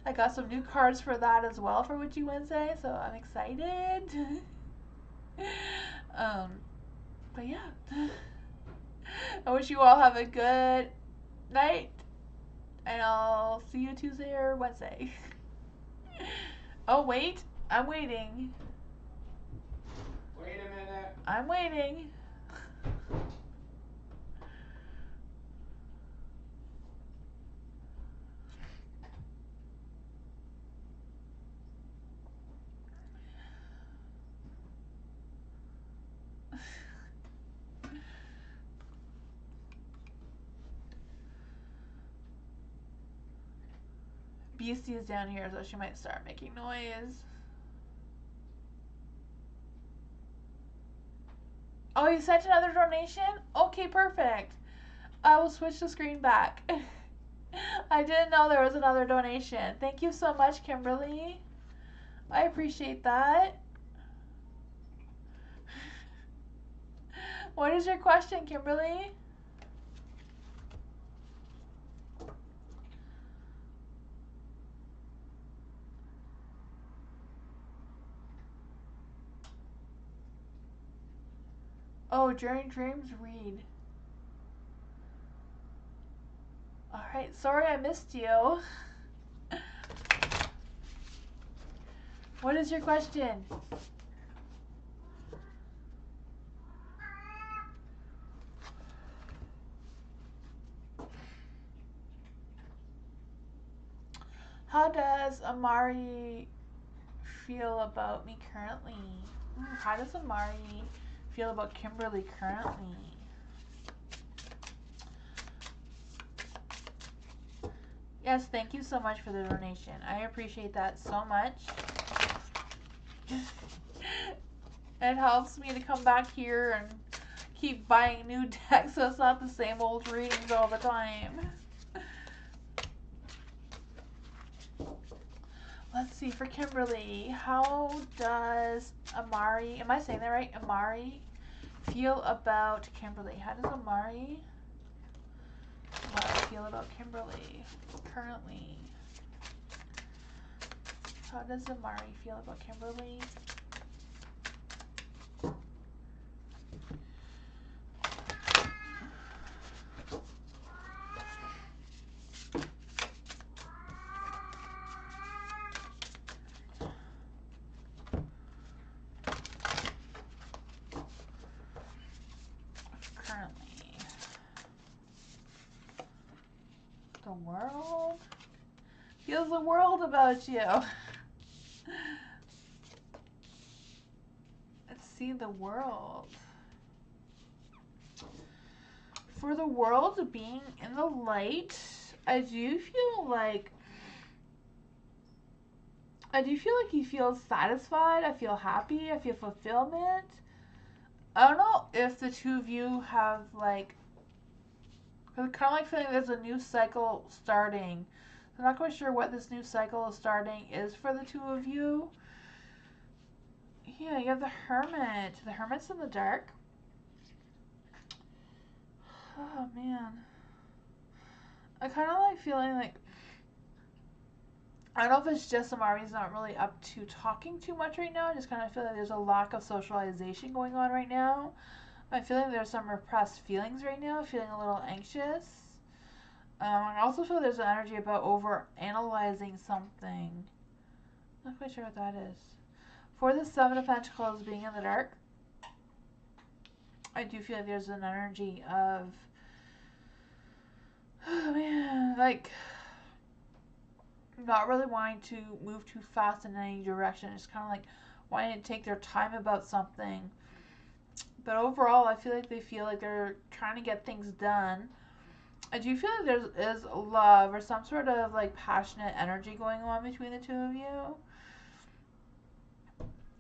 I got some new cards for that as well for Witchy Wednesday, so I'm excited. But yeah. I wish you all have a good night, and I'll see you Tuesday or Wednesday. Oh, wait. I'm waiting. Wait a minute. I'm waiting. Beastie is down here, so she might start making noise. Oh, you sent another donation? Okay, perfect. I will switch the screen back. I didn't know there was another donation. Thank you so much, Kimberly. I appreciate that. What is your question, Kimberly? Oh, during dreams, read. Alright, sorry I missed you. What is your question? How does Amari feel about me currently? How does Amari feel about Kimberly currently? Yes, thank you so much for the donation. I appreciate that so much. It helps me to come back here and keep buying new decks so it's not the same old readings all the time. Let's see, for Kimberly, how does Amari, am I saying that right? Amari feel about Kimberly? How does Amari feel about Kimberly currently? How does Amari feel about Kimberly? Currently. The world? Feels the world about you. Let's see the world. For the world being in the light, I do feel like he feels satisfied. I feel happy. I feel fulfillment. I don't know if the two of you have like, I'm kind of like feeling there's a new cycle starting. I'm not quite sure what this new cycle is starting is for the two of you. Yeah, you have the Hermit. The Hermit's in the dark. Oh, man. I kind of like feeling like, I don't know if it's just Amari's not really up to talking too much right now. I just kind of feel like there's a lack of socialization going on right now. I'm feeling there's some repressed feelings right now, feeling a little anxious. I also feel there's an energy about over-analyzing something. Not quite sure what that is. For the Seven of Pentacles being in the dark, I do feel like there's an energy of, oh man, like not really wanting to move too fast in any direction. It's kind of like wanting to take their time about something. But overall, I feel like they feel like they're trying to get things done. I do feel like there is love or some sort of like passionate energy going on between the two of you.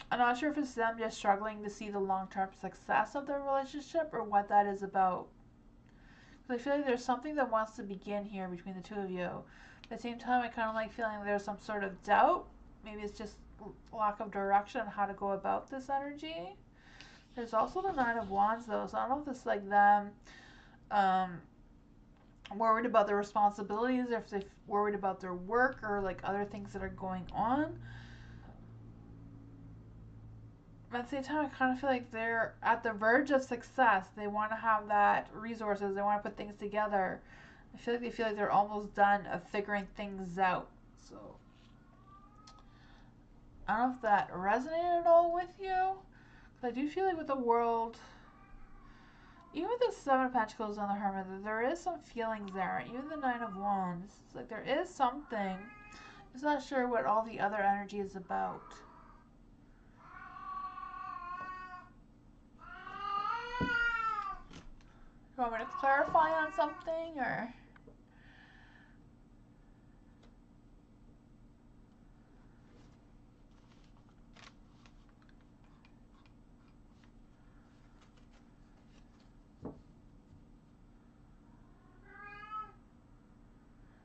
I'm not sure if it's them just struggling to see the long-term success of their relationship or what that is about. Because I feel like there's something that wants to begin here between the two of you. At the same time, I kind of like feeling there's some sort of doubt. Maybe it's just lack of direction on how to go about this energy. There's also the Nine of Wands, though, so I don't know if this is like them worried about their responsibilities, or if they're worried about their work or like other things that are going on. But at the same time, I kind of feel like they're at the verge of success. They want to have that resources. They want to put things together. I feel like they feel like they're almost done of figuring things out. So I don't know if that resonated at all with you. But I do feel like with the world, even with the Seven of Pentacles and the Hermit, there is some feelings there. Even the Nine of Wands, it's like there is something. Just not sure what all the other energy is about. You want me to clarify on something, or?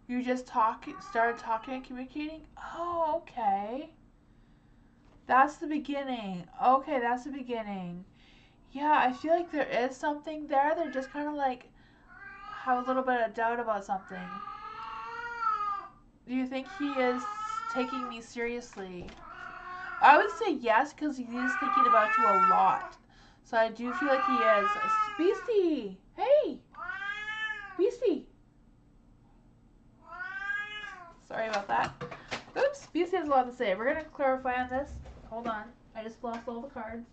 You just started talking and communicating? Oh, okay. That's the beginning. Okay, that's the beginning. Yeah, I feel like there is something there. They're just kind of like have a little bit of doubt about something. Do you think he is taking me seriously? I would say yes, because he is thinking about you a lot. So I do feel like he is. Beastie! Hey! Beastie! Sorry about that. Oops, Beastie has a lot to say. We're going to clarify on this. Hold on. I just lost all the cards.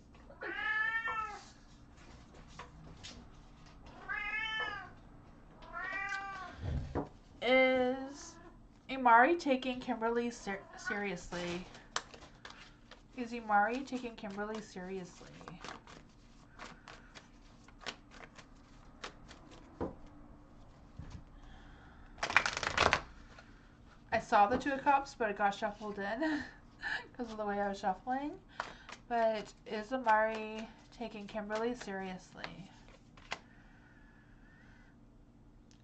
Is Imari taking Kimberly seriously? Is Imari taking Kimberly seriously? saw the Two of Cups, but it got shuffled in because of the way I was shuffling. But is Amari taking Kimberly seriously?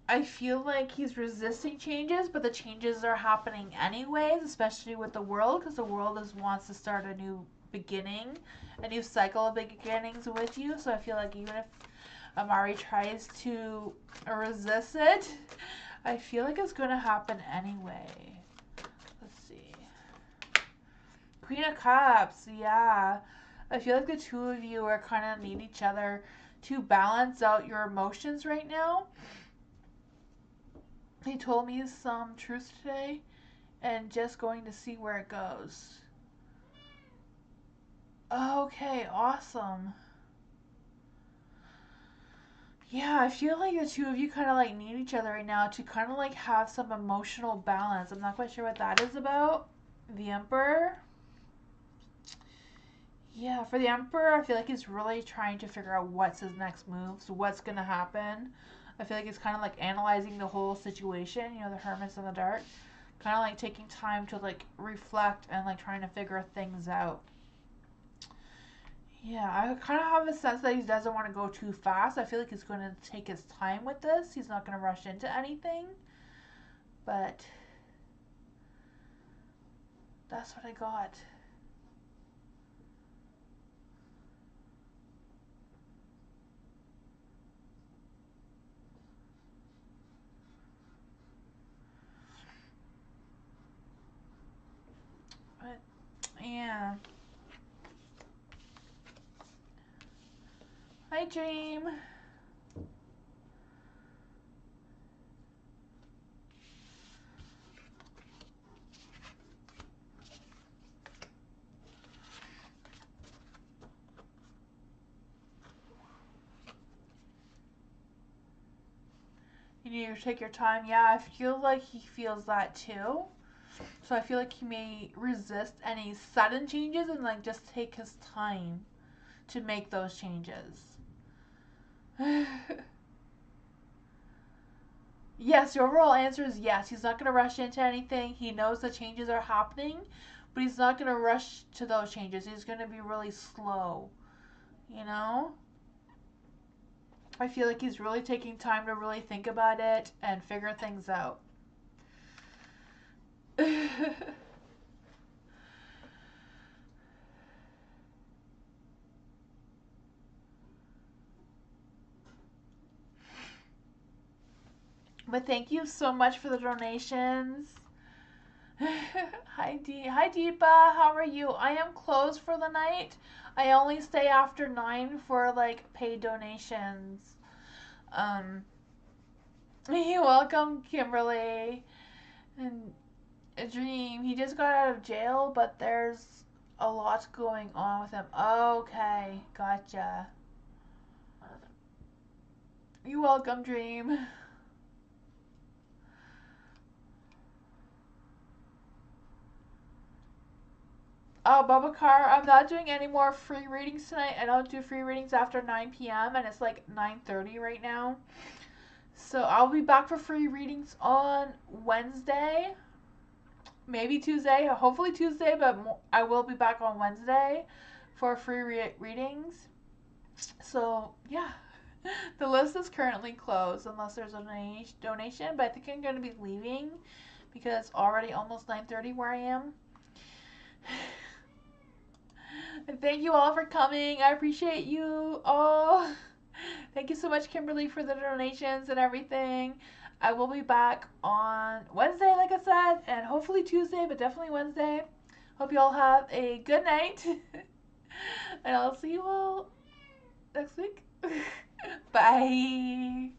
I feel like he's resisting changes, but the changes are happening anyways, especially with the world, because the world wants to start a new beginning, a new cycle of beginnings with you. So I feel like even if Amari tries to resist it, I feel like it's going to happen anyway. Let's see. Queen of Cups, yeah. I feel like the two of you are kind of need each other to balance out your emotions right now. He told me some truths today and just going to see where it goes. Okay, awesome. Yeah, I feel like the two of you kind of like need each other right now to kind of like have some emotional balance. I'm not quite sure what that is about. The Emperor. Yeah, for the Emperor, I feel like he's really trying to figure out what's his next moves, what's going to happen. I feel like he's kind of like analyzing the whole situation, you know, the Hermits in the Dark. Kind of like taking time to like reflect and like trying to figure things out. Yeah, I kind of have a sense that he doesn't want to go too fast. I feel like he's going to take his time with this. He's not going to rush into anything. But that's what I got. But, yeah. Hi, Dream. You need to take your time. Yeah, I feel like he feels that too. So I feel like he may resist any sudden changes and like just take his time to make those changes. Yes, your overall answer is yes. He's not going to rush into anything. He knows the changes are happening, but he's not going to rush to those changes. He's going to be really slow, you know? I feel like he's really taking time to really think about it and figure things out. But thank you so much for the donations. Hi, Hi, Deepa. How are you? I am closed for the night. I only stay after 9 for like paid donations. You're welcome, Kimberly. And a Dream. He just got out of jail, but there's a lot going on with him. Okay, gotcha. You're welcome, Dream. Oh, Babacar, I'm not doing any more free readings tonight. I don't do free readings after 9 p.m. and it's like 9:30 right now. So I'll be back for free readings on Wednesday. Maybe Tuesday, hopefully Tuesday, but I will be back on Wednesday for free readings. So, yeah. The list is currently closed unless there's a donation, but I think I'm going to be leaving because it's already almost 9:30 where I am. And thank you all for coming. I appreciate you all. Thank you so much, Kimberly, for the donations and everything. I will be back on Wednesday, like I said, and hopefully Tuesday, but definitely Wednesday. Hope you all have a good night. And I'll see you all next week. Bye.